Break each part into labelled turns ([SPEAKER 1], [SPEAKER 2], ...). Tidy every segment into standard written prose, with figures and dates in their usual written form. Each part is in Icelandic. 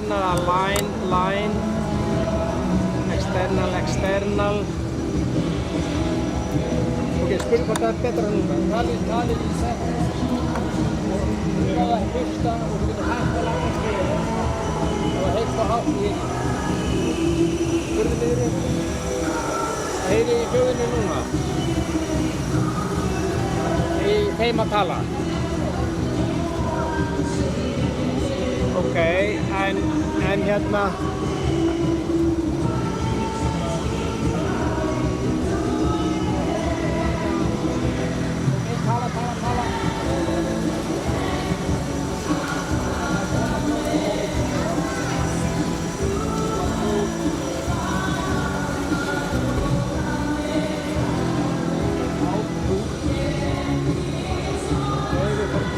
[SPEAKER 1] external, line, external. Ok, spurðu hvort það betra núna. Talið í sett. Það hlusta og þú getur hægt að langa skrifa. Það heitt og hátt í hinn. Spurðu niðri. Það heyri í hljóðinu núna. Í þeim að tala. Ok, en hérna. Tala.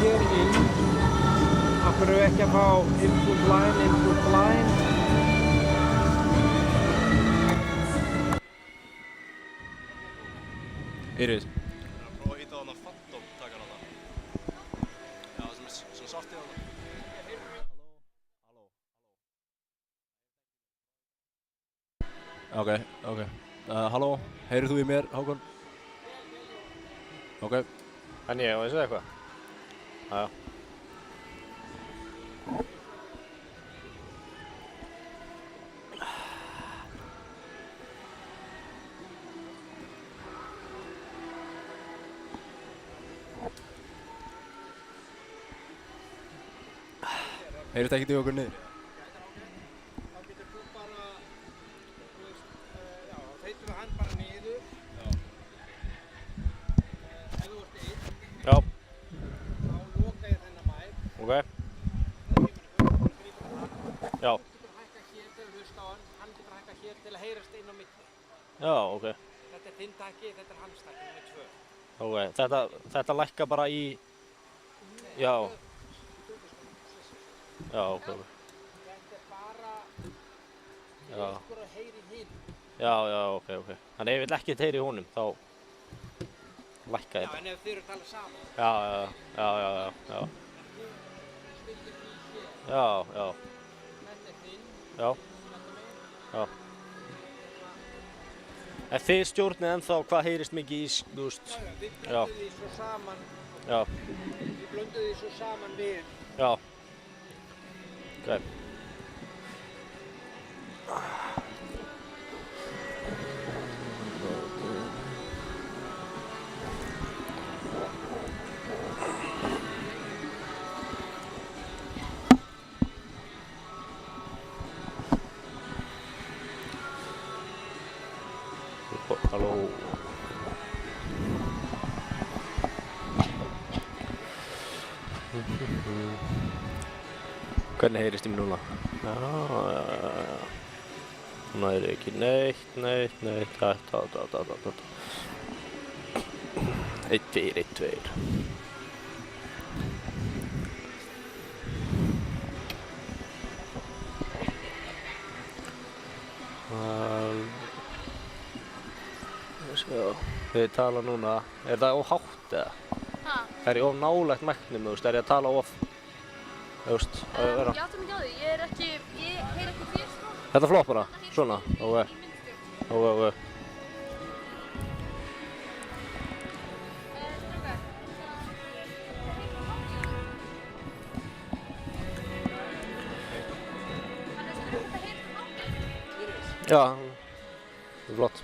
[SPEAKER 1] Hér inn. Af hverju ekki að fá input line.
[SPEAKER 2] Iris.
[SPEAKER 3] Prófa að hýta þarna Phantom takan þarna. Já, sem er svona svartið þarna. Halló.
[SPEAKER 2] Ok. Halló, heyrðu þú í mér, Hákon? Ok.
[SPEAKER 3] En ég, og þessu eitthvað? Já.
[SPEAKER 2] Heyrðu þetta ekkert í okkur niður?
[SPEAKER 1] Þá getur þú bara, þú veist, já, þá þeytur við hann bara niður.
[SPEAKER 2] Já.
[SPEAKER 1] Ef þú ert einn,
[SPEAKER 3] Já.
[SPEAKER 1] þá loka ég þennan mæk.
[SPEAKER 3] Ok. Já.
[SPEAKER 1] Þú getur hækkað hér til að hlusta á hann getur hækkað hér til að heyrast inn á milli.
[SPEAKER 3] Já, ok.
[SPEAKER 1] Þetta er þinn takki, þetta er hans takki, nummer 2.
[SPEAKER 3] Ok, þetta lækkar bara í... Já. Já, ok.
[SPEAKER 1] Þetta er bara til ykkur að heyri hinn.
[SPEAKER 3] Já, ok. Þannig ef ég vil ekkert heyri í honum, þá lækka ég
[SPEAKER 1] Já,
[SPEAKER 3] bara.
[SPEAKER 1] en ef þið eru að tala saman.
[SPEAKER 3] Já. Já.
[SPEAKER 1] Þetta er þinn,
[SPEAKER 3] Já.
[SPEAKER 1] þetta megin.
[SPEAKER 3] Já. En þið stjórnið ennþá hvað heyrist mikið í, þú veist.
[SPEAKER 1] Við
[SPEAKER 3] Já.
[SPEAKER 1] blönduð því svo saman.
[SPEAKER 3] Já.
[SPEAKER 1] Við blönduð því svo saman við.
[SPEAKER 3] Já. Ok. Halló. Hvernig heyrist í mig núna? Já. Núna er ekki neitt. Þetta. 1, 2. Þið tala núna, er það of hátt eða?
[SPEAKER 4] Ha?
[SPEAKER 3] Er ég of nálægt mæknum, þú veist, er ég að tala of, þú veist, að vera?
[SPEAKER 4] Ég átta mig ekki á því, ég heyr ekki fyrir sko.
[SPEAKER 3] Þetta flopp bara, svona, ok.
[SPEAKER 4] Í myndstjórn.
[SPEAKER 3] Ok. Já, það er flott.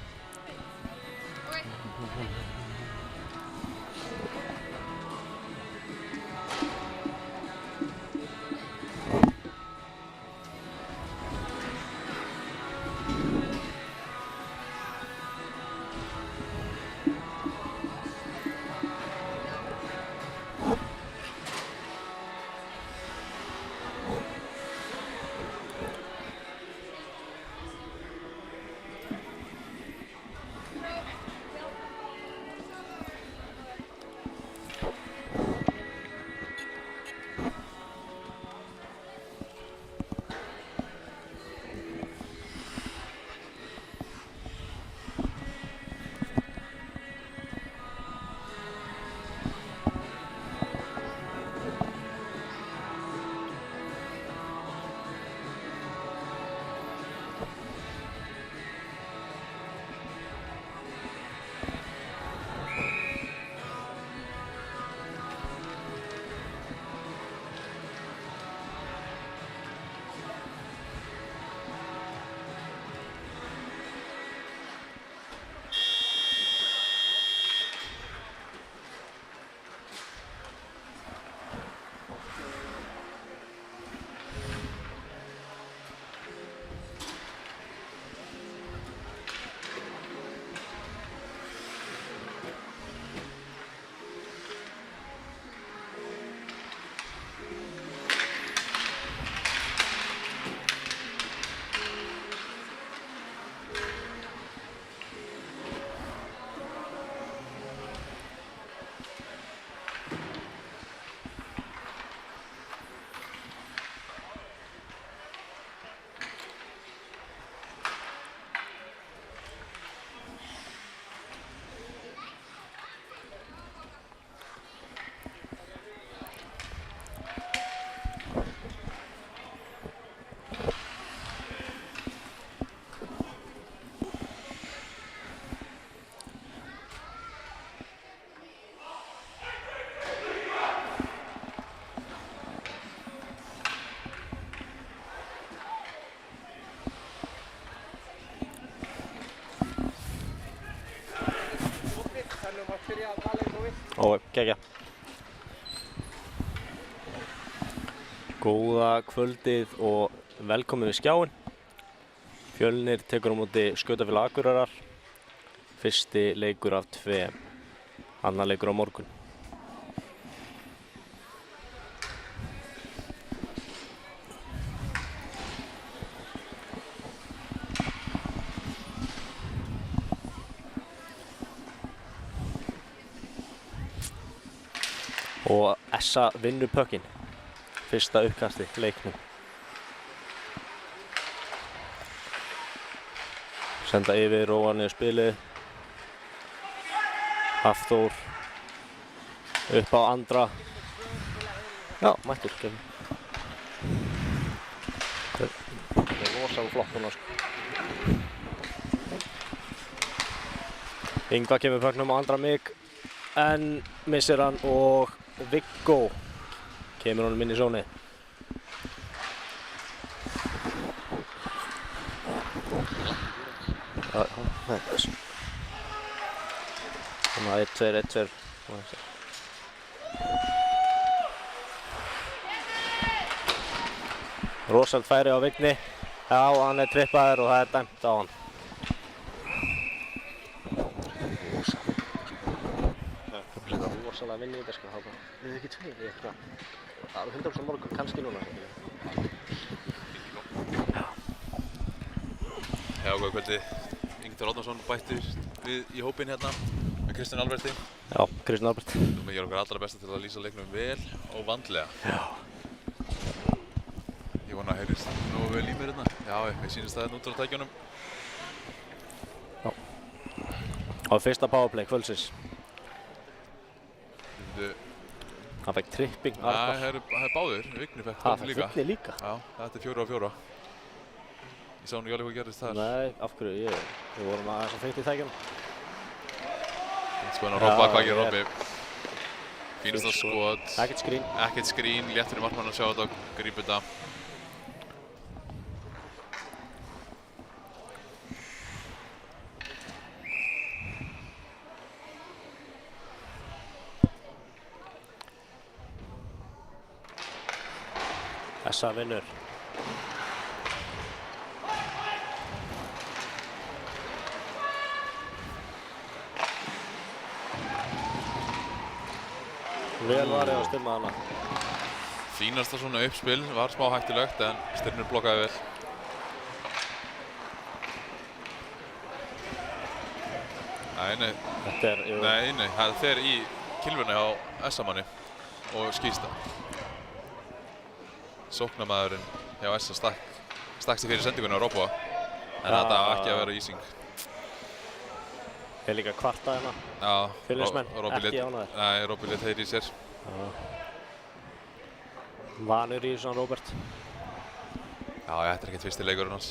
[SPEAKER 1] byrja að tala um vilt.
[SPEAKER 5] Og gegja. Góða kvöldið og velkomin við skjáinn. Fjölnir tekur á móti Skautafélag Akureyrar. Fyrsti leikur af 2. Annar leikur á morgun. Og SA vinnur puckinn. Fyrsta uppkasti leiknum. Senda yfir Róa niður spilið. Hafþór upp á Andra. Já, mættur. Það er rosalega flott núna sko. Ingvar kemur pucknum á Andra mig en missir hann og Viggo kemur honum inn í zónið. Þannig að 1-2. Rosald færi á Vigni. Já, hann er trippaður og það er dæmt á hann. Rosalega vinni í þetta sko, þá er ekki tveir, það eru 100% morgun, kannski núna.
[SPEAKER 6] Já, góða kvöldi. Ingvar Árnason bættur við í hópinn hérna með Kristján Alberti.
[SPEAKER 5] Já, Kristján Albert.
[SPEAKER 6] Þú gerir okkar allra besta til að lýsa leiknum vel og vandlega.
[SPEAKER 5] Já.
[SPEAKER 6] Ég vona að heyrist nógu vel í mér hérna. Já, mér sýnist það hérna út á tækjunum.
[SPEAKER 5] Já. Á fyrsta powerplay kvöldsins. Hann fekk tripping.
[SPEAKER 6] Það er báður, Vigni fekk það líka.
[SPEAKER 5] Það fekk Vigni líka?
[SPEAKER 6] Já, þetta er 4-4. Ég sá nú ekki alveg hvað gerist þar.
[SPEAKER 5] Nei, af hverju? Við vorum aðeins að fengt í tækjunum.
[SPEAKER 6] Skoðan á Robba, hvað gerir Robbi? Fínasta skot.
[SPEAKER 5] Ekkert skrín.
[SPEAKER 6] Ekkert skrín, létt fyrir markmann að sjá þetta og grípa þetta.
[SPEAKER 5] SA vinnur. Vel varið að stimma hana.
[SPEAKER 6] Fínasta svona uppspil, var smá hættulegt en Styrnir blokkaði vel. Nei.
[SPEAKER 5] Þetta er, jú.
[SPEAKER 6] Nei, það fer í kylfuna hjá SA-manni og skýsta. Sóknarmaðurinn hjá SA stakk sig fyrir sendingunni á Robba en þetta á ekki að vera ísing.
[SPEAKER 5] Þeir líka kvartað hérna.
[SPEAKER 6] Já,
[SPEAKER 5] Fylgismenn, ekki ánægðir.
[SPEAKER 6] Nei, Robbi lét heyra í sér.
[SPEAKER 5] Vanur í svona Róbert.
[SPEAKER 6] Já, þetta er ekkert fyrsti leikurinn hans.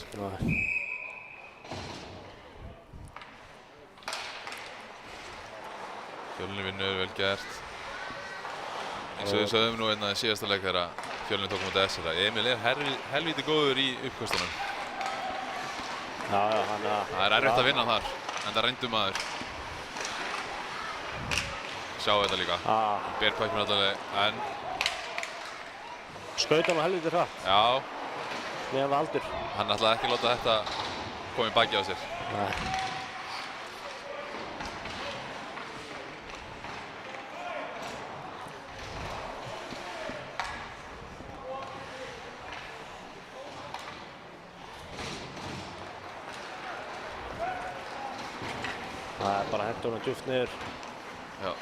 [SPEAKER 6] Fjölnir vinnur, vel gert. Eins og við sögðum nú einna í síðasta leik þegar Fjölnir tók móti SA. Emil er helvíti góður í uppkvöstunum.
[SPEAKER 5] Já, hann er
[SPEAKER 6] það er erfitt að vinna þar, en það reyndum maður. Sjá þetta líka. Ber pækminn alltaf, en...
[SPEAKER 5] Skaut hann á helvíti hratt.
[SPEAKER 6] Já.
[SPEAKER 5] Meðan við aldur.
[SPEAKER 6] Hann ætlaði ekki að láta þetta koma í baki á sér.
[SPEAKER 5] Nei. Það er bara að henda honum djúpt niður.
[SPEAKER 6] Já,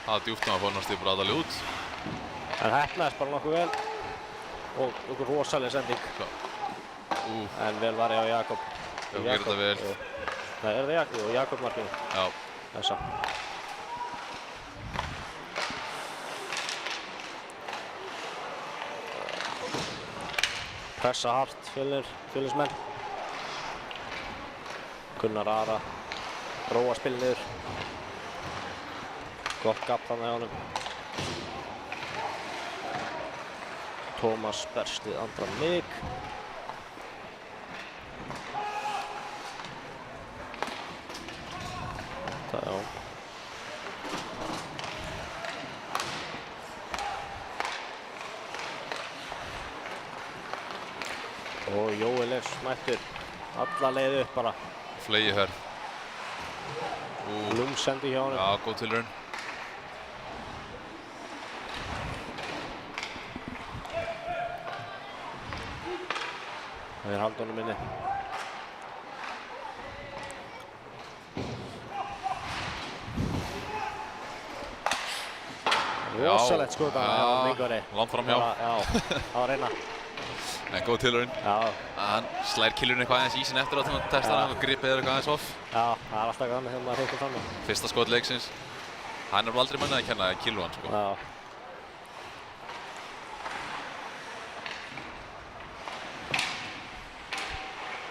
[SPEAKER 6] það var djúpt að fór náttúrulega bara aðalið út.
[SPEAKER 5] En heppnaðist bara nokkuð vel og okkur rosaleg sending. En vel var ég á Jakob.
[SPEAKER 6] Já, gerir þetta vel.
[SPEAKER 5] Nei, er það Jakob? Jú, Jakob markinu.
[SPEAKER 6] Já.
[SPEAKER 5] Þessa. Pressa hart, Fjölnismenn. Gunnar Ara. Róa spil niður. Gott gap þarna hjá honum. Tómas berst við Andra mig. Það já. Og Jói Leifs mættur alla leið upp bara.
[SPEAKER 6] Flegi ferð.
[SPEAKER 5] Lúmsendi hjá honum.
[SPEAKER 6] Já, góð tilraun.
[SPEAKER 5] Það halda honum inni. Rosalegt skot af Ingvari.
[SPEAKER 6] Langt framhjá.
[SPEAKER 5] Já, það var reyna.
[SPEAKER 6] En góð tilraun.
[SPEAKER 5] Já.
[SPEAKER 6] Hann slær killurinn eitthvað aðeins í sin eftir að testa hann og gripið eitthvað aðeins off.
[SPEAKER 5] Já, það er alltaf gaman þegar maður hittir þannig.
[SPEAKER 6] Fyrsta skot leiksins. Hann er aldrei mannið að kenna killuan, sko.
[SPEAKER 5] Já.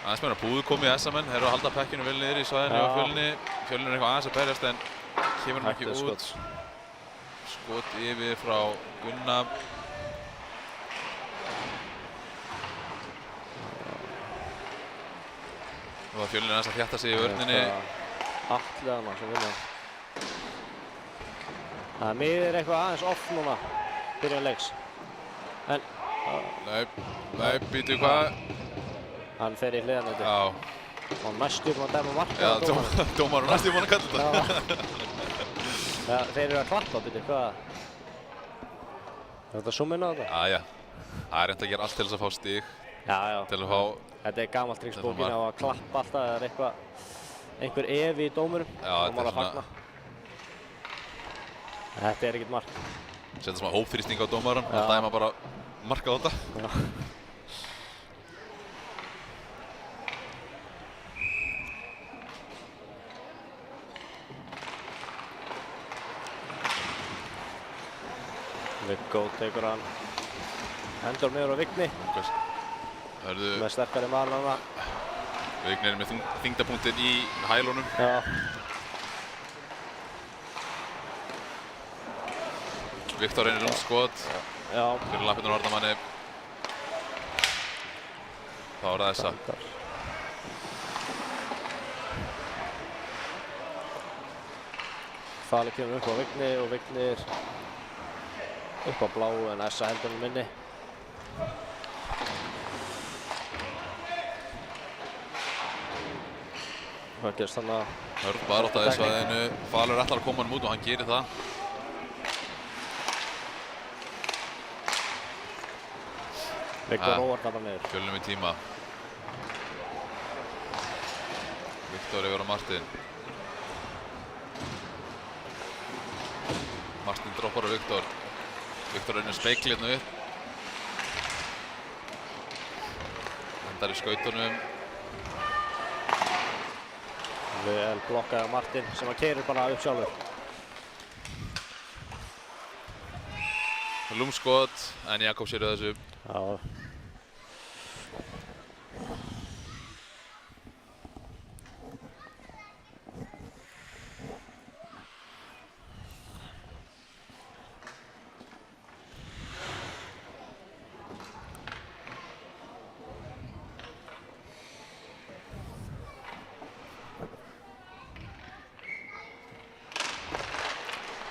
[SPEAKER 6] Aðeins meira púðu komið SA-menn, þeir eru að halda pekkinu vel niður í svæðinu og Fjölni er eitthvað aðeins að berjast en kemur hann ekki út. Skot yfir frá Gunna. Og það Fjölnir aðeins að þjætta sig í vörninni.
[SPEAKER 5] Allir að maður sem vinna. Það miðir eitthvað aðeins off núna, byrjun leiks. En...
[SPEAKER 6] Nei, býtu hvað?
[SPEAKER 5] Hann fer í hliðanötu.
[SPEAKER 6] Já.
[SPEAKER 5] Og næstu búinn að dæma markið
[SPEAKER 6] á dómaranum. Já, dómaranum næstu búinn að kalla þetta.
[SPEAKER 5] Já, þeir eru að klappa, býtu, hvað? Er þetta zoom inn á þetta?
[SPEAKER 6] Já. Það er reynd að gera allt til þess að fá stig.
[SPEAKER 5] Já.
[SPEAKER 6] Til að fá...
[SPEAKER 5] Þetta er gamalt triksbókin á að klappa alltaf eða er eitthvað... einhver efi í dómurum.
[SPEAKER 6] Já, þetta er svona...
[SPEAKER 5] Þetta er ekkert mark.
[SPEAKER 6] Setja smá hópþrýsting á dómarann og dæma bara marka á þetta.
[SPEAKER 5] Já. Viggo tekur hann hendur meður á Vigni með sterkari manana.
[SPEAKER 6] Vigni er með þyngdapunktinn í hælunum.
[SPEAKER 5] Já.
[SPEAKER 6] Viktor reynir skot.
[SPEAKER 5] Já.
[SPEAKER 6] Fyrir lappirnar varnarmanni. Þá er það SA.
[SPEAKER 5] Fali kemur upp á Vigni og Vigni er upp á bláu en SA heldur hann minni. Hvað gerst þannig að...
[SPEAKER 6] Hörð barátta í svæðinu. Falur ætlar að koma hann út og hann gerir það.
[SPEAKER 5] Viggo róar það bara niður.
[SPEAKER 6] Fjölnum í tíma. Viktor yfir á Martin. Martin droppar á Viktor. Viktor reynir speiklirnu upp. Hendar í skautunum.
[SPEAKER 5] Vel blokkaði á Martin sem að keyrir bara upp sjálfur.
[SPEAKER 6] Lúmskot, en Jakob sér þessu.
[SPEAKER 5] Já.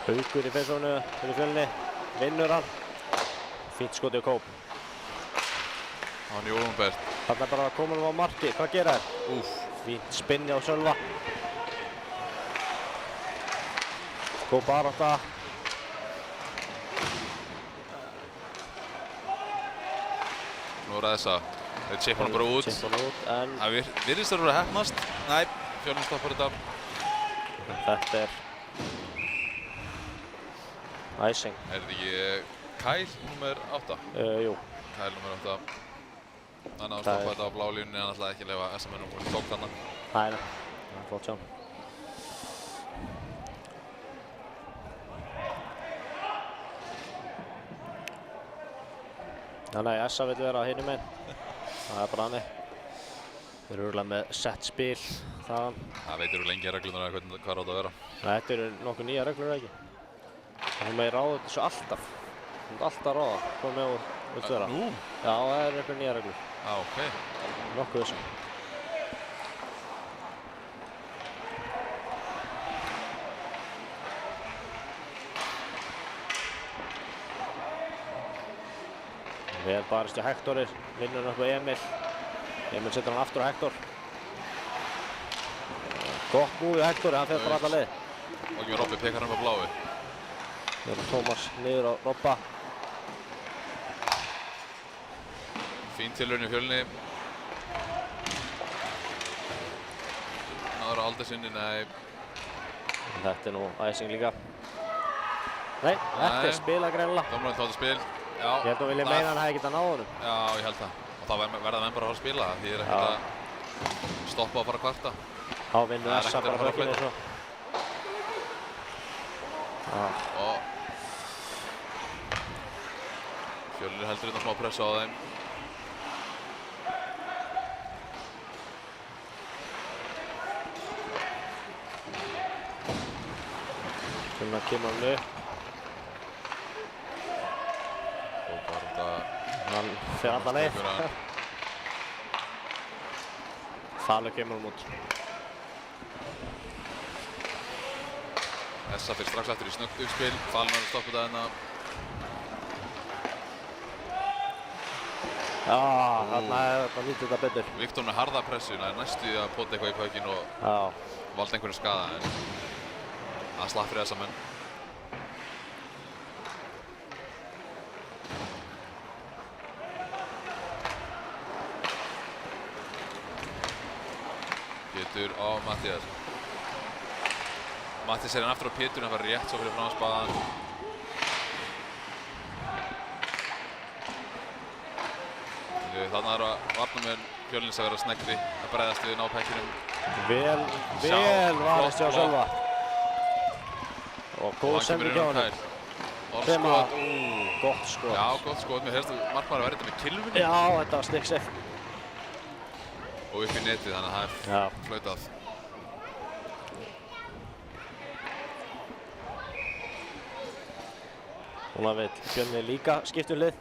[SPEAKER 5] Haukur í feysunni fyrir Fjölni, vinnur hann. Fínt skotið á Kóp.
[SPEAKER 6] Hann í Olunberg.
[SPEAKER 5] Þarna er bara að koma á marki, hvað gera þær?
[SPEAKER 6] Úff.
[SPEAKER 5] Fínt spinni á Sölva. Góð barátta.
[SPEAKER 6] Nú er það SA. Þeir chippa hann bara út.
[SPEAKER 5] Chippa hann út, en...
[SPEAKER 6] Það virðist að vera að heppnast. Nei, Fjölnir stoppar þetta.
[SPEAKER 5] Þetta er... æsing.
[SPEAKER 6] Er þetta ekki Kyle nr. 8?
[SPEAKER 5] Jú.
[SPEAKER 6] Kyle nr. 8. Hann á að stoppa þetta á blálínunni, hann ætlaði ekki að leyfa SA-mennum og tók þarna.
[SPEAKER 5] Nei, það er flott sjá. Þannig að SA vill vera hinum megin. Það er bara hannig. Þeir eru örugglega með sett spil þaðan.
[SPEAKER 6] Það veitir úr lengi reglunar hvað það átt að vera.
[SPEAKER 5] Þetta eru nokkuð nýja reglur, ekki? Þú megir ráða þessu alltaf. Þú mátt alltaf ráða hvað með þú vilt vera.
[SPEAKER 6] Nú?
[SPEAKER 5] Já, það eru eitthvað nýja reglur.
[SPEAKER 6] Já, ok.
[SPEAKER 5] Nokkuð þessum. Vel barist hjá Hektorir, vinnur upp á Emil. Emil setur hann aftur á Hector. Gott múi á Hector, hann fer bara alla leið.
[SPEAKER 6] Og ekki með Robby pekar hann með bláu.
[SPEAKER 5] Þeir eru Tómas niður á Robba.
[SPEAKER 6] Fín tilraun í Fjölni. Náður á Aldersinni, nei.
[SPEAKER 5] Þetta nú æsing líka. Nei, þetta spila greinilega.
[SPEAKER 6] Dómarinn tóti spil. Já.
[SPEAKER 5] Ég held að vilja meina hann hefði getað náð honum.
[SPEAKER 6] Já, ég held það. Og þá verða menn bara að fara að spila. Því er ekkert að stoppa og fara að kvarta.
[SPEAKER 5] Þá vinnur Essa bara högginu eins og.
[SPEAKER 6] Og Fjölnir heldur hérna smá pressa á þeim.
[SPEAKER 5] Svona kemur hann upp.
[SPEAKER 6] Og bara þetta...
[SPEAKER 5] Hann fer alla leið. Falur kemur hann út.
[SPEAKER 6] Essa fyrir strax eftir í snöggt uppspil. Falur hann að stoppa þetta hérna.
[SPEAKER 5] Já, þarna er þetta nýtt þetta betur.
[SPEAKER 6] Viktor með harða pressu, næstu því að pota eitthvað í pökinn og valda einhverju skaða, en það slapp fyrir þessa menn. Pétur á Mattías. Mattías er hann aftur á Pétur, hann var rétt svo fyrir framspaðan. Þannig að varnarmenn Fjölnis að vera snegri að bregðast við nápækkinum.
[SPEAKER 5] Vel varist hjá Sölva. Og góð sending hjá honum.
[SPEAKER 6] Orðskot.
[SPEAKER 5] Gott skot.
[SPEAKER 6] Já, gott skot. Mér heyrst að markmaður verið þetta með kilfunni.
[SPEAKER 5] Já, þetta var sniksef.
[SPEAKER 6] Og upp í netið, þannig að það er flautað.
[SPEAKER 5] Núna vill Fjölnir líka skipta lið.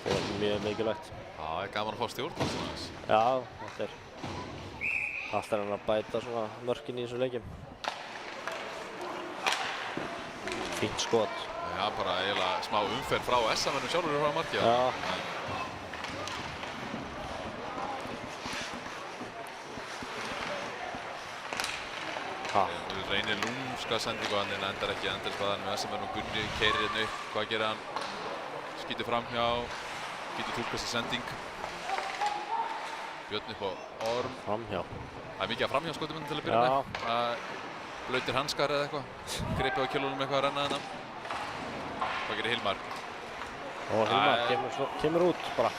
[SPEAKER 5] Það er mjög mikilvægt.
[SPEAKER 6] Já, það er gaman að fá stjórn svona þess.
[SPEAKER 5] Já, þetta er alltaf hann að bæta svona mörkin í þessum leikjum. Fínt skot.
[SPEAKER 6] Já, bara eiginlega smá umferð frá SA-mennum sjálfur frá markið.
[SPEAKER 5] Já.
[SPEAKER 6] Við reynir lúmska sendingu hann en endar ekki endarspaðan með SA-menn og Gunni keyrir hérna upp. Hvað gerir hann? Skýtur framhjá. Getur túlkast í sending. Björn upp á Orm.
[SPEAKER 5] Framhjá.
[SPEAKER 6] Það er mikið að framhjá skotum til að byrja með. Blautir hanskar eða eitthvað. Gripið á kjölunum eitthvað að renna þennan. Hvað gerir Hilmar?
[SPEAKER 5] Og Hilmar kemur út bara.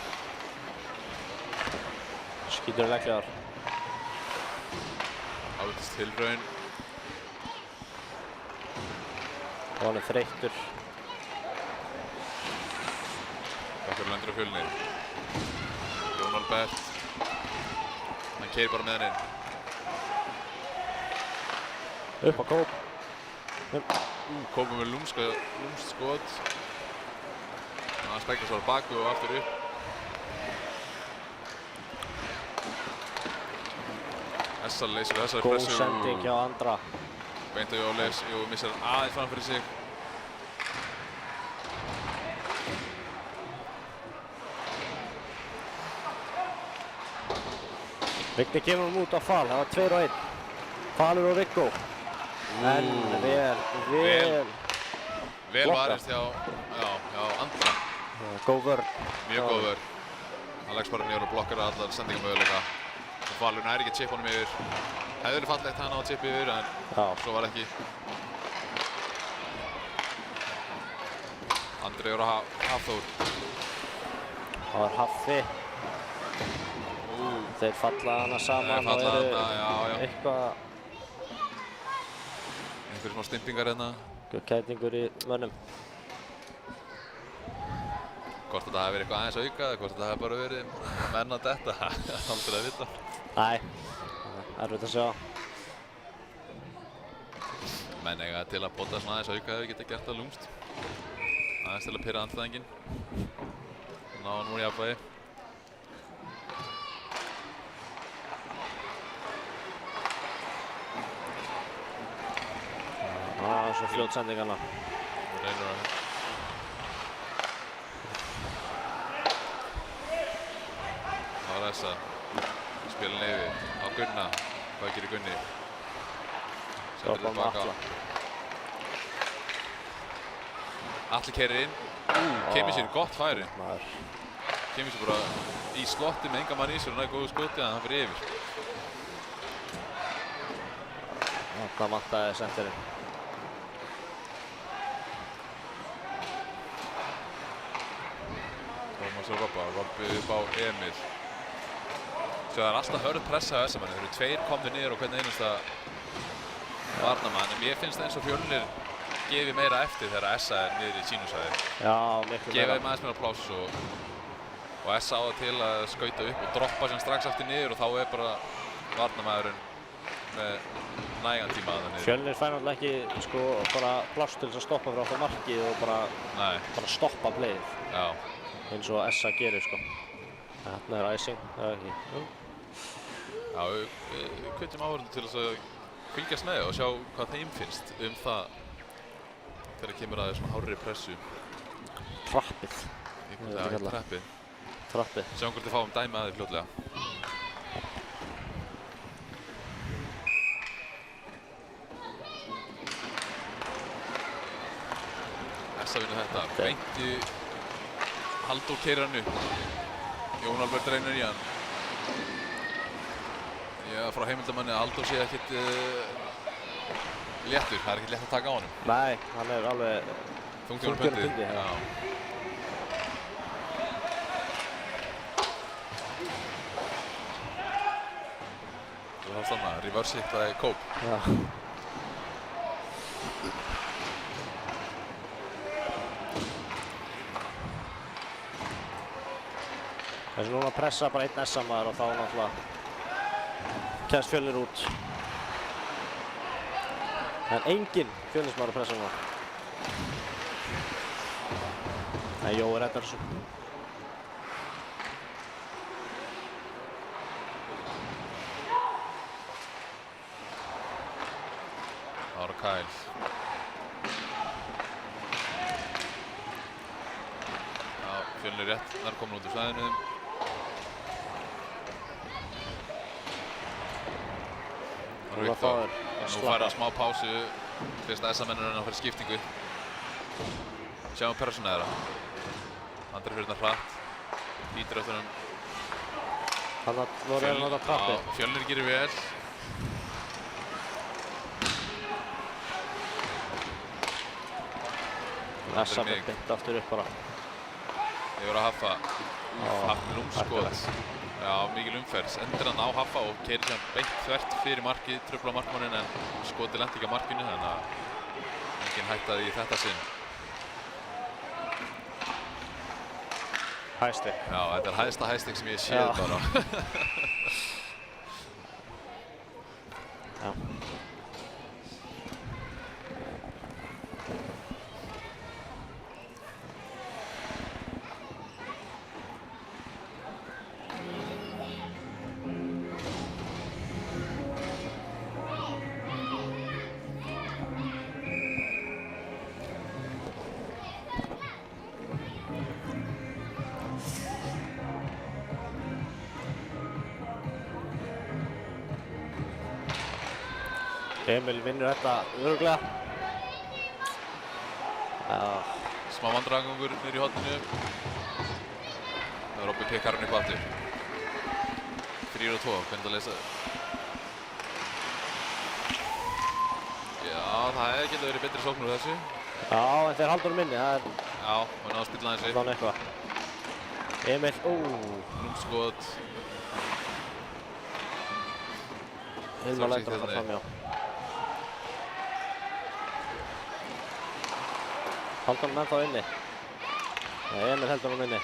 [SPEAKER 5] Skýtur leiklegar.
[SPEAKER 6] Áttist tilraun.
[SPEAKER 5] Og hann er þreyttur.
[SPEAKER 6] Bakkur lendur á Fjölnir. Jón Albert. Hann keyrir bara með hann inn.
[SPEAKER 5] Upp á Kóp.
[SPEAKER 6] Kópum með lúmst skot. Hann speklar svo á baku og aftur upp. Essa leysir þessari pressu.
[SPEAKER 5] Góð sending hjá Andra.
[SPEAKER 6] Beint á Jólis. Jú, missar hann aðeins fram fyrir sig.
[SPEAKER 5] Vigni kemur hann út á Fal, það var 2-1. Falur og Viggo. En
[SPEAKER 6] vel varist hjá Andra.
[SPEAKER 5] Góð vörn.
[SPEAKER 6] Mjög góð vörn. Hann leggs bara niður og blokkar allar sendingamöguleika. Og Falur næri ekki að chippa honum yfir. Hefði verið fallegt hann á að chippa yfir, en svo var ekki. Andri er á Hafþór.
[SPEAKER 5] Það var Haffi. Þeir falla hana saman og eru eitthvað...
[SPEAKER 6] Einhverjum smá stimpingar hérna.
[SPEAKER 5] Kætingur í mönnum.
[SPEAKER 6] Hvort þetta hafi verið eitthvað aðeins aukað eða hvort þetta hafi bara verið menn að detta, aldrei að vita.
[SPEAKER 5] Nei, erfitt að sjá.
[SPEAKER 6] Menn eiga til að bota svona aðeins aukað ef við geta gert það lúmst. Aðeins til að pirra andstæðinginn. Ná hann úr jafnvægi.
[SPEAKER 5] Svo fljót sending hana.
[SPEAKER 6] Reynir að á þessa. Spila neyfi á Gunna. Hvað gerir Gunni?
[SPEAKER 5] Stoppa með Atla.
[SPEAKER 6] Atli keyrir inn. Kemur sér gott færi. Kemur sér bara í slotti með enga mann í sér og næði góðu skoti en hann fyrir yfir.
[SPEAKER 5] Atla vantaði senterinn.
[SPEAKER 6] Tómas og Robbi upp á Emil. Svo það er alltaf hörð pressa á SM-manni. Þeir eru tveir komnir niður og hvernig einasta varnamann. En mér finnst það eins og Fjölnir gefi meira eftir þegar SA er niður í sínusæði.
[SPEAKER 5] Já, miklu meira.
[SPEAKER 6] Gefa þeim aðeins meira pláss og SA á það til að skauta upp og droppa sem strax aftur niður og þá er bara varnamæðurinn með nægan tíma að það niður.
[SPEAKER 5] Fjölnir fær náttúrulega ekki sko bara pláss til þess að stoppa fyrir okkur markið og bara stoppa playið.
[SPEAKER 6] Já.
[SPEAKER 5] Eins og SA gerir sko. Þarna er æsing, það er ekki.
[SPEAKER 6] Já, við hvetjum áhörðum til þess að fylgjast með og sjá hvað þeim finnst það þegar kemur að þessum hárri pressu.
[SPEAKER 5] Trappið.
[SPEAKER 6] Já, trappið.
[SPEAKER 5] Trappið.
[SPEAKER 6] Sjáum hvort þið fáum dæmi að því fljótlega. SA vinnur þetta. Beinti Halldór keyrir hann upp. Jón Albert reynir í hann. Já, frá heimildamanni að Halldór sé ekkert léttur. Það er ekkert létt að taka á honum.
[SPEAKER 5] Nei, hann er alveg
[SPEAKER 6] þungt í honum bundið. Já. Það var stanna, reverse hittaði Kóp.
[SPEAKER 5] Já. Þessi núna pressa bara einn SA-maður og þá náttúrulega kemst Fjölnir út. Það er enginn Fjölnismaður að pressa núna. Nei, Jói reddar þessu.
[SPEAKER 6] Ára Kæl. Já, Fjölnir rétt nær komin út úr svæðinu. Nú fær það smá pásu fyrst að SA-mennurinn að fara í skiptingu. Sjáum persónu þeirra. Andri fyrir þetta hratt. Ítir eftir hann.
[SPEAKER 5] Hann voru að nota trappið.
[SPEAKER 6] Já, Fjölnir gerir vel.
[SPEAKER 5] SA með beint aftur upp bara.
[SPEAKER 6] Yfir að Haffa. Haft lúmskot. Já, mikil umferð. Endur hann á Haffa og keyrir sem beint þvert fyrir markið, trufla markmanninn en skotið lenti ekki á markinu þannig að enginn hættaði í þetta sinn.
[SPEAKER 5] Hæstig.
[SPEAKER 6] Já, þetta er hæsta hæstig sem ég séð bara.
[SPEAKER 5] Já. Emil vinnur þetta örugglega.
[SPEAKER 6] Smá vandræðagangur niður í horninu. Það er Robbi pikkar hann upp aftur. 3-2, hvernig að leysa það? Já, það hefði getað verið betri sókn úr þessu.
[SPEAKER 5] Já, en þeir halda honum inni, það er...
[SPEAKER 6] Já, og náðu að spilla aðeins upp.
[SPEAKER 5] Þannig eitthvað. Emil,
[SPEAKER 6] Lúmskot.
[SPEAKER 5] Hilmar lætur hann fram, já. Halda hann ennþá inni. Nei, Emil heldur hann inni.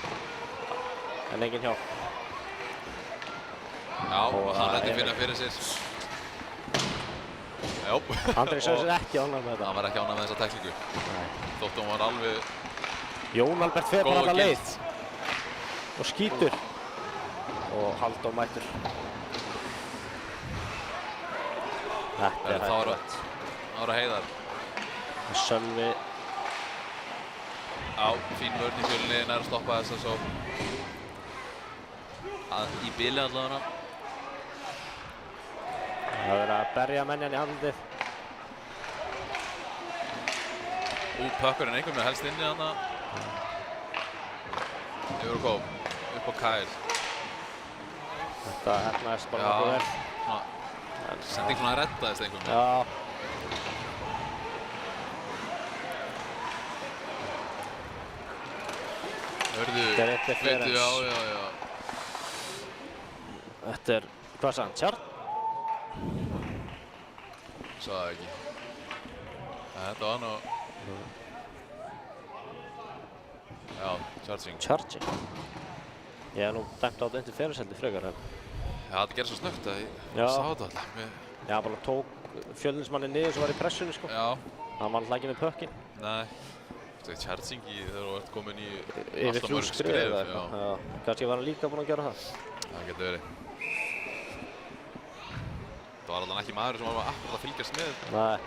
[SPEAKER 5] En enginn hjá.
[SPEAKER 6] Já, og hann lætur finna fyrir sér. Já.
[SPEAKER 5] Andri svo sér ekki ánægð með þetta.
[SPEAKER 6] Hann var ekki ánægð með þessa tæklingu. Þótt hún var alveg...
[SPEAKER 5] Jón Albert fer bara alla leið. Og skýtur. Og Halldór mætur. Þetta er hægt.
[SPEAKER 6] Ára Heiðar.
[SPEAKER 5] Sölvi.
[SPEAKER 6] Já, fín vörn í Fjölni, nær að stoppa þessa svo. í bili allavega.
[SPEAKER 5] Það er að berja menn í andlitið.
[SPEAKER 6] Pökkurinn einhvern veginn helst inni þarna. Yfir og góð, upp á Kyle.
[SPEAKER 5] Þetta hefnaðist bara nokkuð vel.
[SPEAKER 6] Sending svona reddaðist einhvern veginn.
[SPEAKER 5] Já.
[SPEAKER 6] Hörðu,
[SPEAKER 5] Þetta er interference.
[SPEAKER 6] já.
[SPEAKER 5] Þetta er, hvað sagði hann, Tjarn?
[SPEAKER 6] Sá það ekki. Þetta var nú... Já, charging.
[SPEAKER 5] Charging. Ég hef nú dæmt á þetta interference heldur frekar.
[SPEAKER 6] Já, þetta gerði svo snöggt að ég
[SPEAKER 5] Já.
[SPEAKER 6] sá þetta alltaf.
[SPEAKER 5] Já, bara tók Fjölnismanni niður sem var í pressunni sko.
[SPEAKER 6] Já.
[SPEAKER 5] Hann var alltaf ekki með pökkinn.
[SPEAKER 6] Nei. Þetta er charging þegar þú ert komin í
[SPEAKER 5] Yfir 3 skref eða eitthvað. Já. Kannski var hann líka búinn að gera það.
[SPEAKER 6] Það getur verið. Það var alltaf ekki maður sem var akkurat að fylgjast með
[SPEAKER 5] Nei.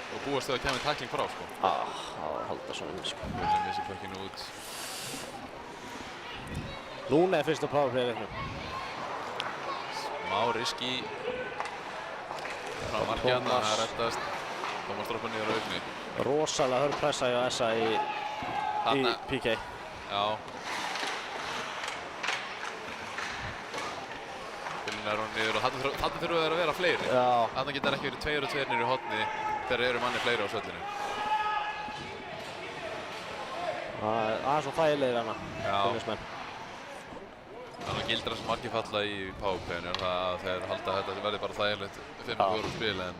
[SPEAKER 6] og búast þau að kemja tækling frá sko.
[SPEAKER 5] Það var að halda svona inni sko.
[SPEAKER 6] Viljum þessi pökkinu út.
[SPEAKER 5] Núna er fyrsta powerplay leiknum.
[SPEAKER 6] Smá riski frá markið hann, það reddast. Tómas droppar niður á aukni.
[SPEAKER 5] Rosalega hörð pressa hjá SA í PK.
[SPEAKER 6] Já. Bílinn er hún niður og þarna þurfa þeir að vera fleiri.
[SPEAKER 5] Já.
[SPEAKER 6] Þarna geta ekki verið 2 og 2 niður í horni þegar eru manni fleiri á svellinu.
[SPEAKER 5] Það er aðeins svo þægilegir hana,
[SPEAKER 6] Já.
[SPEAKER 5] Fjölnismenn.
[SPEAKER 6] Þannig að gildra sem margir falla í powerplayinu er það að þeir halda að þetta verði bara þægilegt 5-4 spil en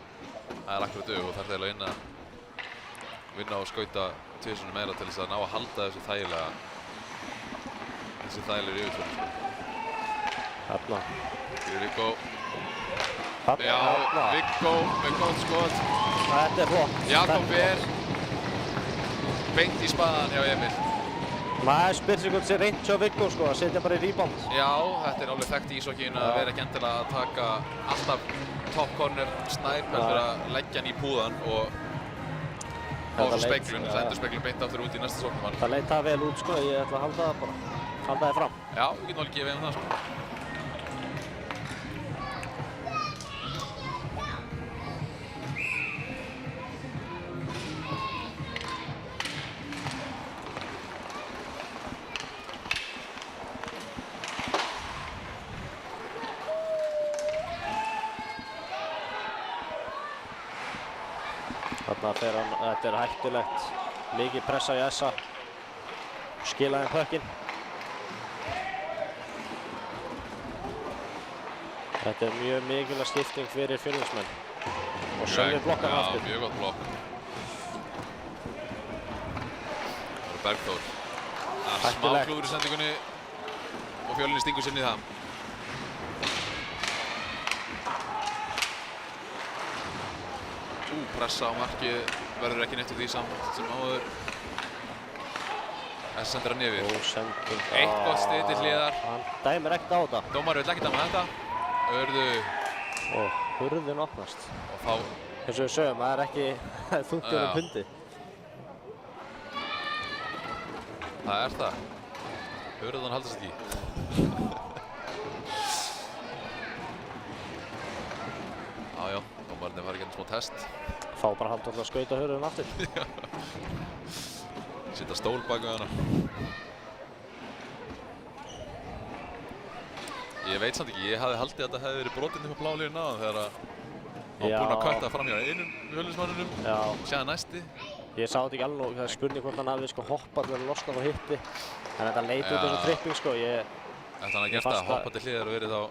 [SPEAKER 6] það er akkurat og þarf þeir að vinna og skauta tvissunum meira til þess að ná að halda þessu þægilegir yfirtölu sko.
[SPEAKER 5] Þarna.
[SPEAKER 6] Fyrir Viggo.
[SPEAKER 5] Þarna.
[SPEAKER 6] Já, Viggo með gott skot.
[SPEAKER 5] Þetta er flott.
[SPEAKER 6] Jakob Ver beint í spaðan hjá Emil.
[SPEAKER 5] Maður spyrir sig hvort sé reynt hjá Viggo sko, að setja bara í rebound.
[SPEAKER 6] Já, þetta er alveg þekkt í íshokkíinu að vera ekki endilega að taka alltaf top corner snæp heldur að leggja hann í púðan og fá svo speglun, þess að endur speglun beint aftur út í næsta sóknarmann.
[SPEAKER 5] Það leit það vel út sko, ég ætla að halda það bara, halda það fram.
[SPEAKER 6] Já, við getum alveg gefið það sko.
[SPEAKER 5] Þarna fer hann, þetta er hættulegt, mikið pressa í SA, skila þeim pökkinn. Þetta er mjög mikilvæg skipting fyrir Fjölnismenn og Sölvi blokkar hann aftur.
[SPEAKER 6] Já, mjög gott blokk. Það er Bergþór. Smá klúður í sendingunni og Fjölnir stingur sér inn í það. Pressa á markið verður ekki neitt úr því samt sem áður. Þessi sendir hann yfir. Eitt gott stig til hliðar.
[SPEAKER 5] Hann dæmir ekkert á þetta.
[SPEAKER 6] Dómari vill ekki dæma þetta.
[SPEAKER 5] Og hurðin opnast.
[SPEAKER 6] Og þá...
[SPEAKER 5] Eins og við sögum, það er ekki þungt pundi.
[SPEAKER 6] Það er það. Hurðan haldast ekki. Já, dómarinn var ekki enn smá test.
[SPEAKER 5] Fá bara halda alltaf að skauta hurðin aftur.
[SPEAKER 6] Sitta stól bak við hana. Ég veit samt ekki, ég hafði haldið að þetta hefði verið brotinn upp á blá línu áðan þegar hann búinn að kötta fram hjá einum Fjölnismanninum, séðan næsti.
[SPEAKER 5] Ég sá þetta ekki alveg og það er spurning hvort hann hafði sko hoppað til að losna frá hitti. En þetta leit út þessu tripping sko,
[SPEAKER 6] Þetta hann að gert að hoppa til hliðar og verið á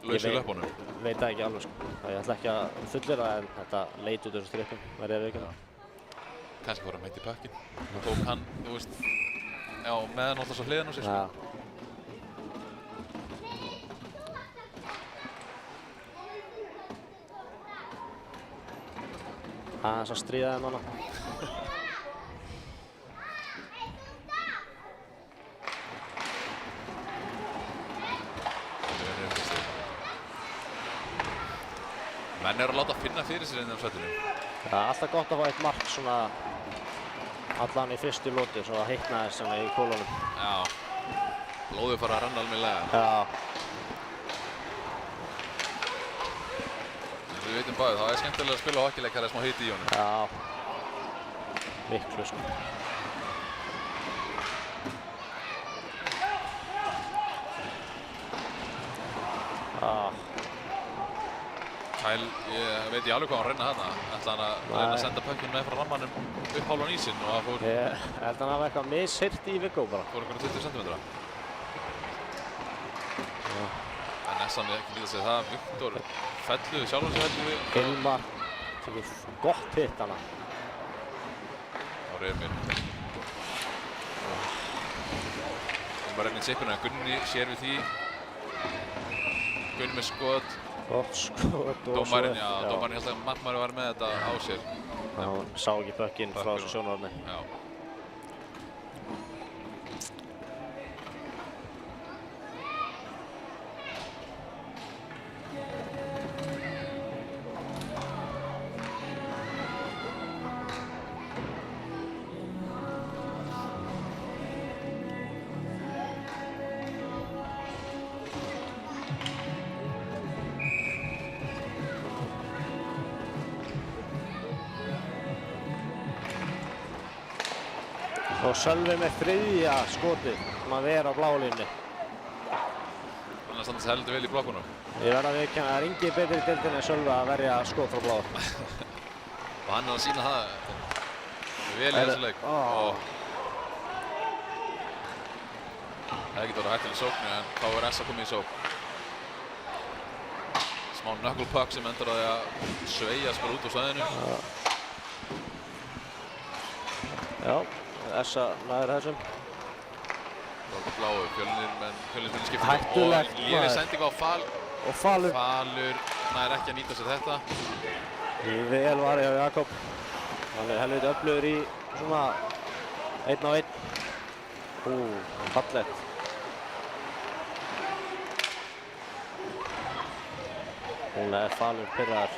[SPEAKER 6] lausu löpunum.
[SPEAKER 5] Ég veit það ekki alveg sko. Ég ætla ekki að fullera en þetta leit út þessu tripping, verði ég að veikja það.
[SPEAKER 6] Kannski voru hann meitt í pökkinn. Tók hann, þú veist, já, með hann alltaf svo hliðan á sig sko.
[SPEAKER 5] Aðeins að stríða þeim hana.
[SPEAKER 6] Menn eru að láta finna fyrir sér inn á svettinu.
[SPEAKER 5] Það er alltaf gott að fá eitt mark svona allan í fyrstu lóti svo að heitna þess í kólunum.
[SPEAKER 6] Já, blóðið fara að renna almennilega.
[SPEAKER 5] Já,
[SPEAKER 6] við veitum bæðið, það er skemmtilega að spila á hockeyleik, það er smá hiti í honum.
[SPEAKER 5] Já. Miklu sko.
[SPEAKER 6] Kyle, ég veit ég alveg hvað hann reyna þarna. Ætla hann að reyna að senda pökkinn með frá rammanum upp hálfan ísinn og það fór...
[SPEAKER 5] Ég held hann hafa eitthvað mishirt í Viggo bara.
[SPEAKER 6] Fór einhverjum 20 cm. En Nessan er ekki lítið að segja það. Viktor felluði sjálfum sig heldur við.
[SPEAKER 5] Hilmar, tekið gott hitt hana.
[SPEAKER 6] Á Remir. Hilmar reynir sippuna en Gunni sér við því. Gunni með skot.
[SPEAKER 5] Gott skot og
[SPEAKER 6] Dómarinn, já, dómarinn held að markmaður var með þetta á sér.
[SPEAKER 5] Hann sá ekki bökkinn frá þessu sjónarhorni.
[SPEAKER 6] Já.
[SPEAKER 5] Og Sölvi með þriðja skotið að vera á blálínni.
[SPEAKER 6] Hann standa sig heldur vel í blokkunum.
[SPEAKER 5] Ég verð að viðurkenna að það er engin betri í deildinni en Sölvi að verja skot frá blá.
[SPEAKER 6] Og hann er að sýna það vel í þessu leik. Það hefði getið verið hættileg sóknu en þá er S að koma í sókn. Smá knuckle puck sem endur á því að sveigjast bara út á svæðinu.
[SPEAKER 5] Já. Essa næður þessum.
[SPEAKER 6] Lóka bláu, Fjölnir spilur skiptum.
[SPEAKER 5] Hættulegt
[SPEAKER 6] og léleg sending á Fal.
[SPEAKER 5] Og Falur.
[SPEAKER 6] Falur nær ekki að nýta sér þetta.
[SPEAKER 5] Vel var hjá Jakob. Hann er helviti öflugur í svona 1 á 1. Fallegt. Hún er Falur pirraðar.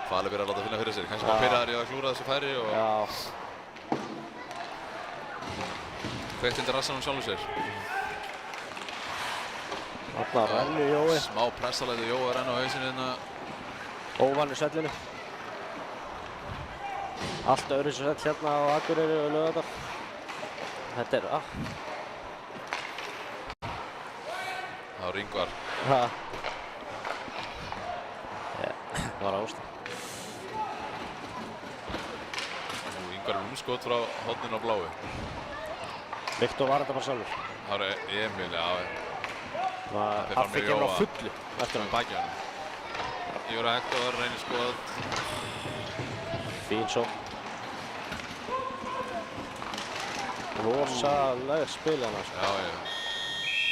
[SPEAKER 6] Falur byrjar að láta finna fyrir sér, kannski var pirraður í að klúra þessu færi og kveikt undir rassanum sjálfur sér.
[SPEAKER 5] Þarna rennur Jói.
[SPEAKER 6] Smá pressalæti Jói að renna á hausinu hérna.
[SPEAKER 5] Óvanur svellinu. Allt öðru svell hérna á Akureyri og Laugardal. Þetta er
[SPEAKER 6] Það var Ingvar.
[SPEAKER 5] Það var ást.
[SPEAKER 6] Ingvar rúmskot frá horninu á bláu.
[SPEAKER 5] Viktor var þetta bara sjálfur.
[SPEAKER 6] Það var Emil, já.
[SPEAKER 5] Haffi kemur á fullu eftir hann.
[SPEAKER 6] Baki hann. Jóra Hektor reynir skot.
[SPEAKER 5] Fín sókn. Rosalega spil hann sko.
[SPEAKER 6] Já.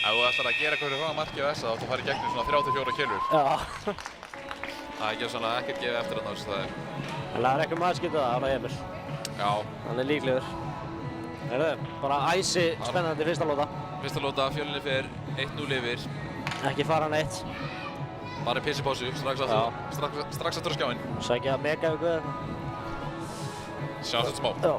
[SPEAKER 6] Ef þú ætlar að gera eitthvað fyrir hraða marki á S þá ættu að fara í gegnum svona 34 kilur.
[SPEAKER 5] Já.
[SPEAKER 6] Það er ekki svona ekkert gefið eftir hann á þessu staði.
[SPEAKER 5] En það er ekki maður skipta það, Arna Emil.
[SPEAKER 6] Já.
[SPEAKER 5] Hann er líklegur. Heyrðu, bara æsi spennandi fyrsta lóta.
[SPEAKER 6] Fyrsta lóta, Fjölnir fer 1-0 yfir.
[SPEAKER 5] Ekki fara neitt.
[SPEAKER 6] Bara í pissipásu, strax aftur á skjáinn.
[SPEAKER 5] Sækja Megavíku eða eitthvað.
[SPEAKER 6] Sjá þetta smá.
[SPEAKER 5] Já.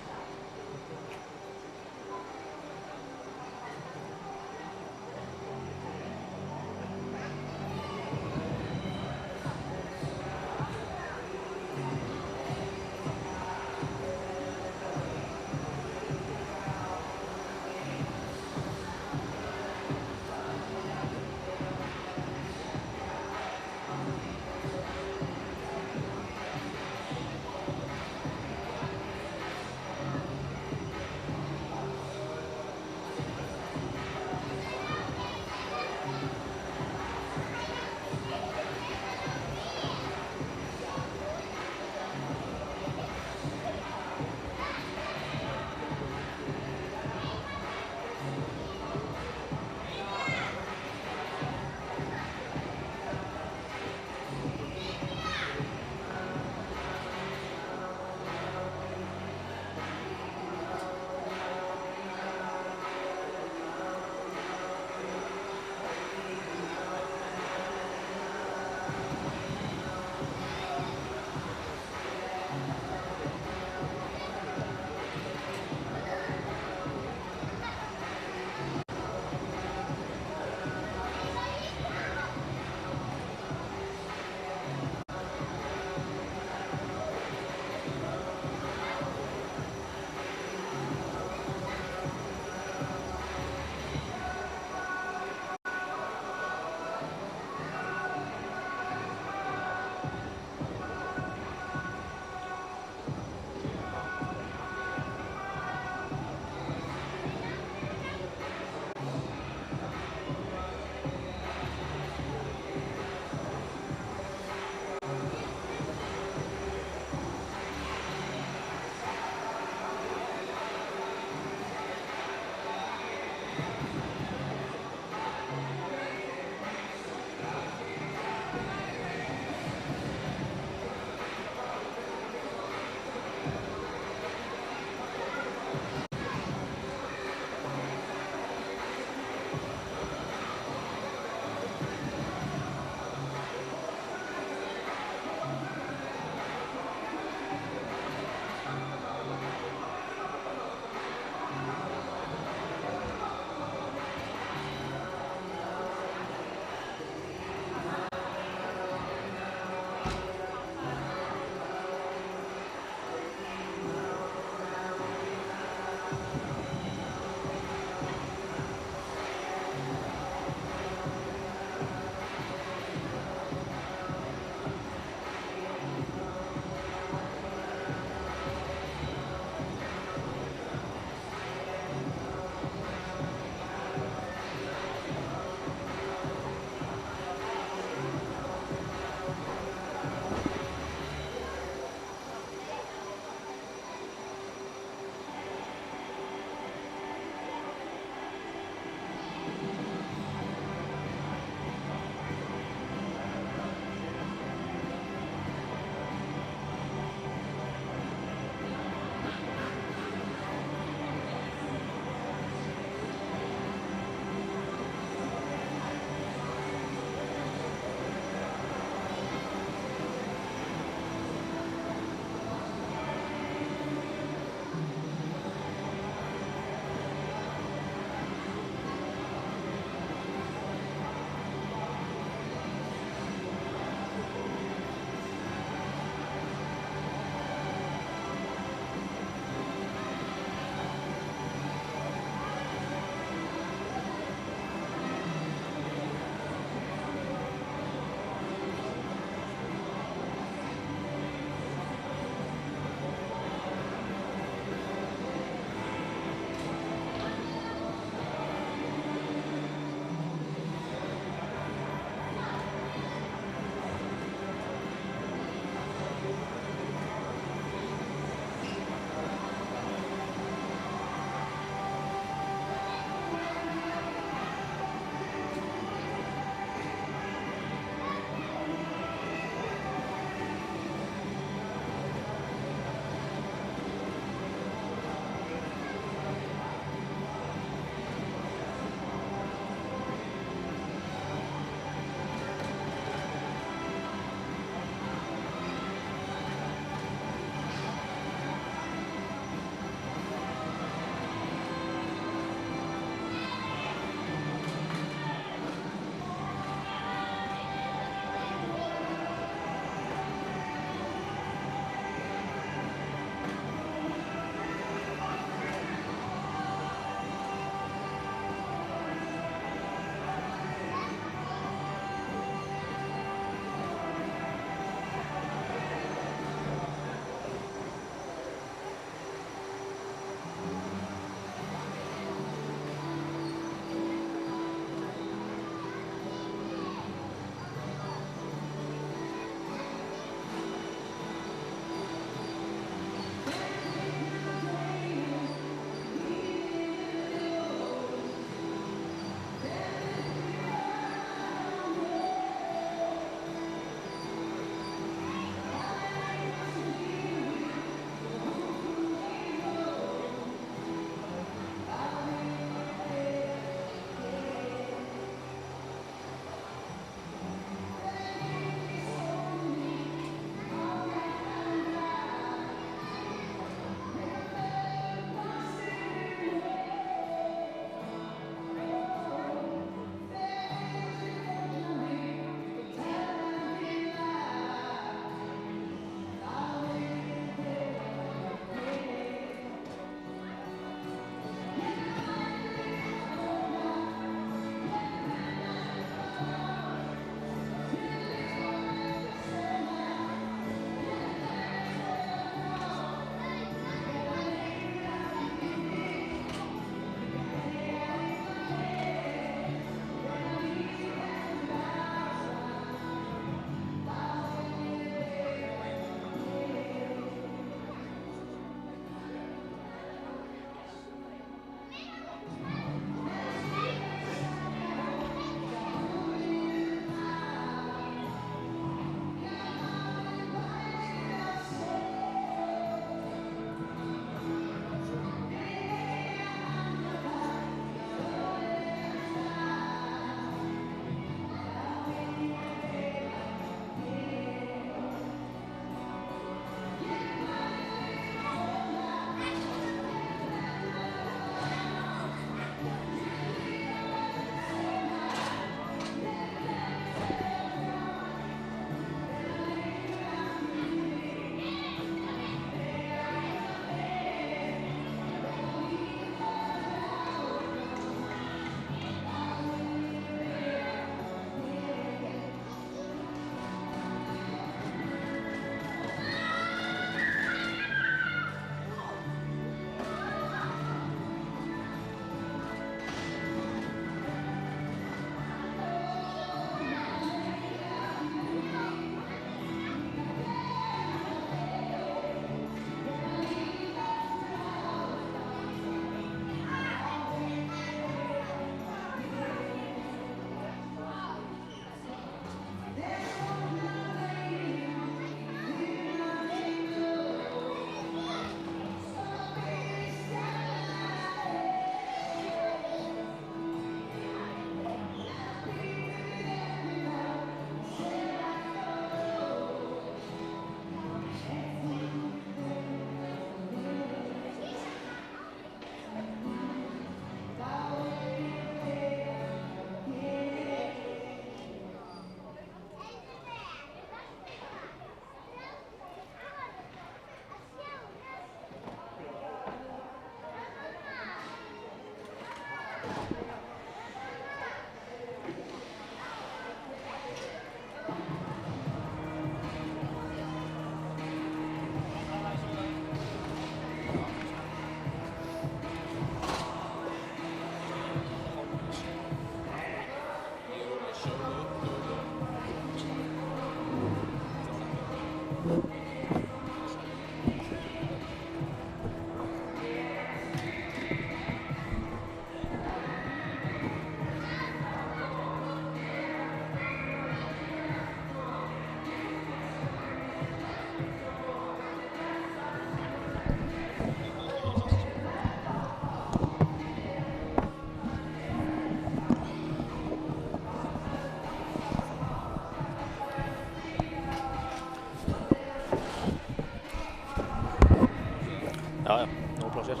[SPEAKER 5] Já, nóg pláss hér.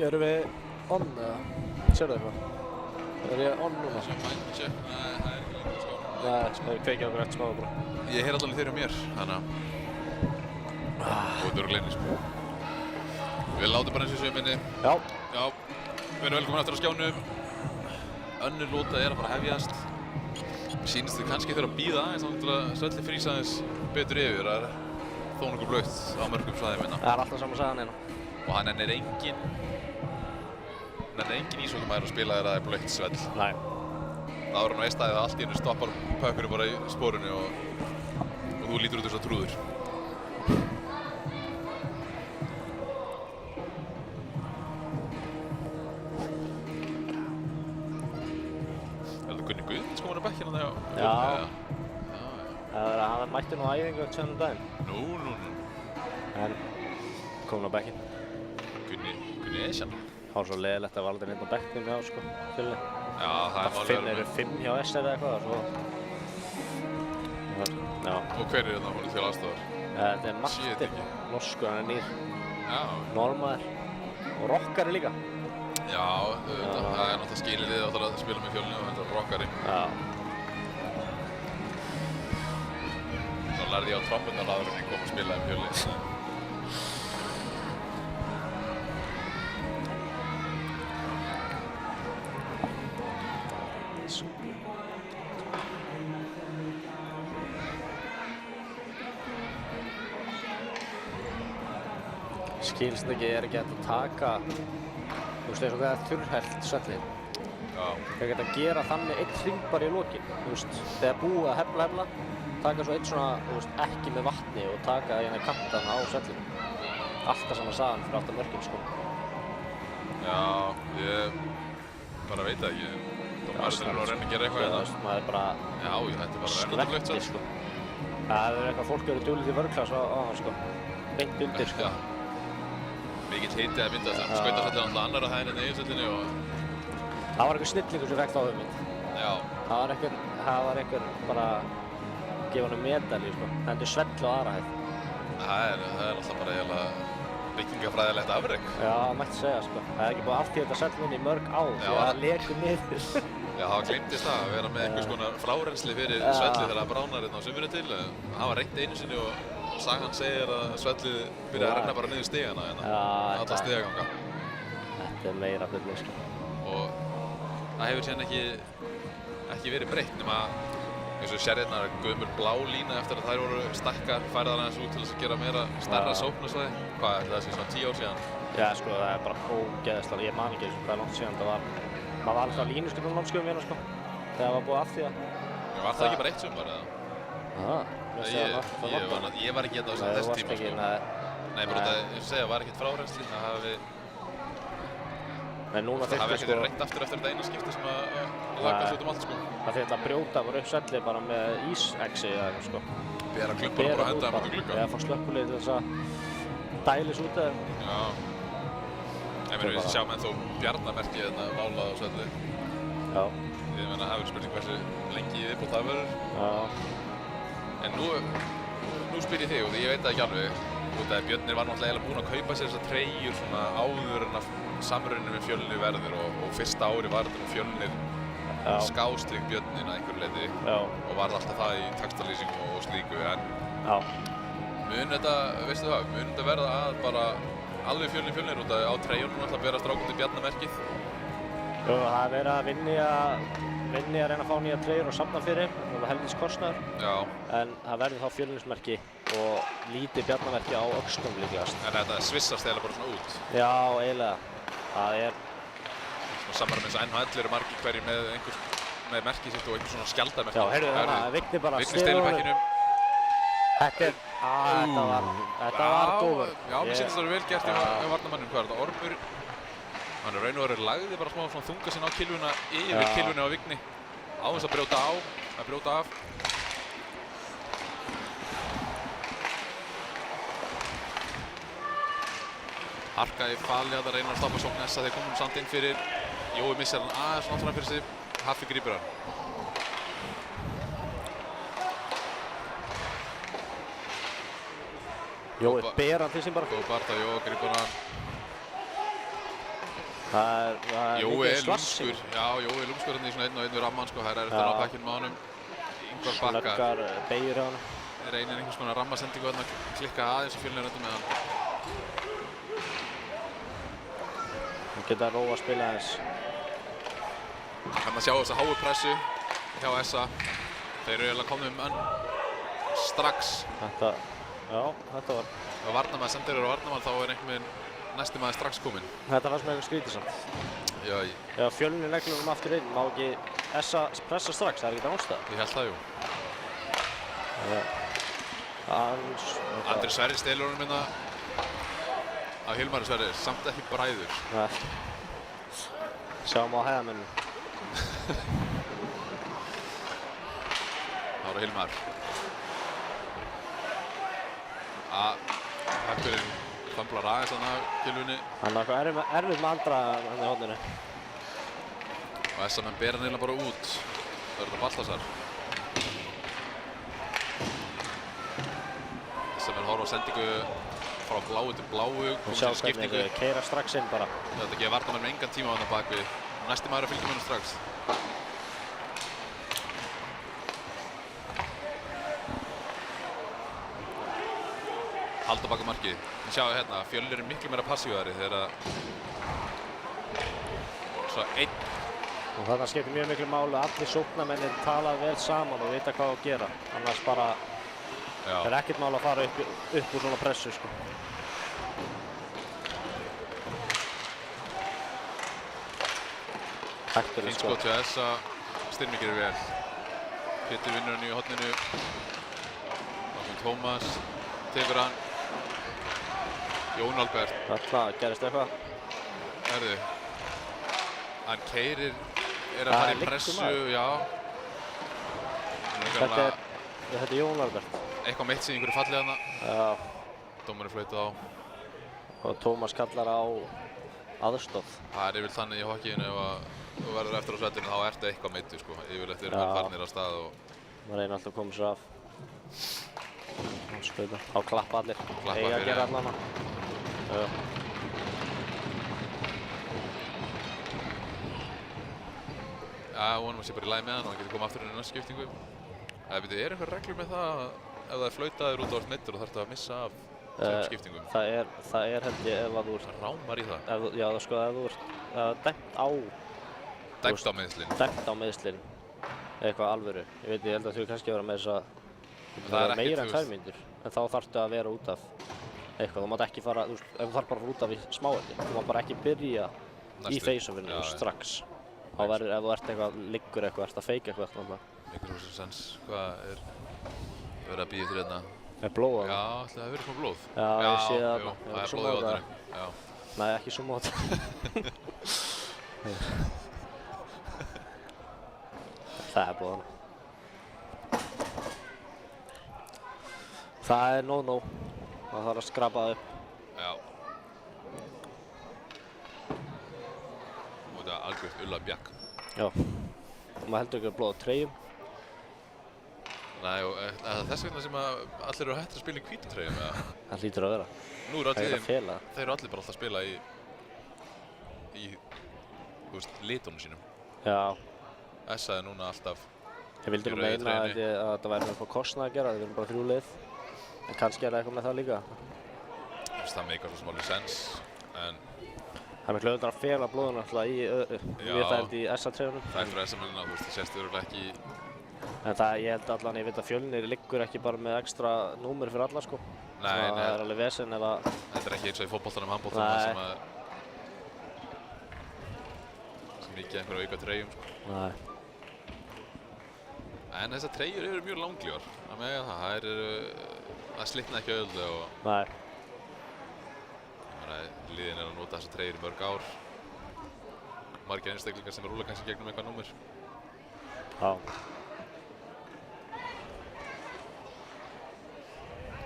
[SPEAKER 5] Erum við on eða? Sérðu eitthvað? Er ég on núna?
[SPEAKER 6] Nei, það er ekki lengur sko.
[SPEAKER 5] Nei, við kveikja okkur eftir smáðu bara.
[SPEAKER 6] Ég heyr allavega þeir á mér, þannig að góður og gleynir sko. Við látum bara eins og minni.
[SPEAKER 5] Já.
[SPEAKER 6] Já, við erum velkomin aftur á skjánum. Önnur lóta er að fara að hefjast. Sýnist þið kannski þeirra að bíða aðeins þá til að Svelli frýsa aðeins betur yfir. Það er þó nokkuð blautt á mörgum svæðum hérna.
[SPEAKER 5] Það er alltaf sama sagan hérna.
[SPEAKER 6] Og hann er engin ísókumæður að spila þegar það er blautt svell.
[SPEAKER 5] Nei.
[SPEAKER 6] Það var nú einstæðið að allt í hennu stoppar pökkurinn bara í sporinu og þú lítur út þess að trúður. Er það Gunni Guðmunds komin á bekkina þegar?
[SPEAKER 5] Já. Hann mætti nú á æfingu eftir sennum daginn.
[SPEAKER 6] Nú.
[SPEAKER 5] En komin á bekkinn.
[SPEAKER 6] Gunni Esjan.
[SPEAKER 5] Það var svo leiðilegt að var aldrei neitt á bekknum hjá sko, Fjölni.
[SPEAKER 6] Já, það er málið.
[SPEAKER 5] Það eru 5 hjá SR eða eitthvað svo. Já.
[SPEAKER 6] Og hver er þetta honum til aðstofar?
[SPEAKER 5] Þetta er Martin, norsku, hann er nýr.
[SPEAKER 6] Já.
[SPEAKER 5] Normaður. Og rockari líka.
[SPEAKER 6] Já, það er náttúrulega skilirðið að spila með Fjölni og þetta er rockari.
[SPEAKER 5] Já.
[SPEAKER 6] Svo lærði ég á trommurnar áður en ég kom að spila með Fjölni.
[SPEAKER 5] Skilst ekki, er ekki hægt að taka, þú veist, eins og þegar þurrhelt svellið.
[SPEAKER 6] Já.
[SPEAKER 5] Er ekki hægt að gera þannig einn hring bara í lokin, þú veist, þegar búið að hefla, taka svo einn svona, þú veist, ekki með vatni og taka hérna kantana á svellinu. Alltaf sama sagan fyrir aftan mörkin, sko.
[SPEAKER 6] Já, ég bara veit það ekki. Dómarinn eru að reyna að gera eitthvað
[SPEAKER 5] hérna. Maður er bara
[SPEAKER 6] Já, þetta er bara rennandi blautt svell.
[SPEAKER 5] sko. Það er eitthvað fólk eru duglega í vörglas á hann, sko. Beint undir, sko.
[SPEAKER 6] Já. Mikill hiti að mynda þessum skautasvellið alltaf annar að hæðin en eiginsvellinni og...
[SPEAKER 5] Það var einhver snillingur sem fekk þá hugmynd.
[SPEAKER 6] Já.
[SPEAKER 5] Það var einhver bara að gefa honum medalíu, sko. Það endur svell á aðra hæð.
[SPEAKER 6] Það er alltaf bara eiginlega byggingafræðilegt afrek.
[SPEAKER 5] Já, það mætti segja, sko. Það er ekki búið að aftíða þetta svellminni í mörg ár því að það lekur niður.
[SPEAKER 6] Já, það gleymdist það að vera með einhvers konar frárensli fyrir svellið þegar það bránar hérna á sumrinu til. Það var reynt einu sinni og sagan segir að svellið byrjaði að renna bara niður stigana hérna. Alla stigaganga.
[SPEAKER 5] Þetta er meira bullið, sko.
[SPEAKER 6] Og það hefur síðan ekki verið breytt nema eins og sér hérna gömul blá lína eftir að þær voru stakkar færðar aðeins út til þess að gera meira stærra sóknarsvæði. Hvað er það svona 10 ár síðan?
[SPEAKER 5] Já, sko, það er bara ógeðslega. Ég man ekki hvað er langt síðan það var. Maður var alltaf á línuskiptum námskeiðum hérna, sko. Þegar það var búið af því að...
[SPEAKER 6] Var það ekki bara eitt sumar eða? Ég var ekki hérna á þessu tíma, sko. Nei, bara þetta, ég segja, var ekkert frárensli. Það hafi ekkert verið reynt aftur eftir þetta eina skipti sem að lagast út allt, sko.
[SPEAKER 5] Það þurfti að brjóta bara upp svellið bara með ísexi eða eitthvað, sko.
[SPEAKER 6] Bera klubbanum bara að henda þeim út glugga.
[SPEAKER 5] Eða fá slökkvilið til þess að dælis út eða.
[SPEAKER 6] Já. Við sjáum ennþá bjarnamerki hérna málað á svellið.
[SPEAKER 5] Já.
[SPEAKER 6] Ég meina, það verður spurning hversu lengi viðbót það verður.
[SPEAKER 5] Já.
[SPEAKER 6] En nú spyr ég þig og ég veit það ekki alveg. Út af Björnir var náttúrulega búinn að kaupa sér þessar treyjur svona áður en að samrunni með Fjölnir verður og fyrsta ári var þetta með Fjölnir skástrík Björnin að einhverju leyti og var alltaf það í textalýsingu og slíku en mun þetta, veistu það, mun þetta verða að bara alveg Fjölnir út af á treyjunum alltaf bera strákundi Bjarnamerkið?
[SPEAKER 5] Jú, það er verið að vinni að reyna að fá nýja treyjur og safna fyrir, það var helvís kostnaður. Já. En það verður þá Fjölnismerki og lítið Bjarnamerki á öxlum líklegast.
[SPEAKER 6] En þetta svissast eiginlega bara svona út?
[SPEAKER 5] Já, eiginlega. Það er...
[SPEAKER 6] Svona samar eins og NHL eru margir hverjir með merkið sitt og einhver svona skjaldarmerki.
[SPEAKER 5] Já, heyrðu þannig að Vigni bara
[SPEAKER 6] stigur
[SPEAKER 5] Þetta var góður.
[SPEAKER 6] Já, mér finnst það vel gert í varnarmannum. Hvað er þetta? Ormur? Hann er raun og verið lagði bara smá þunga sinna á kilvuna yfir kilvunni á Vigni. Á þess að brjóta af. Harkaði Fali að reyna að stoppa sókn Essa þegar komum samt inn fyrir. Jói missar hann aðeins náttúrulega fyrir sig. Haffi grípur hann.
[SPEAKER 5] Jói ber hann til sín bara.
[SPEAKER 6] Góð barða, Jói gripur hann.
[SPEAKER 5] Það er
[SPEAKER 6] Jói
[SPEAKER 5] mikið
[SPEAKER 6] er
[SPEAKER 5] slassing.
[SPEAKER 6] lúmskur. Já, Jói er lúmskur hérna í svona 1 og 1 ramman sko. Það er eftir að ná pakkinn með honum. Ingvar bakkar.
[SPEAKER 5] Snöggar beygir hjá hann.
[SPEAKER 6] Reynir einhvers konar rammasendingu hérna að klikka aðeins og Fjölnir röndum með hann.
[SPEAKER 5] Hann geta róa að spila aðeins.
[SPEAKER 6] Hérna sjá þess að háu pressu hjá SA. Þeir eru eiginlega komnir um önn strax.
[SPEAKER 5] Þetta var...
[SPEAKER 6] Ef varnarmaður sendir eru á varnarmann þá er einhvern veginn næsti maður strax kominn.
[SPEAKER 5] Þetta fannst mér eitthvað skrítið samt.
[SPEAKER 6] Já,
[SPEAKER 5] Ef Fjölnir leggir um aftur inn, má ekki SA pressa strax, það er ekki ástæða.
[SPEAKER 6] ég held það, jú. Andri Sverrir stelur honum hérna af Hilmari Sverrir, samt ekki bræður.
[SPEAKER 5] Nei. Sjáum á hæðamennum.
[SPEAKER 6] Það voru Hilmar. Hakkurinn þamblar aðeins hann af Gylfunni.
[SPEAKER 5] Hann er eitthvað erfitt með andra hann í hóðninu.
[SPEAKER 6] Og SA menn ber hann eiginlega bara út. Það er þetta Baltasar. SA menn horfa á sendingu frá bláu til bláu.
[SPEAKER 5] Og
[SPEAKER 6] Komum
[SPEAKER 5] sjá
[SPEAKER 6] til skiptingu.
[SPEAKER 5] hvernig keyra strax inn bara.
[SPEAKER 6] Þetta gefur varnarmönnum engan tíma á hann bakvið. Næsti maður að fylgja mönnum strax. Halda baka markið. En sjáu hérna, Fjölnir er miklu meira passífari þegar að svo einn.
[SPEAKER 5] Og þarna skiptir mjög miklu máli að allir sóknarmennir tala vel saman og vita hvað að gera. Annars bara er ekkert mál að fara upp úr svona pressu sko.
[SPEAKER 6] Fínt skot hjá SA, Styrmi gerir vel. Pétur vinnur hann í horninu. Þá kom Tómas, tekur hann. Jón Albert.
[SPEAKER 5] Þetta gerist eitthvað.
[SPEAKER 6] Herðu, hann keyrir, er að fara í pressu, já.
[SPEAKER 5] Þetta er Jón Albert.
[SPEAKER 6] Eitthvað meitt sig í einhverju falli þarna.
[SPEAKER 5] Já.
[SPEAKER 6] Dómarinn flautað á.
[SPEAKER 5] Og Tómas kallar á aðstoð.
[SPEAKER 6] Það er yfirleitt þannig í hokkíinu ef þú verður eftir á svettinu þá ertu eitthvað meiddur sko. Yfirleitt eru menn farnir á stað og...
[SPEAKER 5] Það reynir alltaf að koma sér af. Skauta. Þá klappa allir.
[SPEAKER 6] Klappa
[SPEAKER 5] fyrir. Eiga að gera allan.
[SPEAKER 6] Já, vonum að sé bara í lagi með hann og hann getur komið aftur inn í næstu skiptingu. Er einhver reglur með það að ef það er flautaður út á allt meiddur og þarf að missa af skiptingum?
[SPEAKER 5] Það er held ég ef að þú ert...
[SPEAKER 6] Rámar í það?
[SPEAKER 5] Já, sko, ef þú ert dæmt á...
[SPEAKER 6] Dæmt á meiðslinn?
[SPEAKER 5] Dæmt á meiðslinn. Eitthvað alvöru. Ég held að þú kannski vera með þess að...
[SPEAKER 6] Það er
[SPEAKER 5] meira en 2 mínútur. En þá þarftu að vera út af eitthvað. Þú mátt ekki fara... Ef þú þarf bara út af í smáveldi. Þú mátt bara ekki byrja í face-offinu strax. Þá verður, ef þú ert eitthvað, liggur eitthvað, ert að feika eitthvað eftir.
[SPEAKER 6] Mikið rosa sens. Hvað er verið að bíða þér hérna?
[SPEAKER 5] Er blóð á það?
[SPEAKER 6] Já, ætli það verið smá blóð.
[SPEAKER 5] Já, ég sé það.
[SPEAKER 6] Já, það er blóð í vatninu.
[SPEAKER 5] Nei, ekki svo mót. Það er blóð. Það er no-no. Það þarf að skrapa það upp.
[SPEAKER 6] Já. Og þetta er algjört ulla bjakk.
[SPEAKER 5] Já. Og maður heldur ekki að blóða treyjum.
[SPEAKER 6] Nei, og þess vegna sem að allir eru hættir að spila í hvítum treyjum, eða?
[SPEAKER 5] Það hlýtur að vera.
[SPEAKER 6] Nú eru allir
[SPEAKER 5] þeir
[SPEAKER 6] eru allir bara alltaf að spila í þú veist, litunum sínum.
[SPEAKER 5] Já.
[SPEAKER 6] SA er núna alltaf
[SPEAKER 5] Ég vildi nú meina að þetta væri með eitthvað kostnað að gera, við erum bara 3 lið. En kannski er það eitthvað með það líka.
[SPEAKER 6] Það meikar svo smáli sens, en...
[SPEAKER 5] Það er miklu auðvitað að fela blóðuna alltaf í SA-treyjunum.
[SPEAKER 6] Það er fyrir SA-mennina, þú veist, það sést örugglega ekki...
[SPEAKER 5] En það, ég held allan, ég veit að Fjölnir liggur ekki bara með ekstra númer fyrir alla, sko.
[SPEAKER 6] Nei,
[SPEAKER 5] það er alveg vesen ef að...
[SPEAKER 6] Þetta er ekki eins og í fótboltanum, handboltanum sem að... sem mikið einhverja auka treyjum, sko.
[SPEAKER 5] Nei.
[SPEAKER 6] En þessar treyjur eru mjög langlífar. Það slitna ekki auðvitað og...
[SPEAKER 5] Nei.
[SPEAKER 6] Liðin er að nota þessar treyjur í mörg ár. Margir einstaklingar sem rúla kannski gegnum eitthvað númer.
[SPEAKER 5] Já.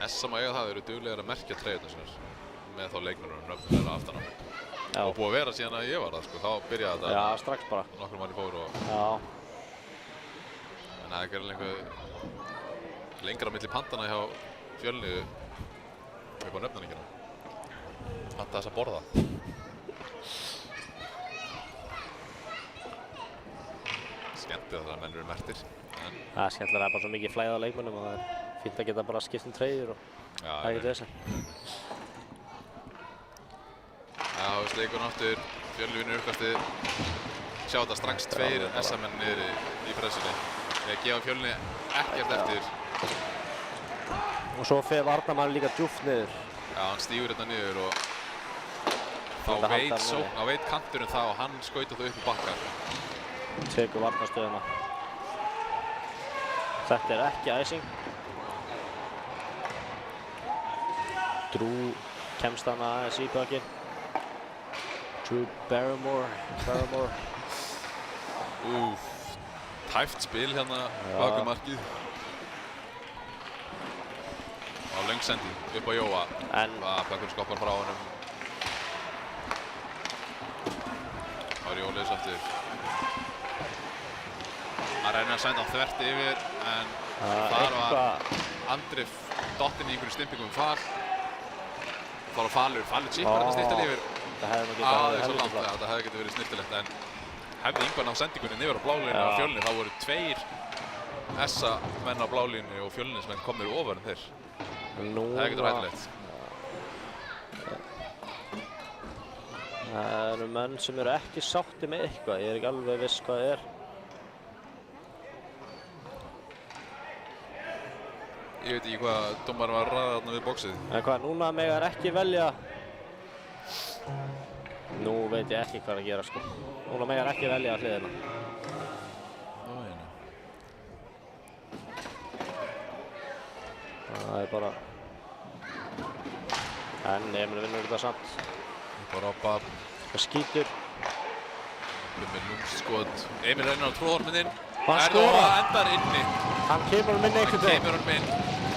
[SPEAKER 6] SA má eiga það, þeir eru duglegir að merkja treyjurnar sínar með þá leikmennunum nöfnum þeirra aftan á. Og búið að vera síðan að ég var það, sko. Þá byrjaði þetta...
[SPEAKER 5] Já, strax bara.
[SPEAKER 6] Nokkur manni fór og...
[SPEAKER 5] Já.
[SPEAKER 6] En það er ekki einhver lengra á milli pantana hjá Fjölni Upp á nefnarningina. Fatta þess að borða. Skemmtið að það menn eru mertir.
[SPEAKER 5] Það er skemmtilega, það er bara svo mikið flæði á leikmönnum og það er fínt að geta bara skipt treyjur og það er ekkert vesen.
[SPEAKER 6] Já, þú veist leikurinn aftur, Fjölnir uppkastið. Sjá þetta strax 2 SA-menn niður í pressunni. Þegar gefa Fjölni ekkert eftir.
[SPEAKER 5] Og svo fer varnarmaður líka djúpt niður.
[SPEAKER 6] Já, hann stígur þetta niður og þá veit kanturinn það og hann skautar það upp í bakkar.
[SPEAKER 5] Tekur varnarstöðuna. Þetta er ekki æsing. Drew kemst hann aðeins í bakinn. Drew Barrymore.
[SPEAKER 6] Tæft spil hérna bakum markið. Á löngsendi upp á Jóa. Bakkurinn skoppar frá honum. Það er Jóleis aftur. Hann reynir að senda hann þvert yfir en þar var Andri dottinn í einhverju stimpingum fal. Þar var Falur chippar þetta snirtilega yfir.
[SPEAKER 5] Það hefði
[SPEAKER 6] Það er svo langt, þetta hefði getið verið snirtilegt en hefði Ingvar náð sendingunni niður á blálínu á Fjölni, þá voru 2 SA menn á blálínu og Fjölnismenn komnir ofar en þeir. Það hefði getið ræðilegt.
[SPEAKER 5] Það eru menn sem eru ekki sátti með eitthvað, ég er ekki alveg viss hvað það er.
[SPEAKER 6] Ég veit ekki hvað dómarinn var að ræða þarna við boxið.
[SPEAKER 5] En hvað, núna megar ekki velja. Nú veit ég ekki hvað að gera sko. Núna megar ekki velja hliðina. Það er bara... En Emil vinnur þetta samt.
[SPEAKER 6] Bara á bar.
[SPEAKER 5] Það skýtur.
[SPEAKER 6] Með lúmskot. Emil reynir á tróðorminn.
[SPEAKER 5] Hann skorar.
[SPEAKER 6] Það endar inni.
[SPEAKER 5] Hann kemur hann minn einhvern veginn.
[SPEAKER 6] Hann kemur hann minn.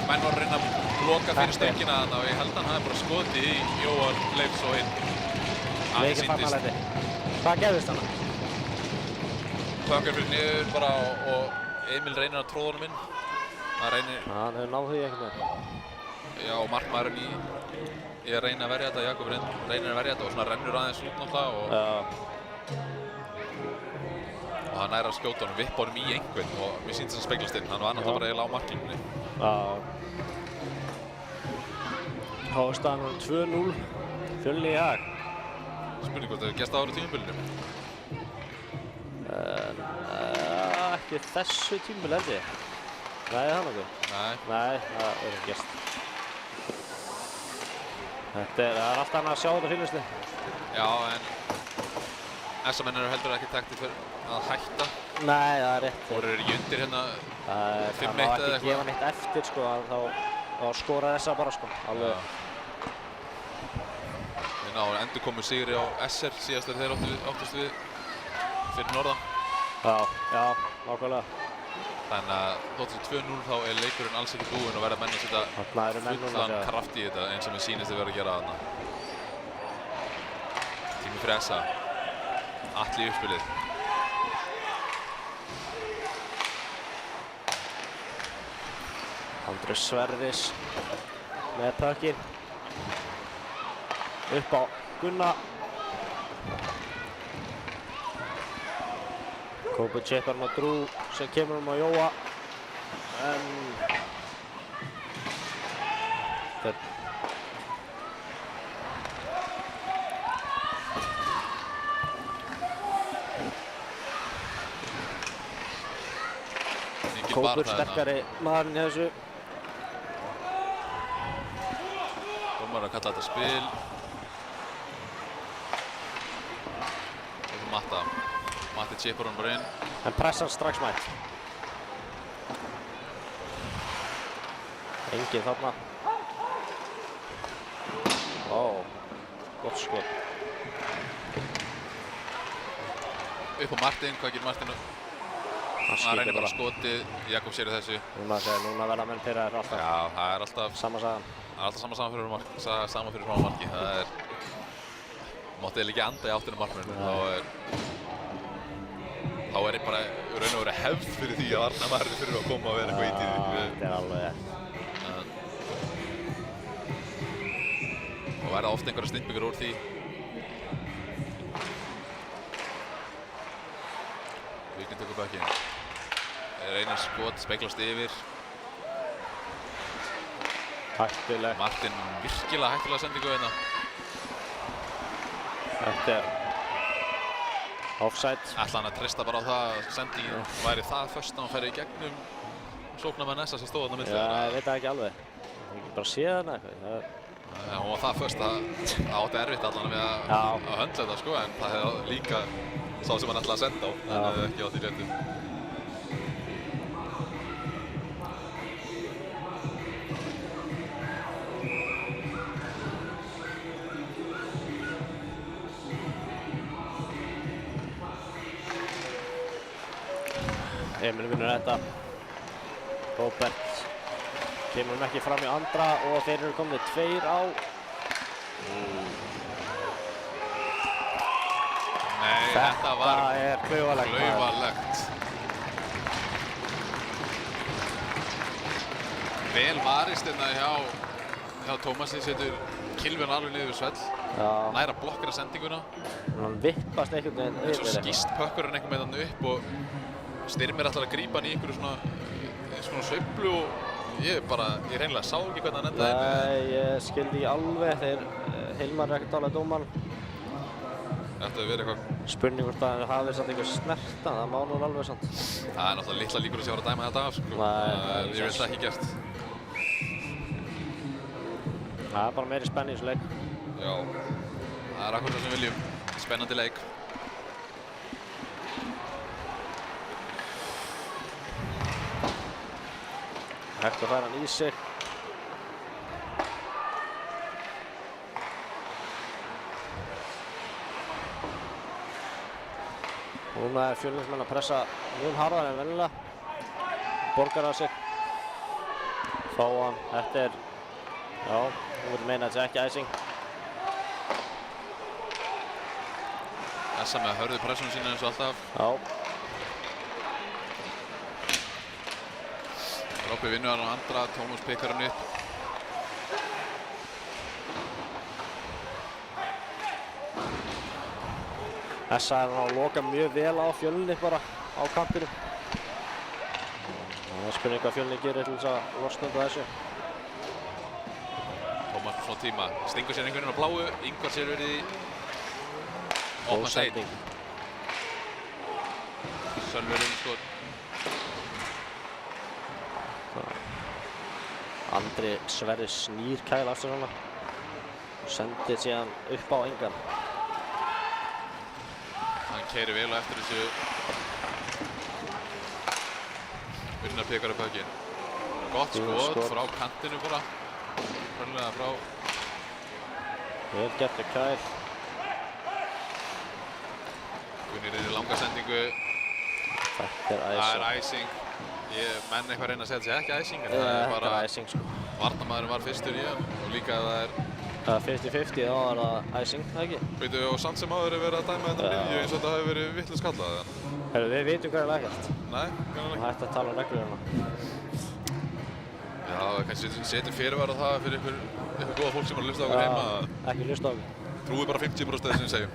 [SPEAKER 6] Menn voru að reyna að loka fyrir stöngina þarna og ég held að hann hafi bara skotið í Jóhann Leifs og hinn.
[SPEAKER 5] Mikið fagnalæti. Hvað gerðist hann?
[SPEAKER 6] Pökkar fyrir niður bara og Emil reynir að tróða honum inn. Hann reynir...
[SPEAKER 5] Hann hefur náð því einhvern veginn.
[SPEAKER 6] Já, og markmaðurinn í að reyna að verja þetta. Jakob reynir að verja þetta og svona rennur aðeins út náttúrulega og... Og hann er að skjóta honum, vippa honum í einhvern og mér sýndist hann speglast inn. Hann var náttúrulega bara eiginlega á marklínunni.
[SPEAKER 5] Þá er staðan 2-0. Fjölni í hag.
[SPEAKER 6] Spurning hvort það hefur gerst áður í tímabilinu.
[SPEAKER 5] Ekki þessu tímabil held ég. Nei, það nokkuð. Nei, það er ekki gerst. Það er allt annað að sjá þetta fylgjusti.
[SPEAKER 6] Já, en SA-menn eru heldur ekki taktið fyrir að hætta.
[SPEAKER 5] Nei, það er rétt.
[SPEAKER 6] Voru þeir ekki undir hérna 5-1
[SPEAKER 5] eða eitthvað. Það má ekki gefa neitt eftir sko, þá skora SA bara sko. Alveg.
[SPEAKER 6] Við náðum endurkomu sigri á SR síðast þegar þeir áttust við fyrir norðan.
[SPEAKER 5] Já, nákvæmlega.
[SPEAKER 6] Þannig að þótt þessi 2-0 þá er leikurinn alls ekki búinn og verða menn að setja fullan kraft í þetta eins og mér sýnist þið verða að gera þarna. Tími fyrir SA. Atli í uppspilið.
[SPEAKER 5] Andri Sverris með pökkinn. Upp á Gunna. Kópi chippar hann á Drew sem kemur hann á Jóa. En... Kópur sterkari maðurinn í þessu.
[SPEAKER 6] Dómar að kalla þetta spil. Og Matti chippar hann bara inn.
[SPEAKER 5] En pressan strax mætt. Enginn þarna. Gott skot.
[SPEAKER 6] Upp á Martin, hvað gerir Martin? Hann reynir bara skotið, Jakob sér í þessu.
[SPEAKER 5] Núna verða menn pirraðir alltaf.
[SPEAKER 6] Já, það er alltaf
[SPEAKER 5] sama sagan.
[SPEAKER 6] Það er alltaf sama fyrir frá marki. Það er... Mátti eða ekki anda í áttinu markmenninu. Þá er bara raun og verið hefð fyrir því að varnarmaðurinn fyrir að koma og vera eitthvað í tíði.
[SPEAKER 5] Þetta er alveg
[SPEAKER 6] verða ofta einhverja snillbyggur úr því. Víking tekur backinn. Reynir skot, speglast yfir.
[SPEAKER 5] Hættuleg.
[SPEAKER 6] Martin virkilega hættulega sendingu hérna.
[SPEAKER 5] Þetta offside.
[SPEAKER 6] Ætla hann að treysta bara á það að sendingin væri það föst að hann færi í gegnum sóknarmenn Nessa sem stóð þarna milli.
[SPEAKER 5] Já, ég veit það ekki alveg. Ég hef bara séð hana eitthvað.
[SPEAKER 6] Hún var það föst að það átti erfitt allan við að höndla þetta sko, en það hefði líka sá sem hann ætlaði að senda á, en það hefði ekki átt í réttu.
[SPEAKER 5] Emil vinnur þetta. Róbert kemur hann ekki fram í andra og þeir eru komnir 2 á.
[SPEAKER 6] Nei, þetta var
[SPEAKER 5] klauvalegt.
[SPEAKER 6] Vel varist hérna hjá Tómasi, setur Kilvin alveg niður við svell. Næra blokkar sendinguna.
[SPEAKER 5] Hann vippast einhvern veginn yfir.
[SPEAKER 6] En svo skýst pökkurinn einhvern veginn þarna upp og Styrmir ætlar að grípa hann í einhverju svona sveiflu og ég reynilega sá ekki hvernig hann endaði.
[SPEAKER 5] Nei, ég skildi ekki alveg. Hilmar er ekkert alveg dómarinn.
[SPEAKER 6] Þetta hefur verið eitthvað.
[SPEAKER 5] Spurning hvort að það hafi samt einhver snerta, það má nú alveg samt.
[SPEAKER 6] Það er náttúrulega litla líkur að sjá að dæma þetta af, sko. Ég vil það ekki gert.
[SPEAKER 5] Það er bara meiri spenni í þessu leik.
[SPEAKER 6] Já, það er akkurat það sem við viljum. Spennandi leik.
[SPEAKER 5] Hægt að færa hann í sig. Núna er Fjölnismenn að pressa mjög harðar en venjulega. Borgar að sig. Fá hann. Þetta er, já, þú verður meina að þetta er ekki æsing.
[SPEAKER 6] Essa með að hörðu pressunum sína eins og alltaf.
[SPEAKER 5] Já.
[SPEAKER 6] Robby vinnur hann á andra, Tómas pikkar hann upp.
[SPEAKER 5] Essa er hann að loka mjög vel á Fjölni bara á kantinu. Það er spurning hvað Fjölni gerir til þess að losna undan þessu.
[SPEAKER 6] Tómas svona tíma, stingur sér einhvern veginn á bláu, Ingvar sér verið í opna stein. Sölverinn skot.
[SPEAKER 5] Andri Sverrir snýr kæl aftur svona og sendir síðan upp á engan.
[SPEAKER 6] Hann keyrir vel á eftir þessu. Unnar pekar upp högginn. Gott skot frá kantinu bara. Hörnlega frá.
[SPEAKER 5] Vel gert að kæl.
[SPEAKER 6] Gunnir er í langa sendingu.
[SPEAKER 5] Þetta er æsing.
[SPEAKER 6] Það er æsing. Menn eitthvað reyna að segja að þetta sé ekki æsing, en það er bara
[SPEAKER 5] æsing, sko.
[SPEAKER 6] Varnarmaðurinn var fyrstur í hann og líka að það er
[SPEAKER 5] 50-50, þá er það æsing, það ekki?
[SPEAKER 6] Veitu, og samt sem áður er verið að dæma þetta miðju eins og þetta hefur verið vitlaust kallað.
[SPEAKER 5] Herru, við vitum hvað er ekkert.
[SPEAKER 6] Nei, kannan ekki.
[SPEAKER 5] Það hætti að tala um reglur hérna.
[SPEAKER 6] Já, kannski setjum fyrirvara það fyrir ykkur góða fólk sem er að hlusta á okkur heima.
[SPEAKER 5] Ekki hlusta á okkur.
[SPEAKER 6] Trúi bara 50% þess sem við segjum.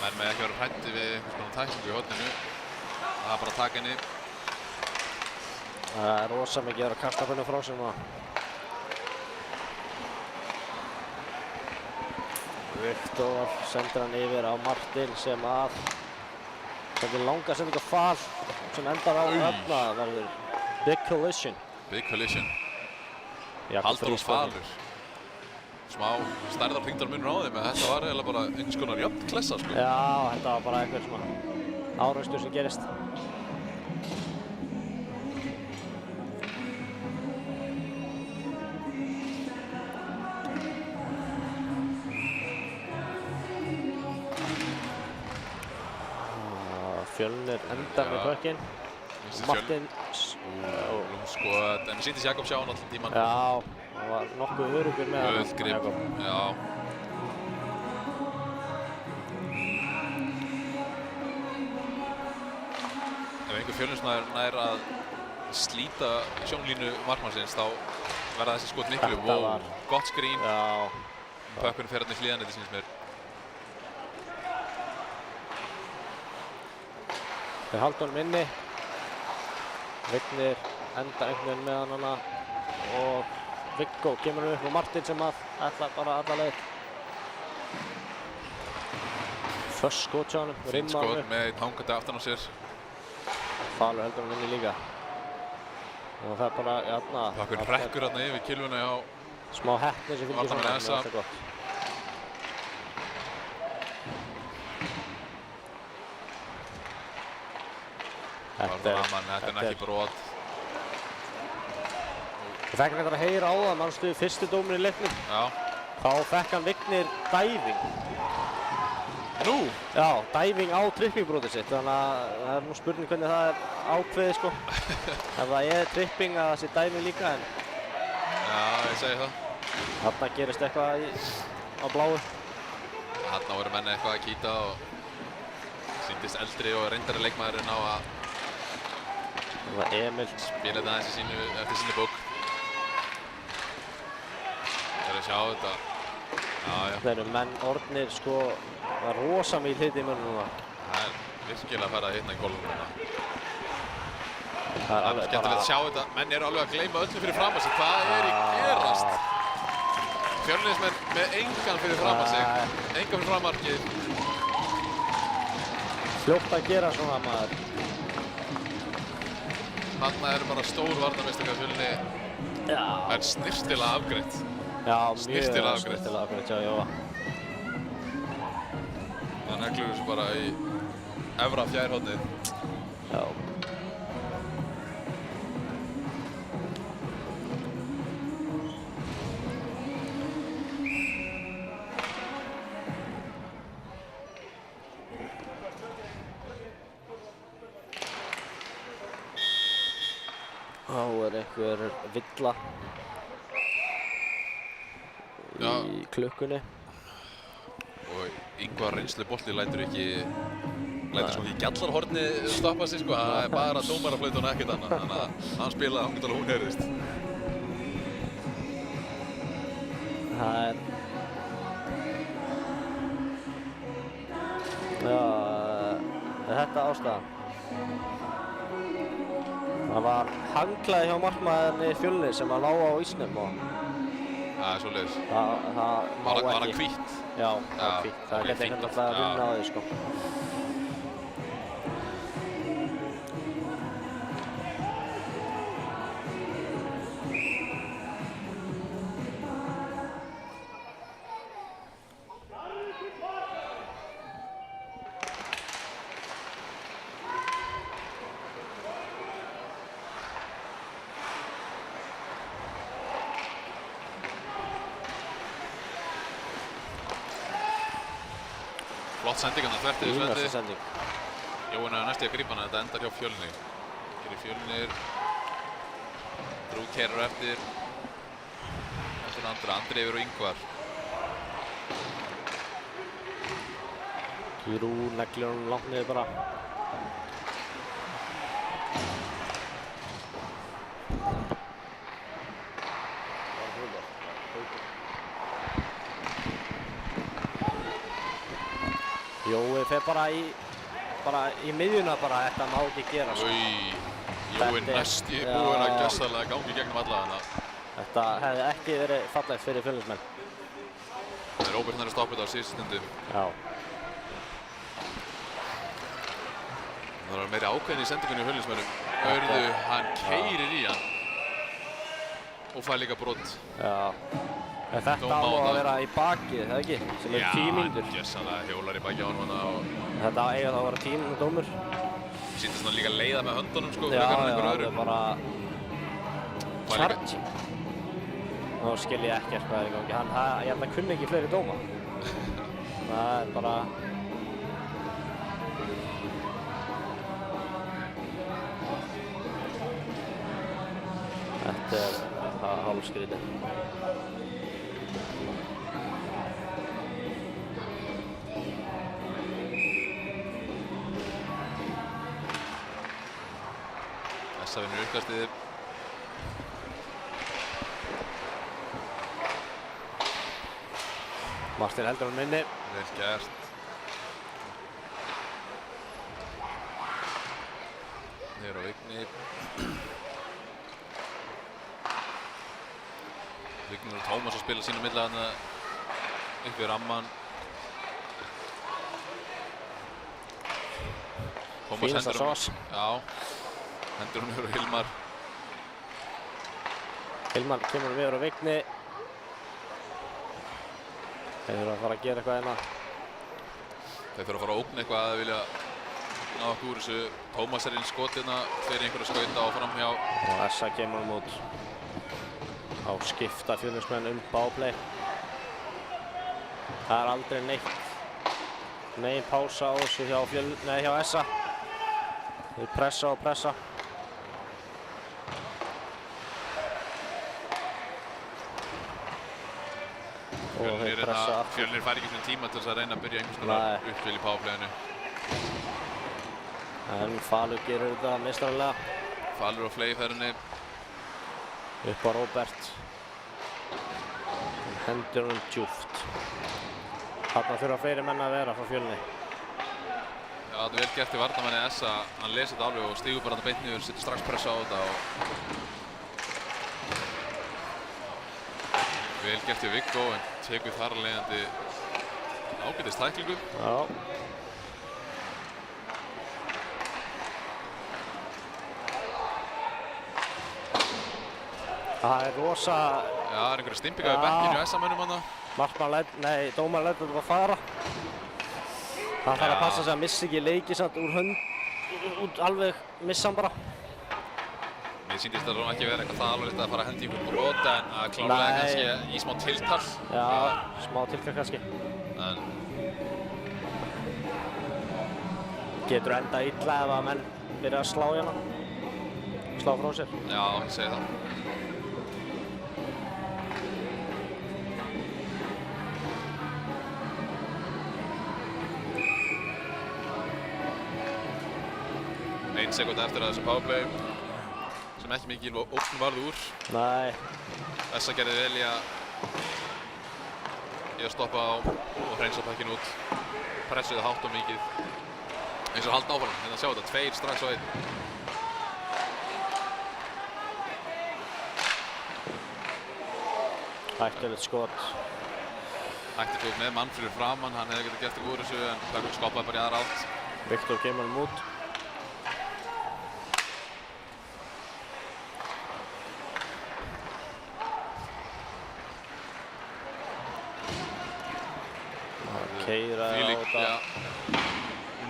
[SPEAKER 6] Menn með ekki vera hræddir við einhvers konar tækningu í horninu. Það er bara að taka henni.
[SPEAKER 5] Það er rosa mikið að kasta hvernig frá sér núna. Viktor sendir hann yfir á Martin sem að sendir langa sendingu á Fal sem endar á öfna. Það verður big collision.
[SPEAKER 6] Big collision. Halldór og Falur. Smá stærðarþyngdarmunur á þeim, en þetta var eiginlega bara einhvers konar jöfn klessa, sko.
[SPEAKER 5] Já, þetta var bara einhver svona árekstur sem gerist. Fjölnir endar með pökkinn. Martin.
[SPEAKER 6] Skot, en sýndist Jakob sjá hann allan tíman.
[SPEAKER 5] Já. hann var nokkuð öruggur með hann.
[SPEAKER 6] Auðgrip, já. Ef einhver Fjölnismaður nær að slíta sjónlínu markmannsins þá verða þessi skot miklu. Wow, gott skrín.
[SPEAKER 5] Já.
[SPEAKER 6] Pökkurinn fer hérna í hliðan, þetta sýnist mér.
[SPEAKER 5] Þeir halda honum inni. Vignir enda einhvern veginn með hann hana og Viggo kemur upp og Martin sem að ætla bara alla leið. Föss skot hjá honum.
[SPEAKER 6] Fínt skot með einn hangandi aftan á sér.
[SPEAKER 5] Falur heldur hann inni líka. Og það er bara, játna.
[SPEAKER 6] Pökkurinn hrekkur hérna yfir kilvuna hjá
[SPEAKER 5] smá heppni sem fylgir svona, það er gott.
[SPEAKER 6] Þetta er ekki brot.
[SPEAKER 5] Ég fekk hann að heyra á það, mannstu fyrstu dómurinn í leiknum.
[SPEAKER 6] Já.
[SPEAKER 5] Þá fekk hann Vignir dæving.
[SPEAKER 6] Nú?
[SPEAKER 5] Já, dæving á trippingbrótið sitt, þannig að það er nú spurning hvernig það er ákveðið sko. Ef það er tripping að það sé dæving líka, en
[SPEAKER 6] já, ég segi það.
[SPEAKER 5] Þarna gerist eitthvað á bláu.
[SPEAKER 6] Þarna voru menni eitthvað að kýta og sýndist eldri og reyndari leikmaðurinn á að
[SPEAKER 5] Það var Emil.
[SPEAKER 6] Spila þetta aðeins eftir sinni bók. Það er að sjá þetta. Já.
[SPEAKER 5] Það eru menn orðnir sko, það er rosa mýl hitt í mönnum núna.
[SPEAKER 6] Það er virkilega að fara að hitna í golfum núna.
[SPEAKER 5] Það er alveg
[SPEAKER 6] skemmtilegt að sjá þetta. Menn eru alveg að gleyma öllu fyrir fram að sig. Hvað er í gerast? Fjölnismenn með engan fyrir fram að sig. Engan fyrir frammarkið.
[SPEAKER 5] Fljótt að gera svona maður.
[SPEAKER 6] Þarna eru bara stór varnarmistök af Fjölni.
[SPEAKER 5] Já.
[SPEAKER 6] Það er snirtilega afgreitt.
[SPEAKER 5] Já, mjög
[SPEAKER 6] snirtilega afgreitt.
[SPEAKER 5] Snirtilega afgreitt, já, Jóa.
[SPEAKER 6] Það neglir þessu bara í efra fjærhóttið.
[SPEAKER 5] Já. Þá er einhver villa í klukkunni.
[SPEAKER 6] Og Ingvar reynslu bolti lætur sko ekki gjallarhornið stoppa sig sko. Það er bara dómaraflautun og ekkert annað. Þannig að hann spilaði þangað til hún heyrðist.
[SPEAKER 5] Það er... Já, er þetta ástæðan? Það var hanglaði hjá markmaðurinn í Fjölni sem að lága á ísnum og...
[SPEAKER 6] Það er svoleiðis.
[SPEAKER 5] Það má ekki.
[SPEAKER 6] Var það hvítt?
[SPEAKER 5] Já, það var hvítt. Það geti einhvern veginn að vinna á því sko.
[SPEAKER 6] Flott sending hann þvert yfir svelli.
[SPEAKER 5] Sending.
[SPEAKER 6] Jóhann er næst í að grípa hann, þetta endar hjá Fjölni. Gerir Fjölnir. Drú kerur eftir Andri yfir og Ingvar.
[SPEAKER 5] Drú neglir hann langt niður bara. Jói fer bara í miðjuna bara, þetta má ekki gera sko.
[SPEAKER 6] Jói næst í búinn að gjössalega gangi gegnum alla hana.
[SPEAKER 5] Þetta hefði ekki verið fallegt fyrir Fjölnismenn.
[SPEAKER 6] Það er Róbert nær að stoppa þetta á síðustu stundu.
[SPEAKER 5] Já.
[SPEAKER 6] Það var meiri ákveðin í sendingunni í Fjölnismennum. Hörðu, hann keyrir í hann. Og fær líka brot.
[SPEAKER 5] Já. Þetta á að vera í bakið, það ekki? Sem er 10 mínútur.
[SPEAKER 6] Já, gjössalega hjólar í bakið á hann og...
[SPEAKER 5] Þetta eiga þá að vera 10 mínútur dómur.
[SPEAKER 6] Sýndist svona líka leiða með höndunum sko.
[SPEAKER 5] Já, það er bara... charging. Nú skil ég ekkert hvað er í gangi. Ég held að kunni ekki fleiri dóma. Það er bara... Þetta Þetta er hálfskrítið.
[SPEAKER 6] Essa vinnur uppkastið.
[SPEAKER 5] Martin heldur hann minni.
[SPEAKER 6] Vel gert. Niður á Vigni. Vignir og Tómas að spila sína milla þarna upp við ramman. Tómas
[SPEAKER 5] Fínasta sós.
[SPEAKER 6] Já. Hendur hún yfir á Hilmar.
[SPEAKER 5] Hilmar kemur yfir á Vigni. Þeir þurfa að fara að gera eitthvað hérna.
[SPEAKER 6] Þeir þurfa að fara að ógna eitthvað að þeir vilja ná okkur úr þessu. Tómas inn skotina, fer í einhverja skauta og framhjá.
[SPEAKER 5] Og Essa kemur út á skipta Fjölnismenn báplay. Það er aldrei negin pása á þessu hjá Essa. Þeir pressa og pressa. Og þeir pressa aftur.
[SPEAKER 6] Fjölnir fær ekki svona tíma til þess að reyna að byrja einhvers konar uppspil í powerplayinu.
[SPEAKER 5] En Falur gerir þetta meistaralega.
[SPEAKER 6] Falur á fleyferðinni.
[SPEAKER 5] Upp á Róbert. Hendur honum djúpt. Þarna þurfa fleiri menn að vera frá Fjölni.
[SPEAKER 6] Já, þetta er vel gert í varnarmanni Essa. Hann lesi þetta alveg og stígur bara þetta beint niður, setur strax pressa á þetta. Vel gert í Viggo, en tekur þar að leiðandi ágætis tæklingu.
[SPEAKER 5] Já. Það er rosa...
[SPEAKER 6] Já, það er einhverja stimpingar í bekkinu Essa-mönnum hana.
[SPEAKER 5] Dómar lætur þetta að fara. Það þarf að passa sig að missa ekki leiki samt úr hönd, alveg missa hann bara.
[SPEAKER 6] Mér sýndist það ekki vera eitthvað það alvarlegt að fara að hendi ykkur brota en að klárlega kannski í smá tiltal.
[SPEAKER 5] Já, smá tiltal kannski.
[SPEAKER 6] En
[SPEAKER 5] getur enda illa ef að menn byrja að slá hérna. Slá frá sér.
[SPEAKER 6] Já, ég segi það. Ein sekúnda eftir að þessu powerplay sem ekki mikil ógn varð úr.
[SPEAKER 5] Nei.
[SPEAKER 6] Essa gerði vel í að stoppa á og hreinsa pakkinn út. Pressuði hátt og mikið. Eins og halda áfram, hérna sjá þetta, 2 strax á 1.
[SPEAKER 5] Hættulegt skot.
[SPEAKER 6] Hættulegt með mann fyrir framann, hann hefði getið gert eitthvað úr þessu en það skoppaði bara í aðra átt.
[SPEAKER 5] Viktor kemur hann út. Keira á þetta.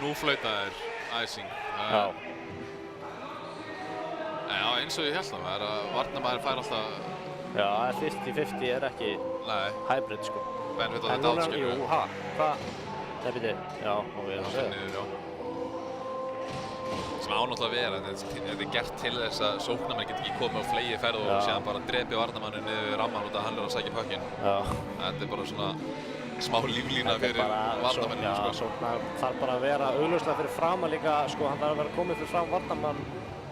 [SPEAKER 6] Nú flautar æsing.
[SPEAKER 5] Já.
[SPEAKER 6] Já, eins og ég held það að varnarmaður fær alltaf...
[SPEAKER 5] Já, 50-50 er ekki hybrid sko.
[SPEAKER 6] Benefit á þetta átt, skilur við.
[SPEAKER 5] Jú, hvað? Nei, byrju. Já, og við erum að segja.
[SPEAKER 6] Sem ánáttúrulega að vera, þetta er gert til þess að sóknarmenn get ekki komið á flegi ferð og séðan bara drepi varnarmanninn niður ramman út að hann er að sækja puckinn. Þetta er bara svona smá líflína fyrir varnarmenninu.
[SPEAKER 5] Já, sóknar þarf bara að vera augljóslega fyrir framan líka, sko, hann þarf að vera komið fyrir fram varnarmann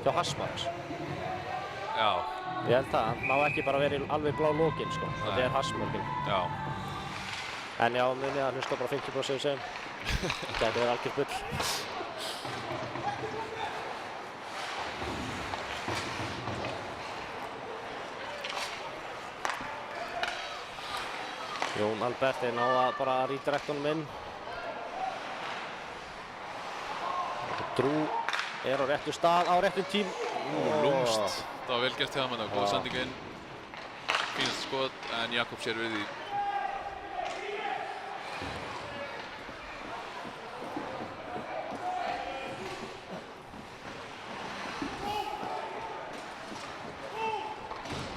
[SPEAKER 5] hjá Hassmarks.
[SPEAKER 6] Já.
[SPEAKER 5] Ég held það, hann má ekki bara vera í alveg blá lokinn, sko. Þetta er Hassmarkinn.
[SPEAKER 6] Já.
[SPEAKER 5] En já, munið að hlusta bara 50% sem við segjum. Þetta er algjört bull. Jón Albert er náða bara að redirect honum inn. Drú er á réttu stað, á réttum tím.
[SPEAKER 6] Lúmst. Það var vel gert hjá hann, góð sending inn. Fínast skot, en Jakob sér við því.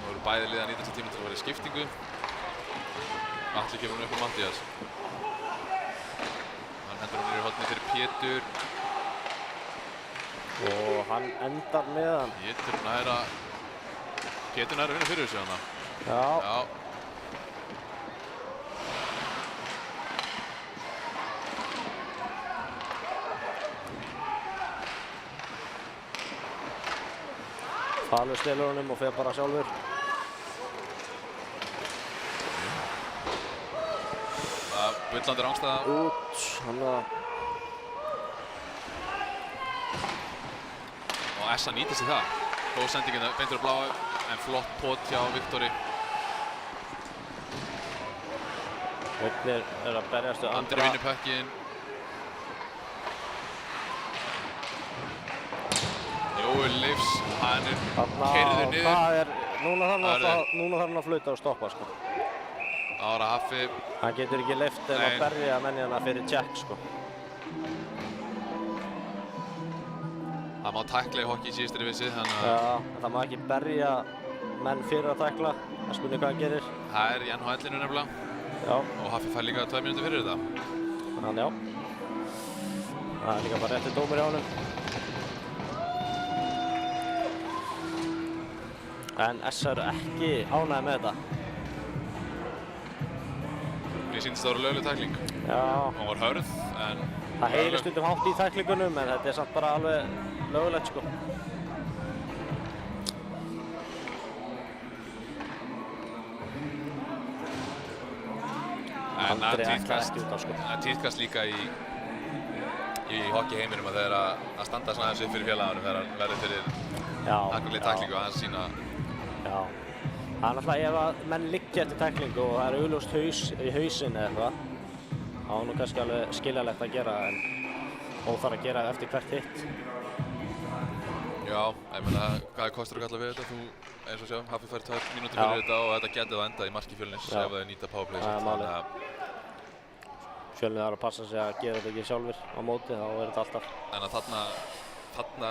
[SPEAKER 6] Nú eru bæði liða 90 tíma til að vera í skiptingu. Atli kemur upp á Mattías. Hann hendur hann niður í hornið fyrir Pétur.
[SPEAKER 5] Og hann endar með hann.
[SPEAKER 6] Pétur næra Pétur nær að vinna fyrir þessu hana.
[SPEAKER 5] Já. Falur stelur honum og fer bara sjálfur.
[SPEAKER 6] Bullandi rangstæða.
[SPEAKER 5] Út, hann að...
[SPEAKER 6] Og Essa nýtir sig það. Góð sendingin beintur á bláu, en flott pot hjá Viktori.
[SPEAKER 5] Vignir að berjast við
[SPEAKER 6] Andri vinnur pökkinn. Jói Leifs, hann keyrður niður.
[SPEAKER 5] Það er, núna þarf hann að flauta og stoppa, sko.
[SPEAKER 6] Ára Haffi.
[SPEAKER 5] Hann getur ekki leyft en að berja mennina fyrir check, sko.
[SPEAKER 6] Það má tækla í hockey í síðustri vissi, þannig að...
[SPEAKER 5] Já, það má ekki berja menn fyrir að tækla. Það spunni hvað hann gerir.
[SPEAKER 6] Það er í NHL-inu nefnilega.
[SPEAKER 5] Já.
[SPEAKER 6] Og Haffi fær líka 2 mínútur fyrir þetta.
[SPEAKER 5] Þannig já. Það er líka bara rétti dómur hjá honum. En Essa eru ekki ánægði með þetta.
[SPEAKER 6] Mér sýnst það voru lögleg tækling.
[SPEAKER 5] Já.
[SPEAKER 6] Hún var hörð, en...
[SPEAKER 5] Það heyrist stundum hátt í tæklingunum, en þetta er samt bara alveg löglegt, sko.
[SPEAKER 6] En
[SPEAKER 5] Andri ætlar ekki út á, sko.
[SPEAKER 6] Það tíðkast líka í hockey heiminum að þeir að standa svona aðeins upp fyrir félaganum þegar hann verður fyrir akkurlega tæklingu að hans sína. Já.
[SPEAKER 5] Það er náttúrulega ef að menn liggja eftir tæklingu og það er augljóst haus í hausinn eða eitthvað, þá er nú kannski alveg skiljanlegt að gera en óþarf að gera eftir hvert hitt.
[SPEAKER 6] Já, ég meina, hvað kostar þú kalla við þetta? Þú, eins og sjá, Haffi fær 2 mínútur fyrir þetta og þetta getið að enda í marki Fjölnis ef þeir nýta powerplay sitt.
[SPEAKER 5] Það er málið. Fjölnir þarf að passa sig að gera þetta ekki sjálfur á móti, þá er þetta alltaf.
[SPEAKER 6] En að þarna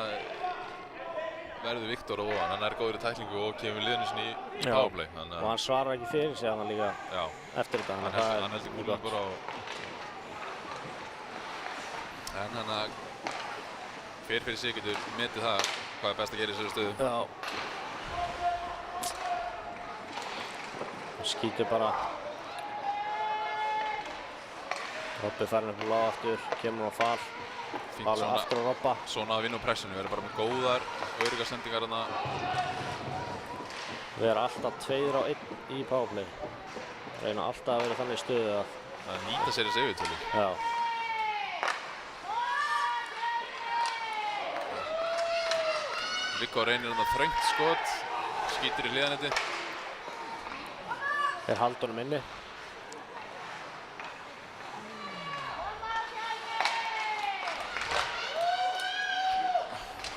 [SPEAKER 6] verður Viktor á ofan, hann er góður í tæklingu og kemur liðinu sinni í powerplay.
[SPEAKER 5] Og hann svarar ekki fyrir sig hann líka eftir þetta.
[SPEAKER 6] Hann heldur kúlunum bara á... En hann að fyrir sig getur metið það hvað er best að gera í þessu stöðu.
[SPEAKER 5] Já. Hann skýtur bara. Robbi fær hann upp á lág aftur, kemur á fal. Falur aftur á Robba.
[SPEAKER 6] Svona að vinna á pressinu, við erum bara með góðar, öruggar sendingar þarna.
[SPEAKER 5] Við erum alltaf 2 á 1 í powerplay. Reyna alltaf að vera þannig í stöðu að...
[SPEAKER 6] Það nýta sér þessi yfirtölu.
[SPEAKER 5] Já.
[SPEAKER 6] Viggo reynir þarna þröngt skot, skýtur í hliðanetti.
[SPEAKER 5] Þeir halda honum inni.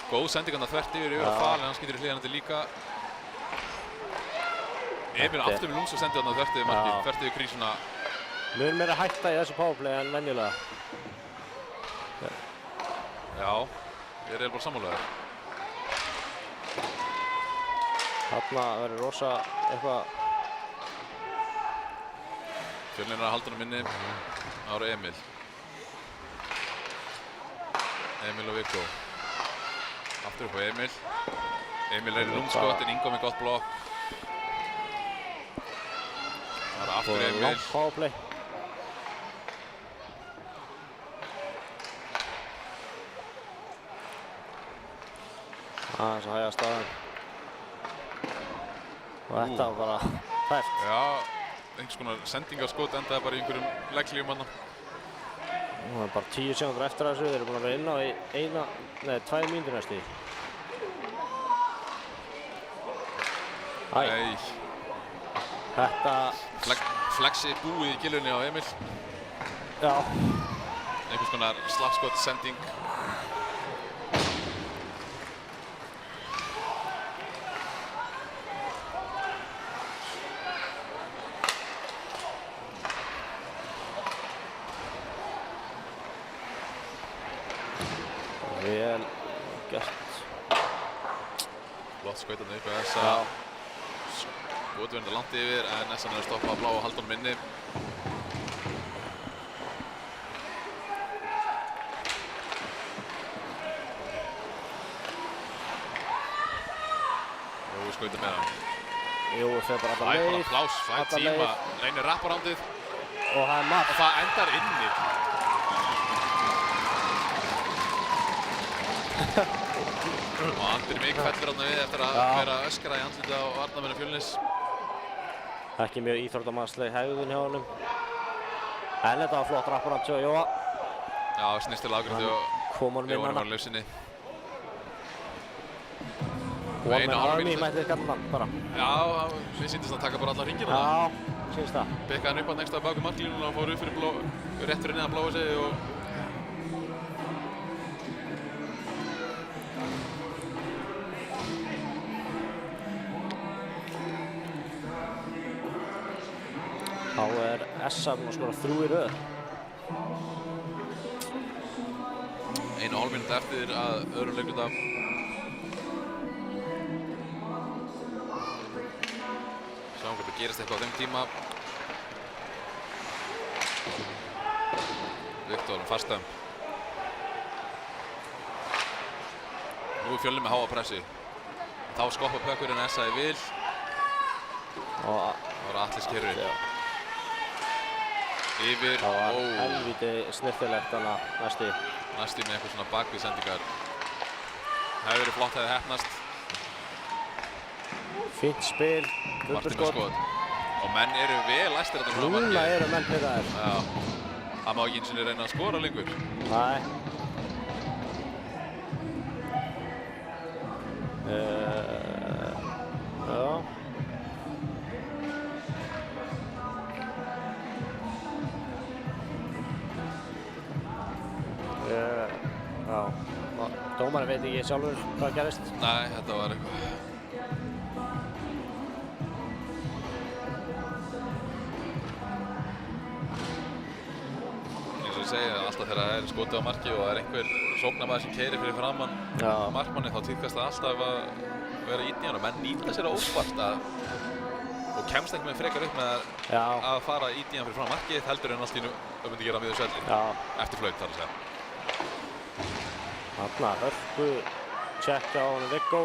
[SPEAKER 6] Góð sending hann þvert yfir að Fal, en hann skýtur í hliðanetti líka. Emil aftur með lúms og sendir hann þvert yfir markið, þvert yfir krísuna.
[SPEAKER 5] Mun meira hætta í þessu powerplay en venjulega.
[SPEAKER 6] Já, ég er bara sammálaður.
[SPEAKER 5] Þarna verður rosa eitthvað...
[SPEAKER 6] Fjölnir að halda honum inni, ára Emil. Emil og Viggo. Aftur upp á Emil. Emil reynir lúmskott en Ingo með gott blokk. Það er aftur Emil.
[SPEAKER 5] Langt powerplay. Aðeins að hægja staðan. Og þetta var bara tæft.
[SPEAKER 6] Já, einhvers konar sendingarskot endaði bara í einhverjum legglíum hann.
[SPEAKER 5] Það er bara 10 sekúndur eftir þessu, þeir eru búin að vera inn á 2 mínútur næstu.
[SPEAKER 6] Nei.
[SPEAKER 5] Þetta...
[SPEAKER 6] Flexi búið í gilunni á Emil.
[SPEAKER 5] Já.
[SPEAKER 6] Einhvers konar slagskot sending.
[SPEAKER 5] Vel gert.
[SPEAKER 6] Flott skautan upp að Essa. Skotverðin langt yfir en Essa er að stoppa að blá og halda honum inni. Og skauta með hann.
[SPEAKER 5] Jú, fer bara alla
[SPEAKER 6] Fær bara
[SPEAKER 5] leið.
[SPEAKER 6] plás, fær
[SPEAKER 5] Alla
[SPEAKER 6] tíma,
[SPEAKER 5] leið.
[SPEAKER 6] reynir rapparándið
[SPEAKER 5] Og það er mark.
[SPEAKER 6] og það endar inni. Og Andri Mik fellur þarna við eftir að vera öskra í andlitið á varnarmenni Fjölnis.
[SPEAKER 5] Ekki mjög íþróttamannsleg hegðun hjá honum. En þetta var flott rapparand hjá Jóa.
[SPEAKER 6] Já, snirtilega afgreitt og
[SPEAKER 5] Kom honum inn
[SPEAKER 6] Jóhann
[SPEAKER 5] hana.
[SPEAKER 6] var laufsinni.
[SPEAKER 5] One man army
[SPEAKER 6] mínútu.
[SPEAKER 5] mætti kallan bara.
[SPEAKER 6] Já, við sýndist að taka bara alla hringina.
[SPEAKER 5] Já, syns það.
[SPEAKER 6] Bekkaði hann upp að nexta baku marklínuna og fór upp fyrir rétt fyrir neðan bláa sig og
[SPEAKER 5] Þá er SA búinn að skora 3 í röð.
[SPEAKER 6] 1,5 mínútu eftir að öðrum leikluta. Sjáum hvort það gerist eitthvað á þeim tíma. Viktor fastam. Nú er Fjölnir með háa pressu. Þá skoppa pökkurinn SA í vil.
[SPEAKER 5] Og
[SPEAKER 6] Það var Atli Skerri. Yfir,
[SPEAKER 5] það var helvíti snirtilegt hana næstu.
[SPEAKER 6] Næstu með eitthvað svona bakvið-sendingar. Það hefur verið flott að það heppnast.
[SPEAKER 5] Fínt spil,
[SPEAKER 6] Martin með skot. Og menn eru vel læstir þarna frá markið.
[SPEAKER 5] Núna eru menn pyrraðir.
[SPEAKER 6] Já. Það má ekki einu sinni reyna að skora lengur.
[SPEAKER 5] Nei. Já. Já. Dómarinn veit ekki sjálfur hvað gerist.
[SPEAKER 6] Nei, þetta var eitthvað. Eins og ég segi, alltaf þegar það er skotið á marki og það er einhver sóknarmaður sem keyrir fyrir framann markmanni, þá tíðkast það alltaf að vera ítni hann og menn nýta sér það óvart og kemst ekki með frekar upp með að fara ítni hann fyrir framann markið heldur en allt í nú myndi gera miður svelli eftir flaut þar að segja.
[SPEAKER 5] Þarna hörku tjekka á honum Viggo.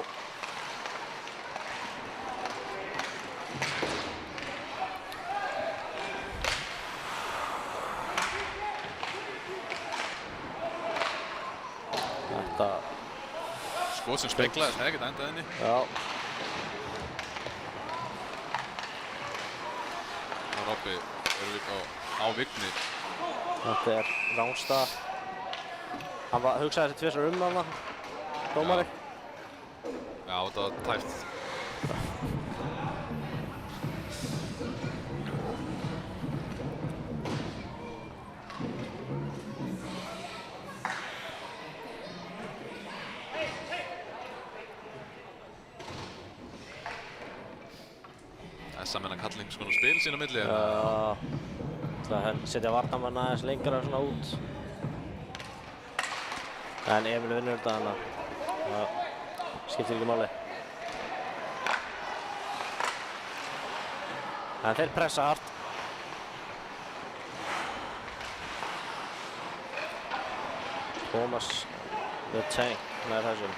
[SPEAKER 5] Þetta
[SPEAKER 6] skot sem speglaðist, hefði ekkert endað inni.
[SPEAKER 5] Já.
[SPEAKER 6] Og Robby eru líka á Vigni.
[SPEAKER 5] Þetta er ránstað. Hann hugsaði þessi tvisvar hana, dómari.
[SPEAKER 6] Já, þetta var tæft. SA menn að kalla einhvers konar spil sín á milli.
[SPEAKER 5] Já. Það setja varnarmann aðeins lengra svona út. En Emil vinnur þetta þannig að það skiptir ekki máli. En þeir pressa hart. Thomas the Tank með þessum.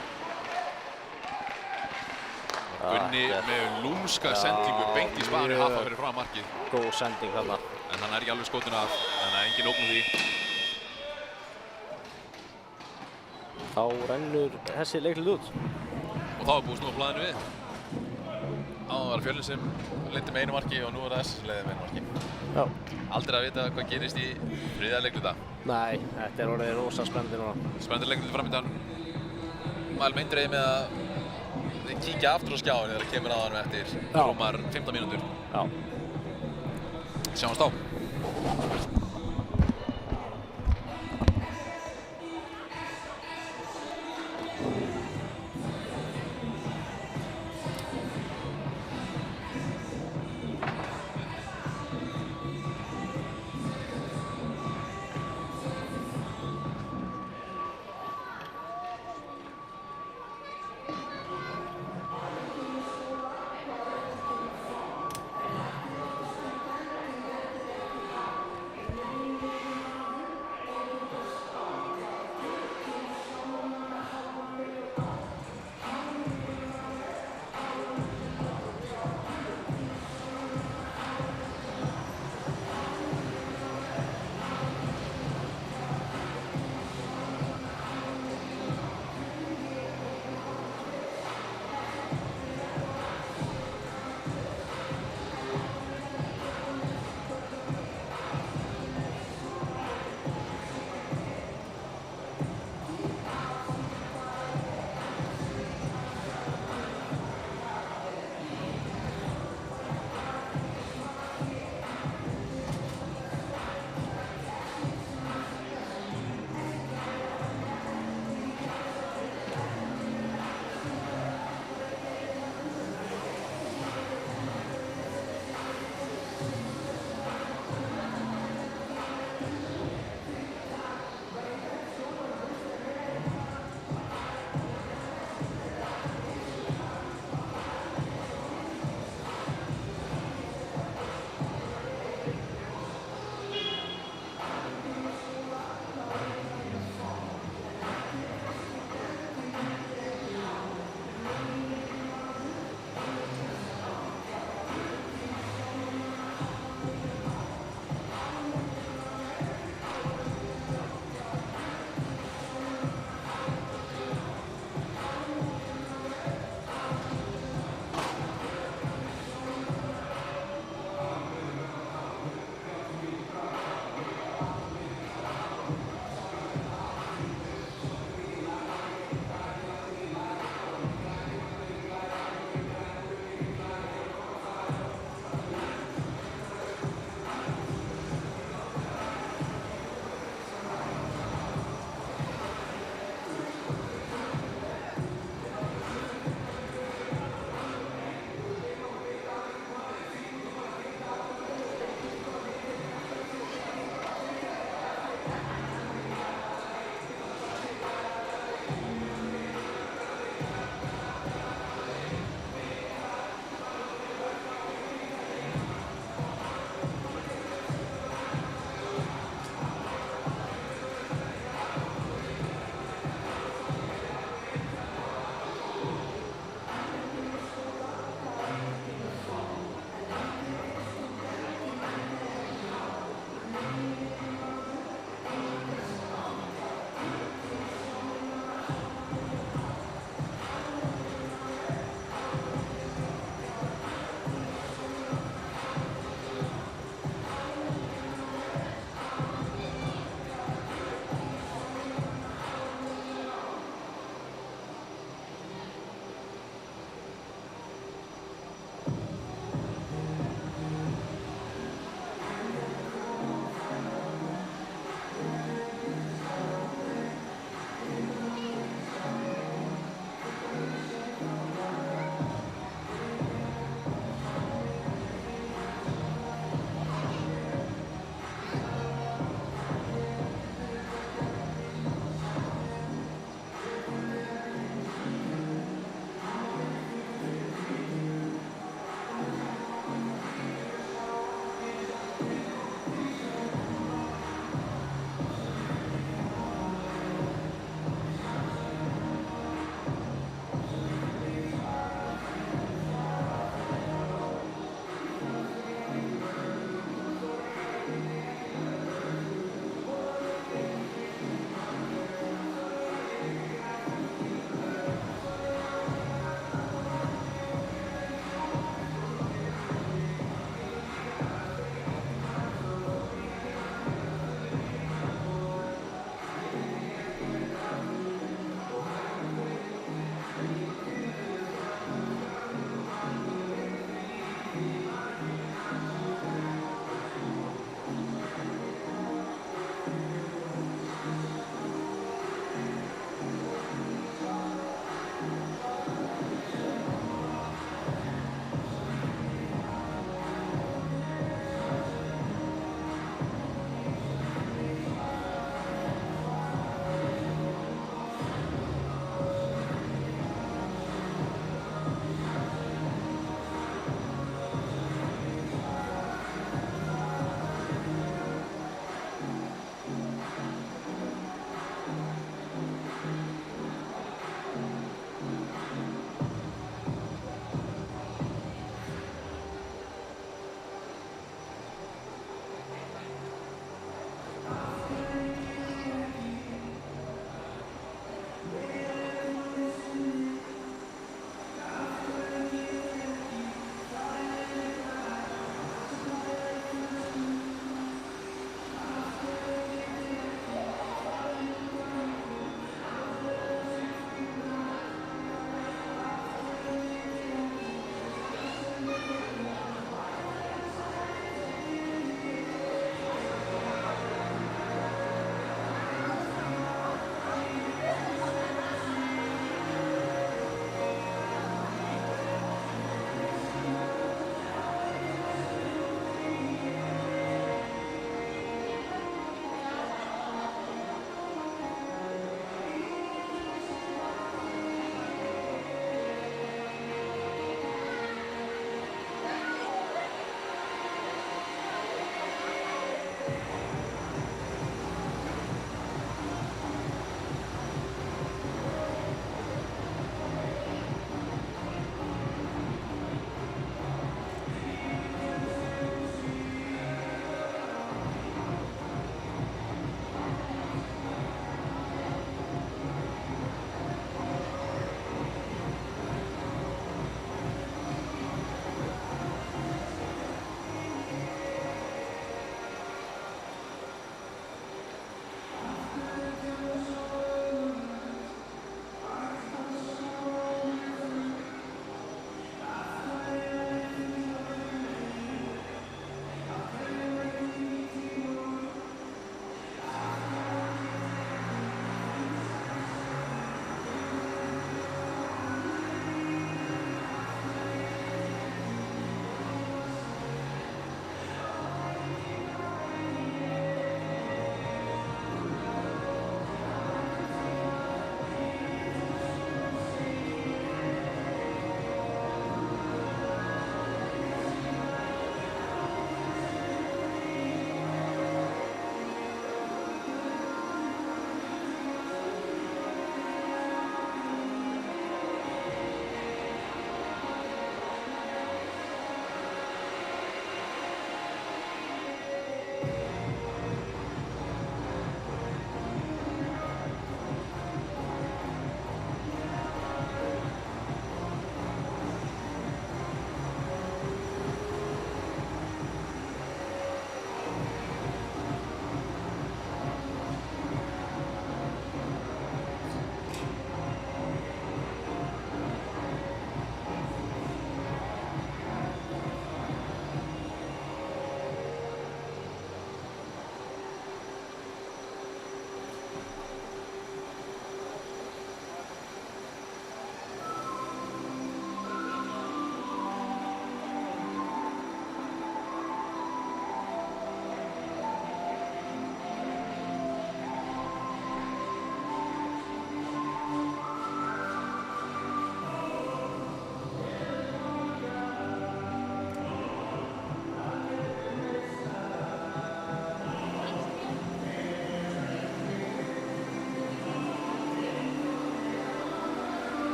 [SPEAKER 6] Gunni með lúmska sendingu beint í spari hafa fyrir fram markið.
[SPEAKER 5] Góð sending þarna.
[SPEAKER 6] En hann er ekki alveg skotinn af, en það er engin ógn úr því.
[SPEAKER 5] Þá rennur þessi leiklið út.
[SPEAKER 6] Og þá er búið snúið blaðinu við. Áðan var Fjölnir sem leiddi með einu marki og nú er það sem leiði með einu marki.
[SPEAKER 5] Já.
[SPEAKER 6] Aldrei að vita hvað gerist í þriðja leikluta.
[SPEAKER 5] Nei, þetta er orðið rosa spennandi núna.
[SPEAKER 6] Spennandi leikluti framöndan. Mælum eindreiði með að þið kíkja aftur á skjáinu þegar það kemur að honum eftir rúmar 15 mínútur.
[SPEAKER 5] Já.
[SPEAKER 6] Sjáumst á.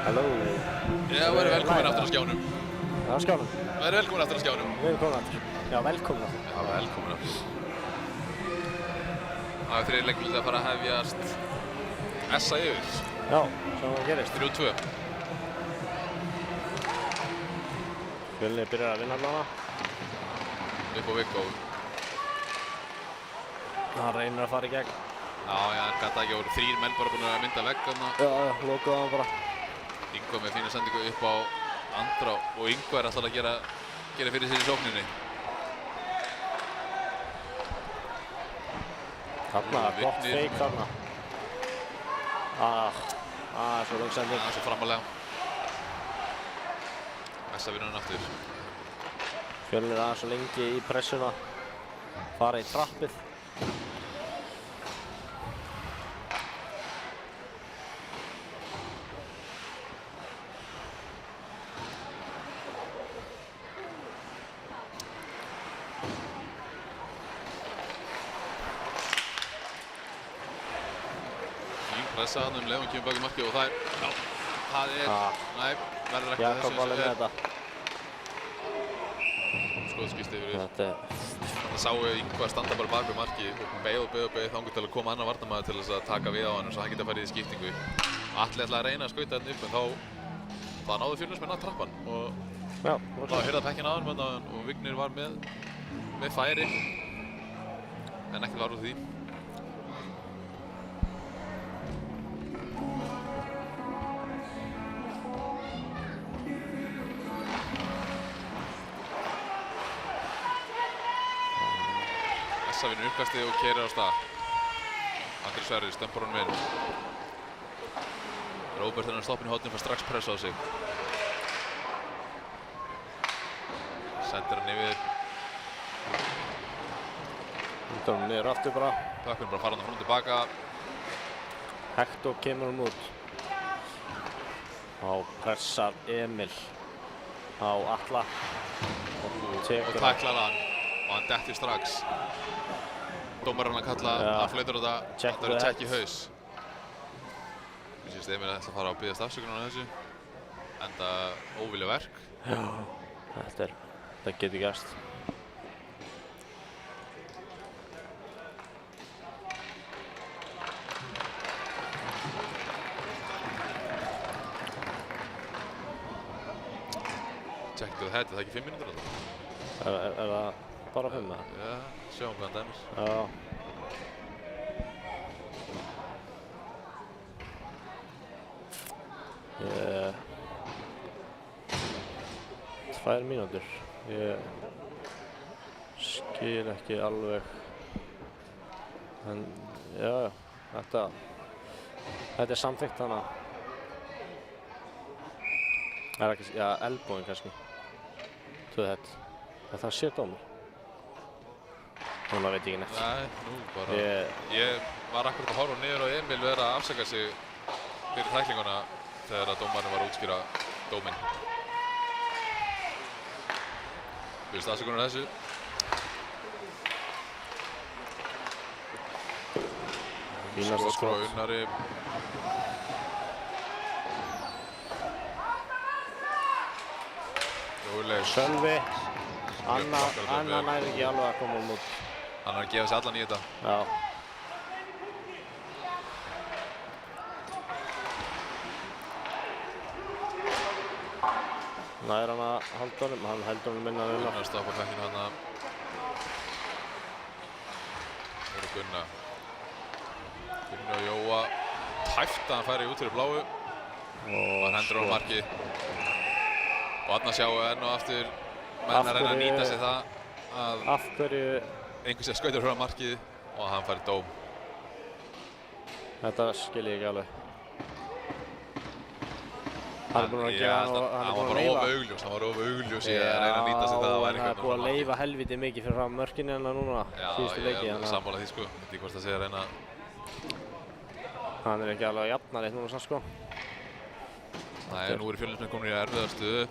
[SPEAKER 5] Halló.
[SPEAKER 6] Já, verið velkomin aftur á skjánum.
[SPEAKER 5] Já, á skjánum.
[SPEAKER 6] Verið velkomin aftur á skjánum.
[SPEAKER 5] Við erum komin aftur. Já, velkomin aftur.
[SPEAKER 6] Já, velkomin aftur. Það er þriðji leikluti að fara að hefjast SA yfir.
[SPEAKER 5] Já, sem það gerist.
[SPEAKER 6] 3-2.
[SPEAKER 5] Fjölnir byrjar að vinna allavega.
[SPEAKER 6] Upp á Viggo.
[SPEAKER 5] Hann reynir að fara í gegn.
[SPEAKER 6] Já, hann gæti ekki, voru 3 menn bara búin að mynda vegg þarna.
[SPEAKER 5] Já, lokaði hann bara.
[SPEAKER 6] Ingvar með fína sendingu upp á Andra og Ingvar er alltaf að gera fyrir sér í sókninni.
[SPEAKER 5] Þarna, gott feik þarna. Svo löng sending.
[SPEAKER 6] Svo framalega. SA vinnur hann aftur.
[SPEAKER 5] Fjölnir aðeins svo lengi í pressuna. Fara í trappið.
[SPEAKER 6] Pressa hann leið hann kemur bak í markið og það er, nei, verður ekki
[SPEAKER 5] Jakob alveg með þetta.
[SPEAKER 6] Skoðskýst yfir. Það sáu Ingvar standa bara bak við markið og beið þangað til að koma annar varnarmaður til þess að taka við á hann svo hann geti að fara í skiptingu. Atli ætlaði að reyna að skauta hann upp en þá náðu Fjölnismenn að trappa hann og þá hyrða pekkina á hann og Vignir var með færi en ekkert var úr því. SA vinnur uppkastið og keyrir á stað. Andri Sverrir stempar honum inn. Róbert er stoppinn í horninu og fær strax pressa á sig. Sendir hann yfir.
[SPEAKER 5] Hundur hann niður aftur bara.
[SPEAKER 6] Bökkurinn bara fara hann frá tilbaka.
[SPEAKER 5] Hector kemur hann út. Þá pressar Emil á Atla.
[SPEAKER 6] Og tæklar hann. Og hann dettir strax. Dómar hann að kalla, hann flautar á það, þetta verður tjekk í haus. Ég syns Emil ætla að fara að biðjast afsökunar á þessu. Enda óvilja verk.
[SPEAKER 5] Já, þetta getur gerst.
[SPEAKER 6] Check to the head, það ekki 5 mínútur á það?
[SPEAKER 5] Er það bara 5 eða?
[SPEAKER 6] Já, sjáum hvað hann dæmis.
[SPEAKER 5] Já. Tvær mínútur. Ég skil ekki alveg. En já, þetta er samþykkt hana. Er ekki, já, elbóin kannski. To the head. Það sé dómur. Núna veit ég ekki neitt.
[SPEAKER 6] Nei, nú bara. Ég var akkurat að horfa niður á Emil vera að afsaka sig fyrir tæklinguna þegar að dómarinn var að útskýra dóminn. Biðjast afsökunar á þessu.
[SPEAKER 5] Fínasta
[SPEAKER 6] skot frá Unnari. Róleg.
[SPEAKER 5] Sölvi. Anna næri ekki alveg að koma út.
[SPEAKER 6] Hann er að gefa sig allan í þetta.
[SPEAKER 5] Já. Nær hann að halda honum, hann heldur honum innan Unnar.
[SPEAKER 6] Unnar stoppar pekkinu hann að. Það eru Gunna. Gunni og Jóa. Tæft að hann færi út fyrir bláu. Og hann hendur á markið. Og þarna sjáum við enn og aftur menn að reyna að nýta sig það að einhver sé að skauta frá markið og hann fær dóm.
[SPEAKER 5] Þetta skil ég ekki alveg. Hann er búinn að gefa hann og hann er búinn að leifa.
[SPEAKER 6] Hann var of augljós í að reyna að nýta sig það að væri
[SPEAKER 5] hann er búinn að leifa helviti mikið fyrir fram mörkinu hérna núna síðustu leiki.
[SPEAKER 6] Já, ég er sammála því sko. Ég veit ekki hvort það sé að reyna.
[SPEAKER 5] Hann er ekki alveg að jafna reitt núna sko.
[SPEAKER 6] Nei, nú eru Fjölnismenn komin í erfiðar stöðu.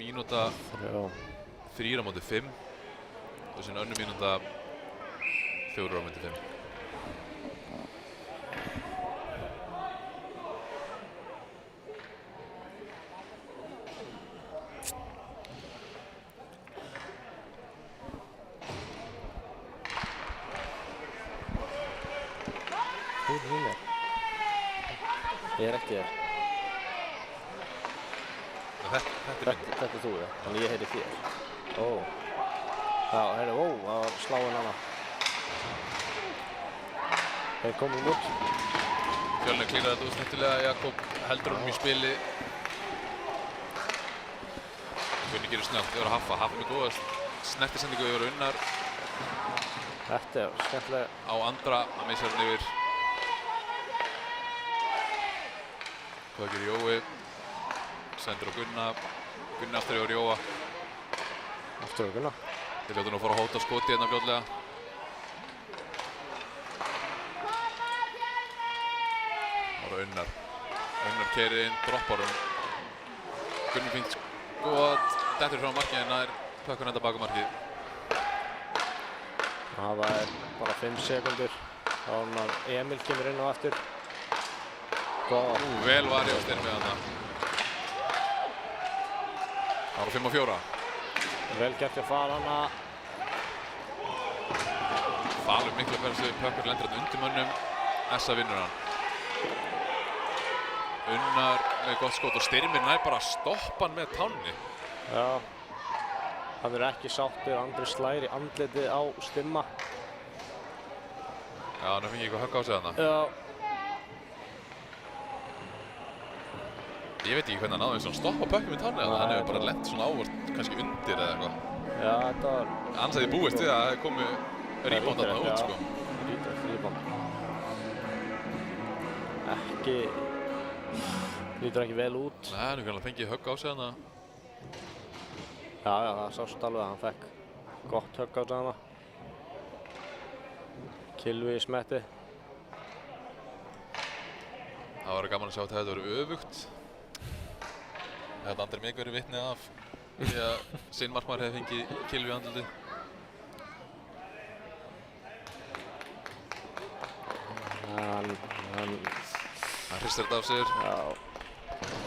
[SPEAKER 6] Mínúta 3 á móti 5 og síðan önnur mínúta 4 á móti 5.
[SPEAKER 5] Ég er ekki þér.
[SPEAKER 6] Þetta er minn.
[SPEAKER 5] Þetta er þú, ja. Þannig ég heyri þér. Ó. Já, heyrðu, ó, það var sláinn hana. Þeir komum út.
[SPEAKER 6] Fjölnir klírar þetta útsnittilega, Jakob heldur honum í spili. Gunni gerir snöggt yfir að Haffa með góða snertisendingu yfir Unnar.
[SPEAKER 5] Þetta er skemmtilega.
[SPEAKER 6] Á Andra, að missa hann yfir. Hvað gerir Jói? Sendur á Gunna. Gunni aftur yfir Jóa.
[SPEAKER 5] Aftur á Gunna.
[SPEAKER 6] Þeir ljóta nú að fara að hóta skoti hérna fljótlega. Það var Unnar. Unnar keyrir inn, droppar hún. Gunni fínt skot. Dettur frá markið en það er pökkun enda baka markið.
[SPEAKER 5] Það er bara 5 sekundur. Þá Emil kemur inn á aftur.
[SPEAKER 6] Vel var ég á styrmi þarna. Það var 5-4.
[SPEAKER 5] Vel gert að fara hana.
[SPEAKER 6] Falur miklu að hversu pökkur lendir hann undir mönnum. Essa vinnur hann. Unnar með gott skot og Styrmir nær bara að stoppa hann með tánni.
[SPEAKER 5] Já. Hann er ekki sáttur. Andri slær í andlitið á Stimma.
[SPEAKER 6] Já, hann fengi eitthvað högg á sig þarna.
[SPEAKER 5] Já.
[SPEAKER 6] Ég veit ekki hvernig hann náði svona stoppa pökkum með tánni. Hann hefur bara lent svona ávart kannski undir eða eitthvað.
[SPEAKER 5] Já, þetta var...
[SPEAKER 6] Annars hefði búist við að það hefði komið rebound þarna út, sko.
[SPEAKER 5] Rebound. Ekki... Lítur ekki vel út.
[SPEAKER 6] Nei, hann hefur kannski fengið högg á sig þarna.
[SPEAKER 5] Já, það sást alveg að hann fekk gott högg á sig þarna. Kilvi í smetti.
[SPEAKER 6] Það var gaman að sjá að þetta hefði verið öfugt. Það hefði Andri Mig verið vitni af því að sinn markmaður hefði fengið Kilvi í andlitið. Hann hristir þetta af sér.
[SPEAKER 5] Já.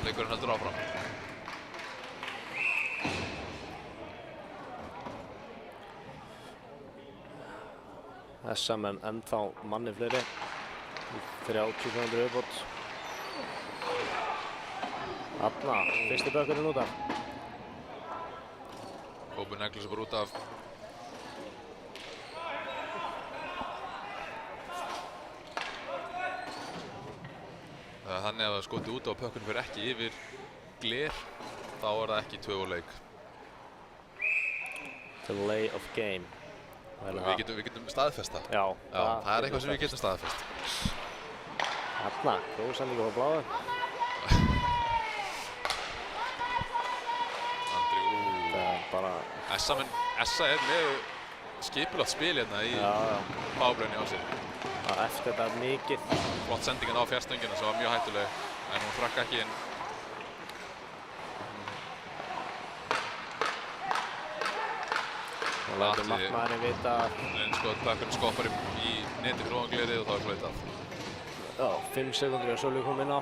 [SPEAKER 6] Leikurinn heldur áfram.
[SPEAKER 5] Þessa menn ennþá manni fleiri. 30 sekúndur viðbót. Þarna, fyrsti bökkurinn út af.
[SPEAKER 6] Kópur neglir sig bara út af. Þannig að það skoti út á pökkunum fyrir ekki yfir gler, þá er það ekki 2 leik.
[SPEAKER 5] Delay of game.
[SPEAKER 6] Við getum staðfesta.
[SPEAKER 5] Já,
[SPEAKER 6] það er eitthvað sem við getum staðfest.
[SPEAKER 5] Þarna, góðsendingu á bláðu.
[SPEAKER 6] Andri,
[SPEAKER 5] Það er bara...
[SPEAKER 6] Essa er með skipulagt spil hérna í bábrunni á sér.
[SPEAKER 5] Eftir þetta er mikið.
[SPEAKER 6] Flott sendingin á fjárstöngina sem var mjög hættuleg, en hún frakk ekki inn.
[SPEAKER 5] Og lætur markmaðurinn vita.
[SPEAKER 6] En sko, pökkurinn skoppar í neti fyrir ofan glerið og þá er flautað.
[SPEAKER 5] Já, 5 sekúndur að Sölvi kom inn á.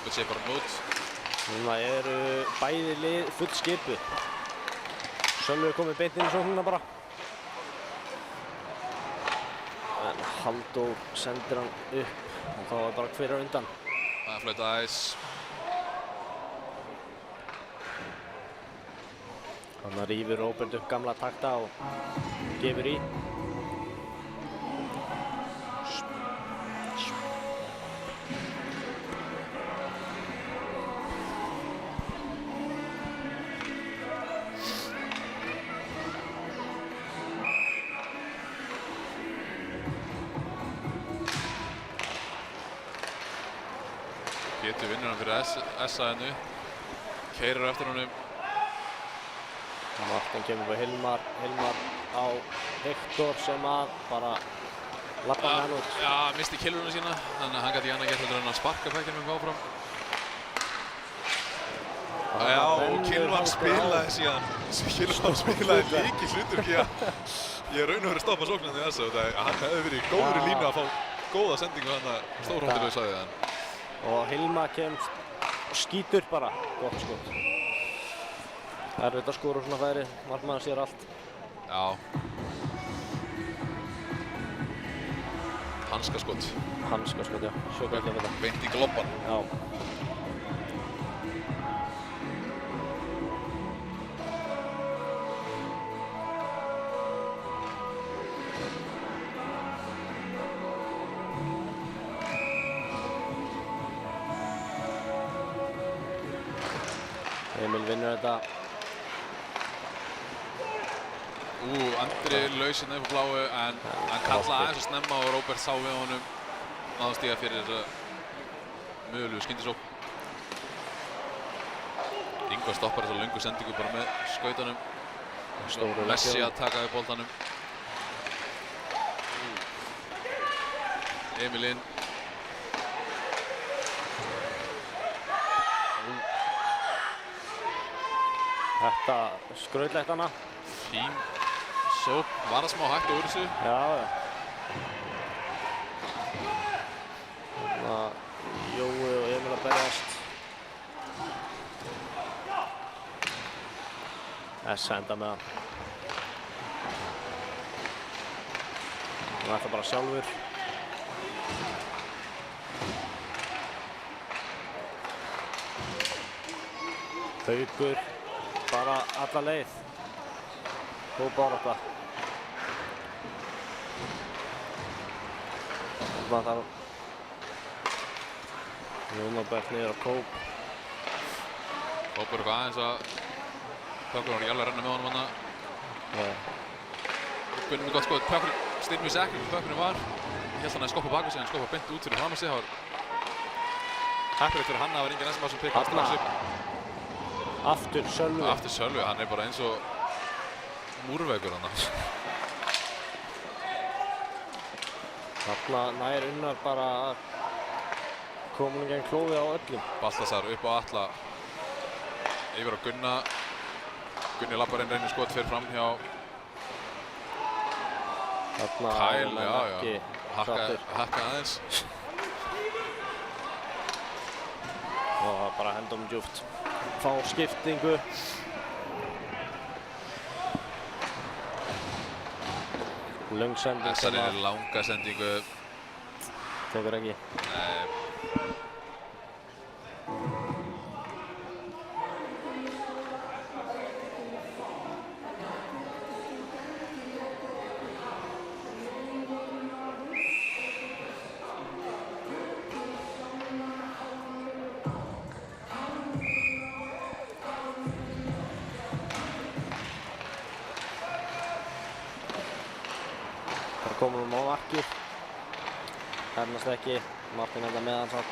[SPEAKER 6] Sé bara mót.
[SPEAKER 5] Núna eru bæði lið full skipuð. Sölvi er komið beint inn í sóknina bara. En Halldór sendir hann upp og þá er bara hver á undan.
[SPEAKER 6] Það er flautað aðeins.
[SPEAKER 5] Þannig rífur Róbert upp gamla takta og gefur í.
[SPEAKER 6] Pétur vinnur hann fyrir Essa hennu. Keyrir eftir honum.
[SPEAKER 5] Martin kemur på Hilmar á Hector sem að bara lappa hann út.
[SPEAKER 6] Já, misti killurinn sína, þannig að hann gæti annað gett heldur en að sparka pækkinum áfram. Já, og Kilvan spilaði síðan. Kilvan spilaði líkið hlutverk í að ég raun og verið að stoppa sóknarni þessu. Hann hefði verið í góðri línu að fá góða sendingu hann að stórhóttilegu sagði hann.
[SPEAKER 5] Og Hilma kemst og skýtur bara. Gott skot. Erfitt að skora svona færi. Markmaður sér allt.
[SPEAKER 6] Já. Hanskaskot.
[SPEAKER 5] Hanskaskot, já. Sjökvæmt að þetta.
[SPEAKER 6] Beint í globban.
[SPEAKER 5] Já. Emil vinnur þetta.
[SPEAKER 6] Andri laus hérna upp á bláu en hann kallaði aðeins að snemma og Róbert sá við honum náða stíga fyrir mögulegu skyndisókn. Ingvar stoppar þessa löngu sendingu bara með skautunum. Messi að taka við boltanum. Emil inn.
[SPEAKER 5] Þetta skrautlegt hana.
[SPEAKER 6] Fín sókn, var það smá hægt úr þessu?
[SPEAKER 5] Já. Þannig að Jói og Emil að berjast. Essa enda með hann. Hann ætla bara sjálfur. Haukur. Bara alla leið. Góð barátta. Þarna þarf Jónabært niður á Kóp.
[SPEAKER 6] Kóp eitthvað aðeins að Pökkur var ekki alveg að renna með honum hana. Gunni með gott skot. Pökkur styrmið sér ekki hvað Pökkurinn var. Ég held hann að skoppa baka sig en skoppa beint út fyrir fram að sig. Það var heppilegt fyrir hann að það var engin enn sem pikk strax upp.
[SPEAKER 5] Aftur Sölvi.
[SPEAKER 6] Aftur Sölvi, hann bara eins og múrveggur hann.
[SPEAKER 5] Þarna nær Unnar bara að koma gegn klófið á öllum.
[SPEAKER 6] Baltasar upp á Atla. Yfir á Gunna. Gunni lappar inn reynir skot fyrir fram hjá Kæl, já. Hakka aðeins.
[SPEAKER 5] Og bara hendum djúpt. Fá skiptingu. Löng sending.
[SPEAKER 6] Þessar er langa sendingu.
[SPEAKER 5] Tekur ekki.
[SPEAKER 6] Nei.
[SPEAKER 5] Komum á markið. Hernast ekki. Martin enda með hann satt.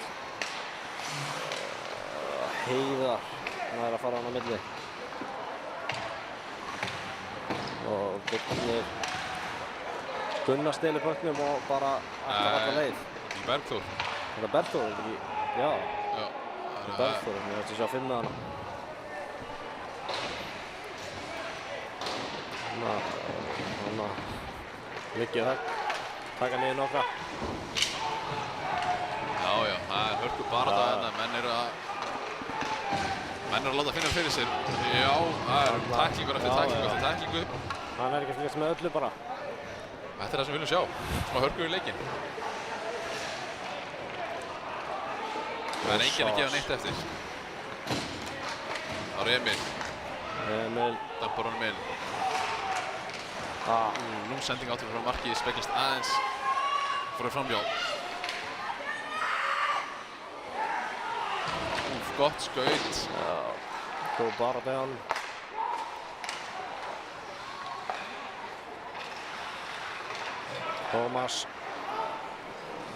[SPEAKER 5] Heiðar. Hann er að fara hann á milli. Og Birnir. Gunnar stelur pöknum og bara alla leið.
[SPEAKER 6] Í Bergþór.
[SPEAKER 5] Þetta er Bergþór, ekki? Já.
[SPEAKER 6] Já.
[SPEAKER 5] Þetta er Bergþór, ég ætti að sjá að finna hana. Hanna. Mikið högg, taka niður nokkra.
[SPEAKER 6] Já, það er hörku barátta þarna, menn eru að láta finna fyrir sér. Já, það er tæklingur eftir tæklingu.
[SPEAKER 5] Hann er ekki að fylgjast með öllu bara.
[SPEAKER 6] Þetta er það sem við viljum sjá, smá hörku í leikinn. Það er enginn að gefa neitt eftir. Það er Emil. Dampar honum inn. Nú sending áttur frá markið, speglast aðeins frá framhjá. Gott skaut.
[SPEAKER 5] Góð barátta hjá hann. Tómas.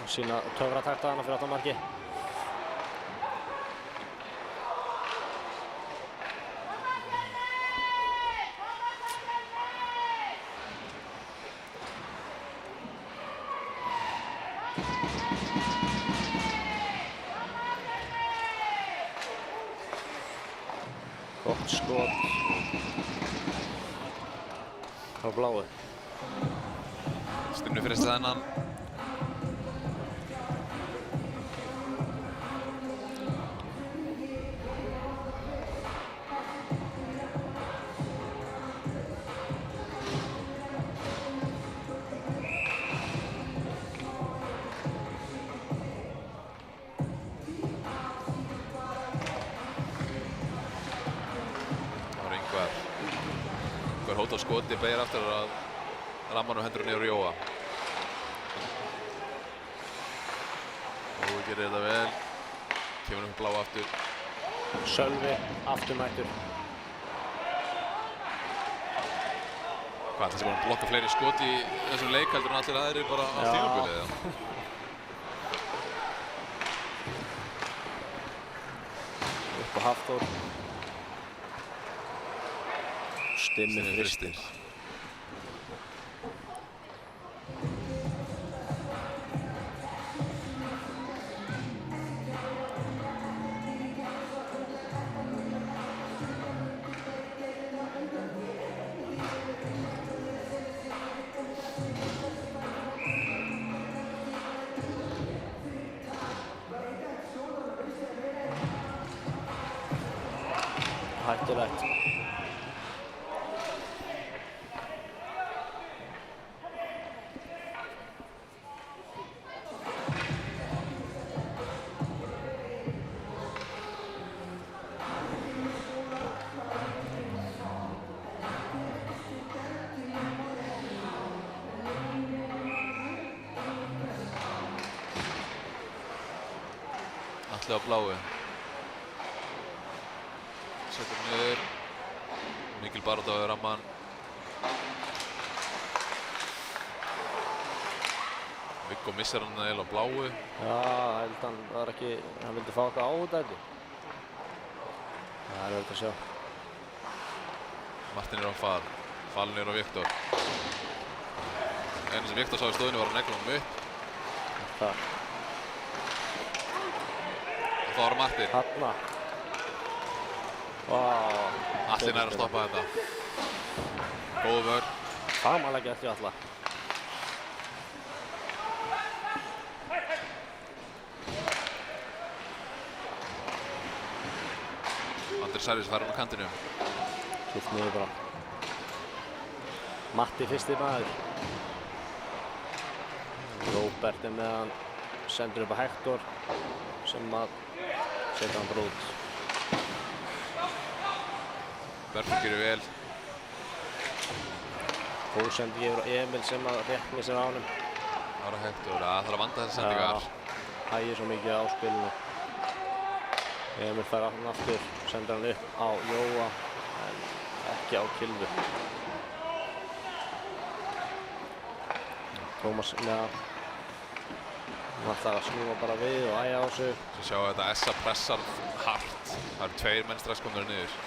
[SPEAKER 5] Sína töfratakta hana fyrir aftan markið. skot á bláu.
[SPEAKER 6] Stunnu fyrir þennan. Hóta á skoti, beigir aftur að rammanum hendur niður á Jóa. Og gerir þetta vel. Kemur upp blá aftur.
[SPEAKER 5] Sölvi afturmættur.
[SPEAKER 6] Hvað, þessi búinn að blokka fleiri skoti í þessum leik heldur en allir aðrir bara á tímabilið, eða?
[SPEAKER 5] Upp á Hafþór. Stimmi fristir. Hættulegt.
[SPEAKER 6] Atli á bláu. Setur niður. Mikil barátta á ramman. Viggo missar hann eiginlega á bláu.
[SPEAKER 5] Já, held hann var ekki, hann vildi fá eitthvað á þetta ekki. Það er verið að sjá.
[SPEAKER 6] Martin er á Fal. Falin er á Viktor. Einu sem Viktor sá í stöðunni var að negla honum upp.
[SPEAKER 5] Það.
[SPEAKER 6] Og þá var Martin.
[SPEAKER 5] Hanna. Vá.
[SPEAKER 6] Atli nær að stoppa þetta. Góðu vörn.
[SPEAKER 5] Fagmannlega gert hjá Atla.
[SPEAKER 6] Andri Særvis fær hann á kantinu.
[SPEAKER 5] Kilt niður bara. Matti fyrsti maður. Róbert er með hann. Sendur upp á Hektor. Sem að setja hann bara út.
[SPEAKER 6] Bergur gerir vel.
[SPEAKER 5] Hósendi gefur á Emil sem að rétt sér á honum.
[SPEAKER 6] Það er Hektor. Það þarf að vanda þessar sendingar.
[SPEAKER 5] Hægir svo mikið á spilinu. Emil fær hann aftur, sendur hann upp á Jóa en ekki á Kilvi. Tómas með hann ætlar að snúa bara við og æja á sig.
[SPEAKER 6] Svo sjáum við þetta Essa pressar hart. Það eru tveir menn strax komnir niður.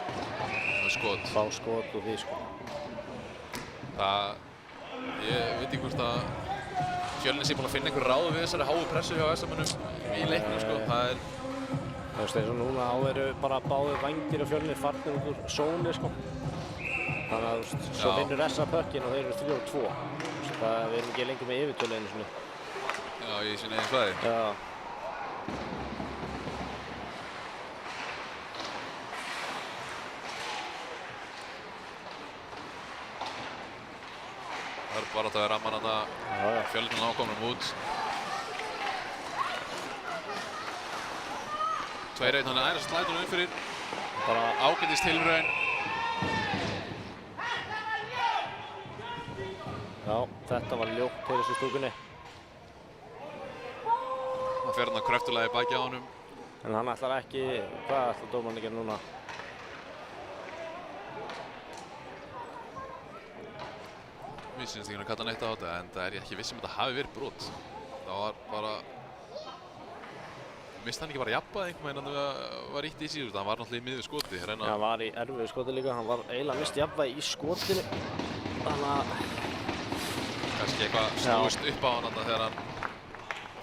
[SPEAKER 6] Það er skot.
[SPEAKER 5] Fá skot og því sko.
[SPEAKER 6] Ég veit ekki hvort að Fjölnir sé búinn að finna einhver ráð við þessari háu pressu hjá Essa-mönnum í leiknum sko. Það er
[SPEAKER 5] Þú veist eins og núna á eru bara báðir vængir og Fjölnir farnir út úr sóni sko. Þannig að svo vinnur Essa pökkinn og þeir eru 3-2. Við erum ekki lengur með yfirtölu einu sinni.
[SPEAKER 6] Já, í sín eigin svæði.
[SPEAKER 5] Já.
[SPEAKER 6] Það er bara að ramman þarna. Fjölnir ná komnum út. 2-1, hann er að slæta hún fyrir. Bara ágætist tilraun.
[SPEAKER 5] Já, þetta var ljótt til þessu stúkunni.
[SPEAKER 6] Það fer hann að kröftulega í baki á honum.
[SPEAKER 5] En hann ætlar ekki, hvað ætlar dómarinn að gera núna?
[SPEAKER 6] Mér syns ekki að kalla neitt á þetta, en það er ég ekki viss um að þetta hafi verið brot. Það var bara... Mist hann ekki bara jafnað einhvern veginn að það var ríkt í síðust. Hann var náttúrulega í miðju skoti.
[SPEAKER 5] Hann var í erfiðu skoti líka. Hann var eiginlega mist jafnvægi í skotinu. Þannig að...
[SPEAKER 6] Kannski eitthvað snúist upp á hann þegar hann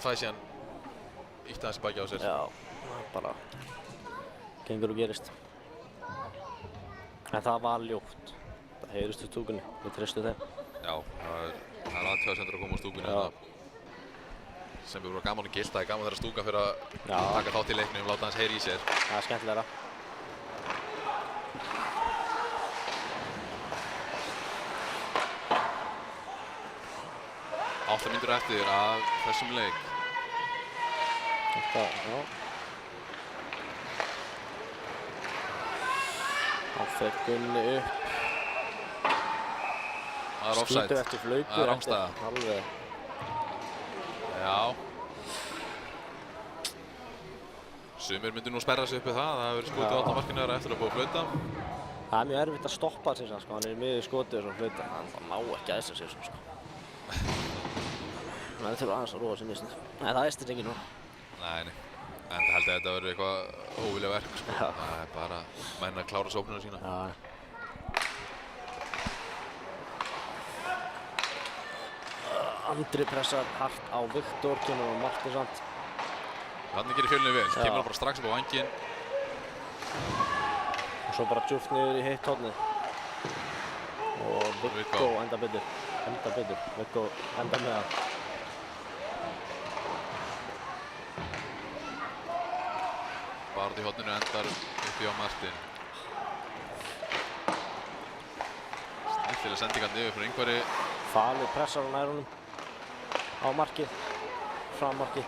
[SPEAKER 6] fæði síðan ítti hans í baki á sér.
[SPEAKER 5] Já, bara gengur og gerist. En það var ljótt. Það heyrist í stúkunni, við treystum þeim.
[SPEAKER 6] Já, það er aðtöðasendur að koma á stúkunni hérna. Sem er bara gaman og gilt, það er gaman þegar stúkan fyrir að taka þátt í leiknum, láta hans heyri í sér.
[SPEAKER 5] Það er skemmtilegra.
[SPEAKER 6] 8 mínútur eftir af þessum leik.
[SPEAKER 5] Þetta, já. Þá fer Gunni upp.
[SPEAKER 6] Það er offside.
[SPEAKER 5] Skýtur eftir flautu.
[SPEAKER 6] Það er rangstæða.
[SPEAKER 5] Alveg.
[SPEAKER 6] Já. Sumir myndu nú sperra sig upp við það. Það hefur verið skotið á markinu þeirra eftir að búið að flauta.
[SPEAKER 5] Það er mjög erfitt að stoppa sig sko. Hann er í miðju skotið og flauta. Hann má ekki að þessa sig sko. Það þurfa aðeins að róa sig nýstund. Nei, það eistir ekki nú.
[SPEAKER 6] Nei. En það held að þetta verður eitthvað óvilja verk sko. Það er bara menn að klára sóknuna sína.
[SPEAKER 5] Já. Andri pressar hart á Viktor, kemur á Martinsson.
[SPEAKER 6] Þannig gerir Fjölnir vel, kemur hann bara strax upp á vænginn.
[SPEAKER 5] Og svo bara djúpt niður í heitt hornið. Og Viggo enda betur. Viggo enda með það.
[SPEAKER 6] Barð í horninu endar uppi á Martin. Snillilega sendingar niður fyrir Ingvari.
[SPEAKER 5] Falur pressar á nærunum. Á markið. Fram markið.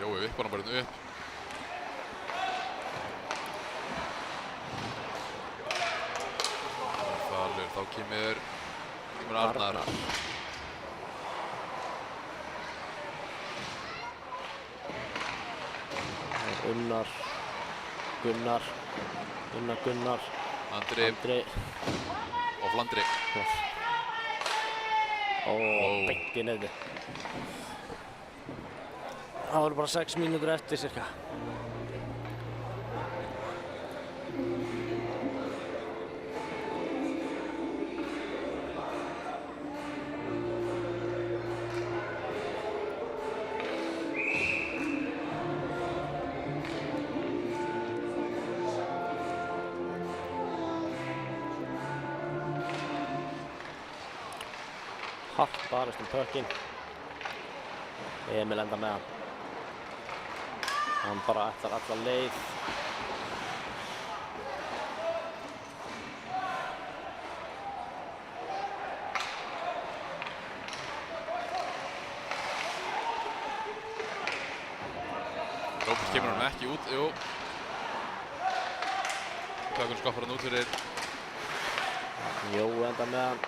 [SPEAKER 6] Jói vippar hann bara upp. Falur, þá kemur Arnar.
[SPEAKER 5] Unnar. Gunnar. Andri.
[SPEAKER 6] Og Flandri.
[SPEAKER 5] Og beint í nefni. Það voru bara 6 mínútur eftir cirka. Hart barist pökkinn. Emil enda með hann. Hann bara ætlar alla leið.
[SPEAKER 6] Róbert kemur hann ekki út, jú. Tökum skoppar hann út fyrir.
[SPEAKER 5] Jó, enda með hann.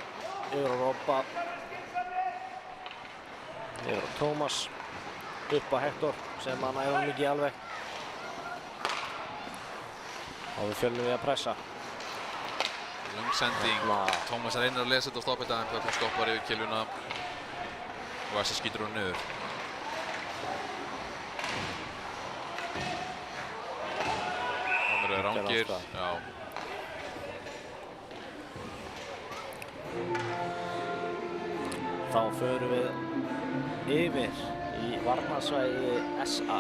[SPEAKER 5] Yfir á Robba. Yfir á Tómas. Upp á Hector sem hann æði hann ekki alveg. Og við Fjölnir við að pressa.
[SPEAKER 6] Löng sending. Tómas reynir að lesa þetta og stoppa þetta en Tökum stoppar yfir kilvuna. Og þessi skýtur hann niður. Það verður rangir. Já.
[SPEAKER 5] Þá förum við yfir í varnarsvæði SA.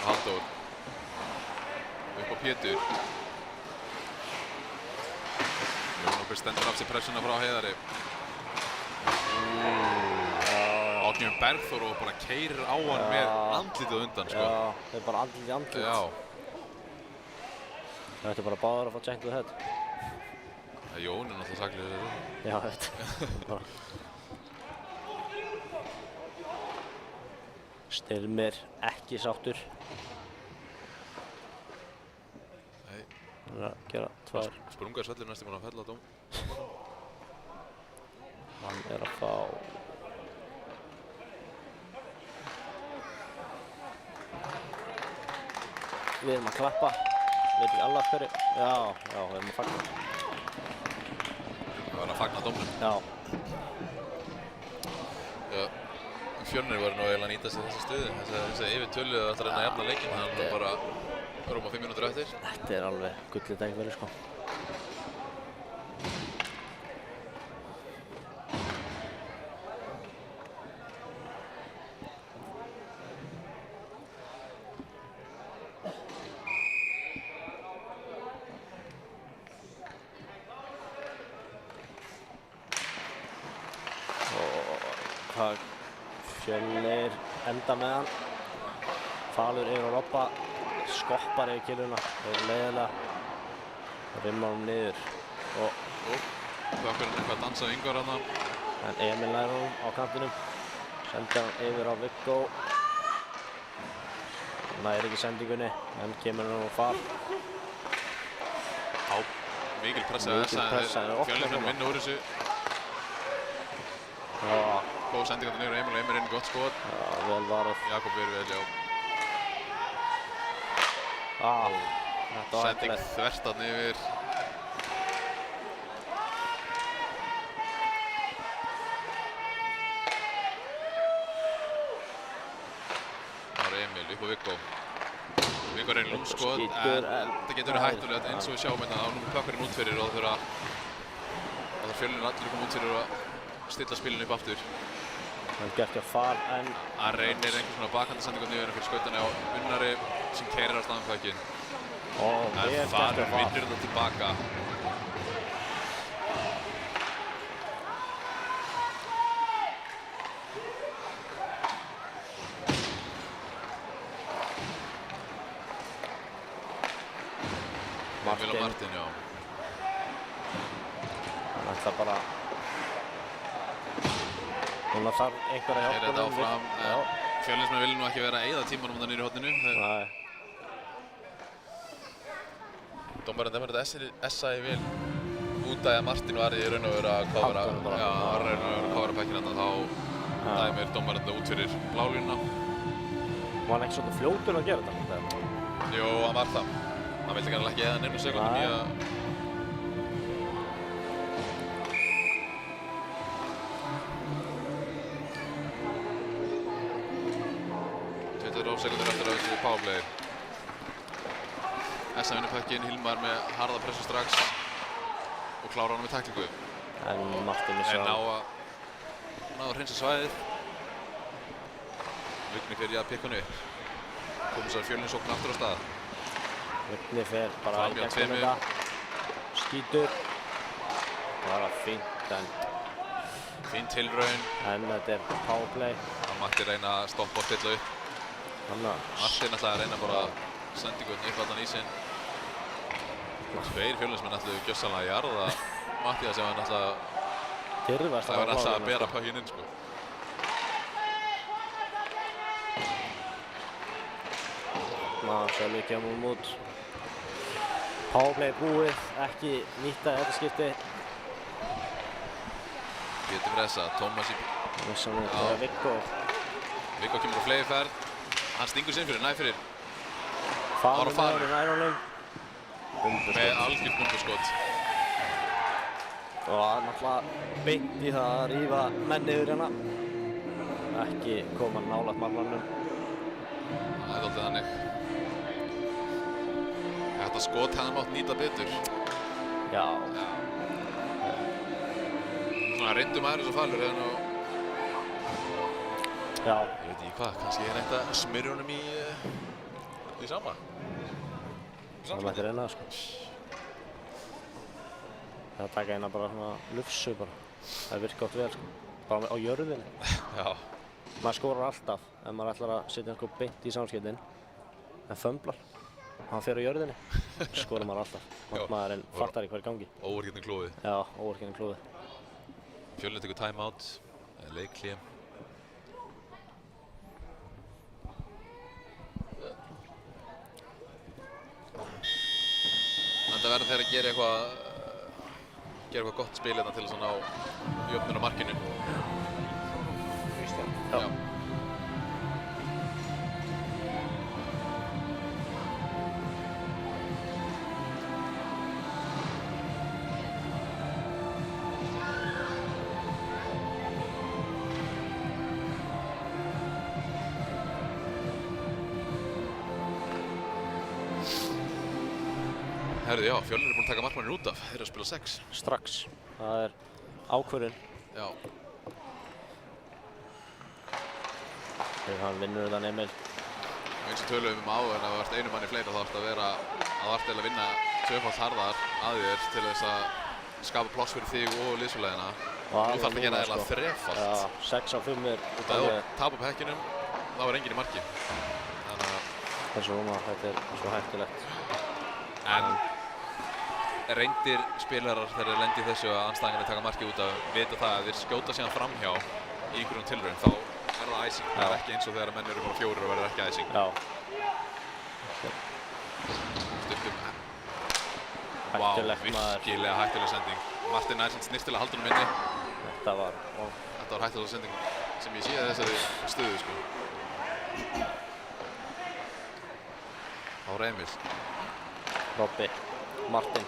[SPEAKER 6] Halldór. Upp á Pétur. Stendur af sér pressuna frá Heiðari. Og kemur Bergþór og bara keyrir á hann með andlitið undan sko.
[SPEAKER 5] Já, það er bara andlit í andlit.
[SPEAKER 6] Já.
[SPEAKER 5] Það ætti bara báðar að fá check to the head.
[SPEAKER 6] Jón er náttúrulega saklegur þessu.
[SPEAKER 5] Já, þetta. Styrmir ekki sáttur.
[SPEAKER 6] Nei.
[SPEAKER 5] Hann er að gera tvær.
[SPEAKER 6] Sprungar svellur næstum búinn að fella dóm.
[SPEAKER 5] Hann er að fá... Við erum að klappa. Veit ekki alveg hverju. Já, við erum að fagna.
[SPEAKER 6] Við erum að fagna dómnum.
[SPEAKER 5] Já.
[SPEAKER 6] Fjölnir var nú eiginlega að nýta sér þessa stöðu, þessa yfir tölu að reyna að jafna leikinn, þannig að hann bara rúma 5 mínútur eftir.
[SPEAKER 5] Þetta er alveg gullið tækifæri sko. Fjölnir enda með hann. Falur yfir á Robba, skoppar yfir killuna, leiðilega, rimmar niður.
[SPEAKER 6] Kökkurinn eitthvað að dansa á Ingvar hann.
[SPEAKER 5] En Emil nær honum á kantinum, sendir hann yfir á Viggo. Nær ekki sendingunni, en kemur hann á Fal.
[SPEAKER 6] Mikil pressa þess að Fjölnismenn vinna úr þessu. Góð sending niður á Emil og Emil er inn gott skot.
[SPEAKER 5] Já, vel varð.
[SPEAKER 6] Jakob verið vel, já.
[SPEAKER 5] Þetta var
[SPEAKER 6] sending þvert þarna yfir. Það var Emil upp á Viggo. Viggo reynir lúmskot, en þetta getur verið hættulegt eins og við sjáum hérna. Nú er Kökkurinn út fyrir og það þarf Fjölnir allir koma út fyrir að stilla spilinu upp aftur.
[SPEAKER 5] Hann gert hjá Fal, en
[SPEAKER 6] hann reynir einhvern svona bakhandi sendingu niður fyrir skautana á Unnari sem keyrir á staðan Kökkin. En Falur vinnur þetta tilbaka. Emil og Martin, já.
[SPEAKER 5] Hann ætla bara... Núna þarf einhver að hjálpa
[SPEAKER 6] þetta áfram. Fjölnismenn vilja nú ekki vera að eyða tímanum þarna niður í horninu.
[SPEAKER 5] Nei.
[SPEAKER 6] Dómarinn dæmir þetta SA-i vel. Út af að Martin var í raun og veru að kofra bekkinn þarna, þá dæmir dómarinn þetta út fyrir blálínuna.
[SPEAKER 5] Var hann ekki svolítið fljótur að gera þetta?
[SPEAKER 6] Jú, hann var það. Hann vildi kannski ekki eða neinum sekundum í að... 22 sekundur eftir að þessu powerplay. SA vinnur puckinn, Hilmar með harða pressu strax og klára hann með tæklingu.
[SPEAKER 5] En Martin missa
[SPEAKER 6] hann. Ná að hreinsa svæðið. Vigni fyrir að pikka hann upp. Komur svo Fjölnir sókn aftur á stað.
[SPEAKER 5] Vigni fer bara í gegnum þetta. Skítur. Það var fínt, en...
[SPEAKER 6] Fín tilraun.
[SPEAKER 5] En þetta er powerplay.
[SPEAKER 6] Hann mætti reyna að stoppa og stilla upp. Martin ætlaði að reyna bara sendingun upp allan ísinn. Tveir Fjölnismenn ætluðu gjörsamlega að jarða Mattías ef hann ætlaði að bera puckinn inn, sko.
[SPEAKER 5] Sjálfur kemur út. Powerplay búið, ekki nýta þetta skipti.
[SPEAKER 6] Getur pressa, Tómas í...
[SPEAKER 5] Missan út þegar Viggo.
[SPEAKER 6] Viggo kemur á flegiferð. Hann stingur sinn fyrir, næfyrir.
[SPEAKER 5] Falur með nærhólum.
[SPEAKER 6] Með algjört bumbuskot.
[SPEAKER 5] Og hann náttúrulega beint í það að rífa menn yfir hérna. Ekki koma nálægt markmannum.
[SPEAKER 6] Það er alltaf þannig. Þetta skot hefði mátt nýta betur.
[SPEAKER 5] Já.
[SPEAKER 6] Svona reyndum aðeins og Falur hefði nú...
[SPEAKER 5] Já.
[SPEAKER 6] Ég veit ekki hvað, kannski er þetta að smyrja honum í sama.
[SPEAKER 5] Það mætti reyna það, sko. Það að taka eina bara svona lufsu bara. Það virkar gott vel, sko. Bara á jörðinni.
[SPEAKER 6] Já.
[SPEAKER 5] Maður skorar alltaf ef maður ætlar að setja hann sko beint í samskeytin. En fömblar. Hann fer á jörðinni. Skorar maður alltaf. Maðurinn fattar í hver gangi.
[SPEAKER 6] Óvorkenni klófið.
[SPEAKER 5] Já, óvorkenni klófið.
[SPEAKER 6] Fjölnir tekur timeout. Leikhlé. Þetta verður þeir að gera eitthvað gott spil hérna til þess að ná jöfnun á markinu. Já. Herðu, já, Fjölnir búinn að taka markmanninn út af. Þeir eru að spila 6.
[SPEAKER 5] Strax. Það ákvörðun.
[SPEAKER 6] Já.
[SPEAKER 5] Þegar hann vinnur þann Emil.
[SPEAKER 6] Eins og töluðum áður en að það vart einu manni fleira þá þarftu að vinna tvöfalt harðar að þér til þess að skapa pláss fyrir þig og liðsfélagina. Nú þarf að gera eiginlega þrefalt.
[SPEAKER 5] Já, 6 á 5
[SPEAKER 6] út af því að tapa upp hekkinum, þá er enginn í marki. Þannig að
[SPEAKER 5] þessu rúma, þetta svo hættulegt.
[SPEAKER 6] En reyndir spilarar þegar þeir lendi í þessu að andstæðingarnir taka markið út af vita það að þeir skjóta síðan framhjá í einhverjum tilraun, þá er það æsing. Það er ekki eins og þegar menn eru bara 4 og verður ekki æsing.
[SPEAKER 5] Já.
[SPEAKER 6] Stundum.
[SPEAKER 5] Vá,
[SPEAKER 6] virkilega hættuleg sending. Martin nær samt snirtilega haldur inni.
[SPEAKER 5] Þetta var
[SPEAKER 6] hættuleg sending sem ég sé að þessari stöðu, sko. Ára Emil.
[SPEAKER 5] Robby. Martin.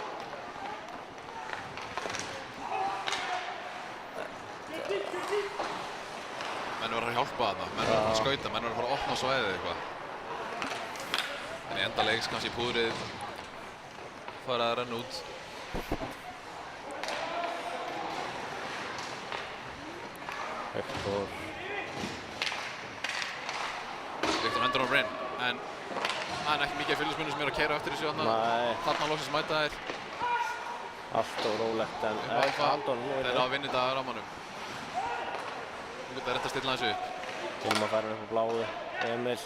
[SPEAKER 6] Menn verður að hjálpa þarna, menn verður að skauta, menn verður að fara að opna svæðið eitthvað. En í enda leiks kannski púðrið fara að renna út. Viktor hendur á Brynn, en það er ekki mikið af fylgismönnum sem eru að keyra eftir þessu þarna. Þarna loksins mæta þær.
[SPEAKER 5] Allt og rólegt, en
[SPEAKER 6] þeir ná að vinna þetta á rammanum. Nú getur það rétt að stilla þessu upp.
[SPEAKER 5] Hilma færir upp á bláu, Emil.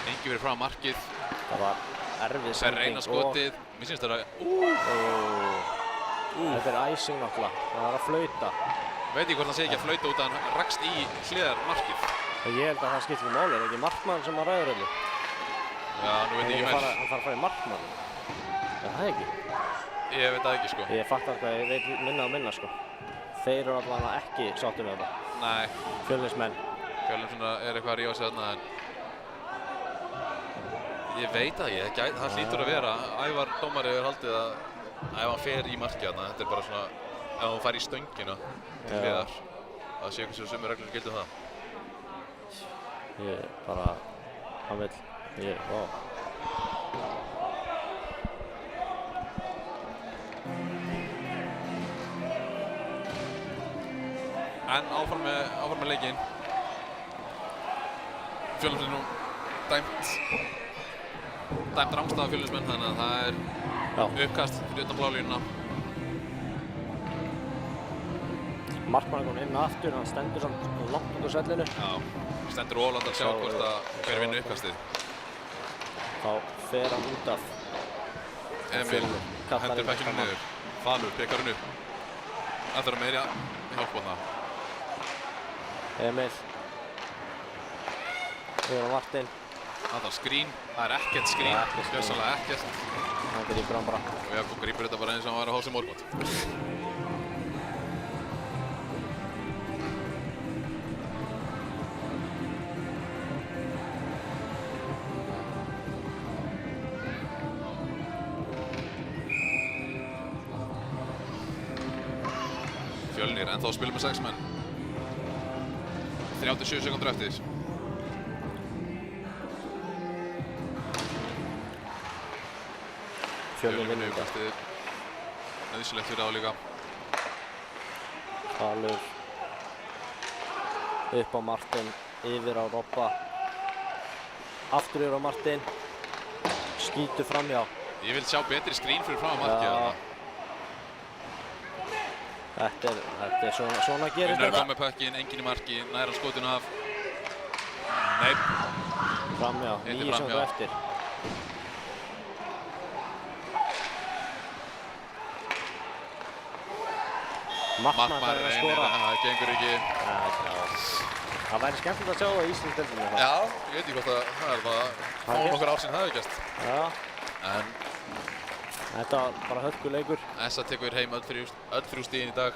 [SPEAKER 6] Engi verið fram markið.
[SPEAKER 5] Það var erfið sending.
[SPEAKER 6] Þeir reyna skotið. Mér finnst þetta
[SPEAKER 5] Þetta er æsing náttúrulega. Það var að flauta.
[SPEAKER 6] Veit ég hvort hann sé ekki að flauta út að hann rakst í hliðar markið.
[SPEAKER 5] Ég held að það skiptir máli, er ekki markmann sem að ræður öllu?
[SPEAKER 6] Já, nú veit ég ekki vel.
[SPEAKER 5] Hann þarf að fara í markmann. Er það ekki?
[SPEAKER 6] Ég veit það ekki, sko.
[SPEAKER 5] Ég fattar hvað, ég veit minna og minna, sko. Þeir eru allavega ekki sáttir með þetta.
[SPEAKER 6] Nei.
[SPEAKER 5] Fjölnismenn.
[SPEAKER 6] Fjölnismenn er eitthvað að rífa sig þarna, en ég veit það ekki. Það hlýtur að vera. Ævar dómari hefur haldið að ef hann fer í markið þarna, þetta er bara svona, ef hann fær í stöngina til hliðar, það sé eitthvað sem sumir reglur gildi það.
[SPEAKER 5] Ég bara, hann vill, vá.
[SPEAKER 6] En áfram með leikinn. Fjölnismenn nú dæmt rangstæða Fjölnismenn, þannig að það er uppkast fyrir utan blálínuna.
[SPEAKER 5] Markmann kom inn aftur, hann stendur samt langt út á svellinu.
[SPEAKER 6] Já, stendur óland að sjá hvort að hver vinna uppkastið.
[SPEAKER 5] Þá fer hann út af.
[SPEAKER 6] Emil hendur bekkinu niður. Falur pekar hann upp. Það þarf meira hjálp á það.
[SPEAKER 5] Emil. Yfir á Martin.
[SPEAKER 6] Það er skrín. Það er ekkert skrín. Skjössalega ekkert.
[SPEAKER 5] Hann grípur hann bara.
[SPEAKER 6] Og Jakob grípur þetta bara eins og hann var að hósa morgótt. Fjölnir ennþá að spila með 6 menn. 37 sekundur eftir.
[SPEAKER 5] Fjölnir vinnur
[SPEAKER 6] þetta. Nauðsynlegt fyrir þá líka.
[SPEAKER 5] Falur. Upp á Martin, yfir á Robba. Aftur yfir á Martin. Skýtur framhjá.
[SPEAKER 6] Ég vil sjá betri skrín fyrir fram að markið þarna.
[SPEAKER 5] Þetta er svona gerist
[SPEAKER 6] þetta. Unnar kom með pökkinn, enginn í marki, nær hann skotinu af. Nei.
[SPEAKER 5] Framhjá, 9 sekundur eftir. Markmann þarf að skora.
[SPEAKER 6] Það gengur ekki.
[SPEAKER 5] Það væri skemmtilegt að sjá það í Íslandsdeildinni.
[SPEAKER 6] Já, ég veit ekki hvort að það er bara nokkur ár síðan það hefði gerst.
[SPEAKER 5] Já.
[SPEAKER 6] En
[SPEAKER 5] þetta var bara hörkuleikur.
[SPEAKER 6] SA tekur heim öll þrjú stigin í dag.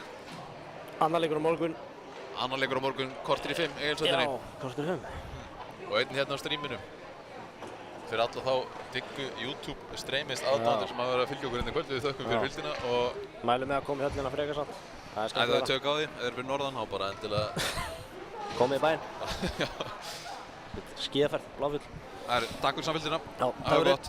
[SPEAKER 5] Annar leikur á morgun.
[SPEAKER 6] Annar leikur á morgun, kortir í 5, Egilshöllinni.
[SPEAKER 5] Já, kortir í 5.
[SPEAKER 6] Og einn hérna á streaminum. Fyrir alla þá diggu YouTube streamist aðdáendur sem hafa verið að fylgja okkur hérna í kvöld. Við þökkum fyrir fylgdina og
[SPEAKER 5] mælum með að koma í höllina frekar samt.
[SPEAKER 6] Ef það er tök á því, ef það er fyrir norðan, þá bara endilega
[SPEAKER 5] komið í bæinn. Skíðaferð, bláfull.
[SPEAKER 6] Takk fyrir samfylgdina.
[SPEAKER 5] Já,
[SPEAKER 6] það var gott.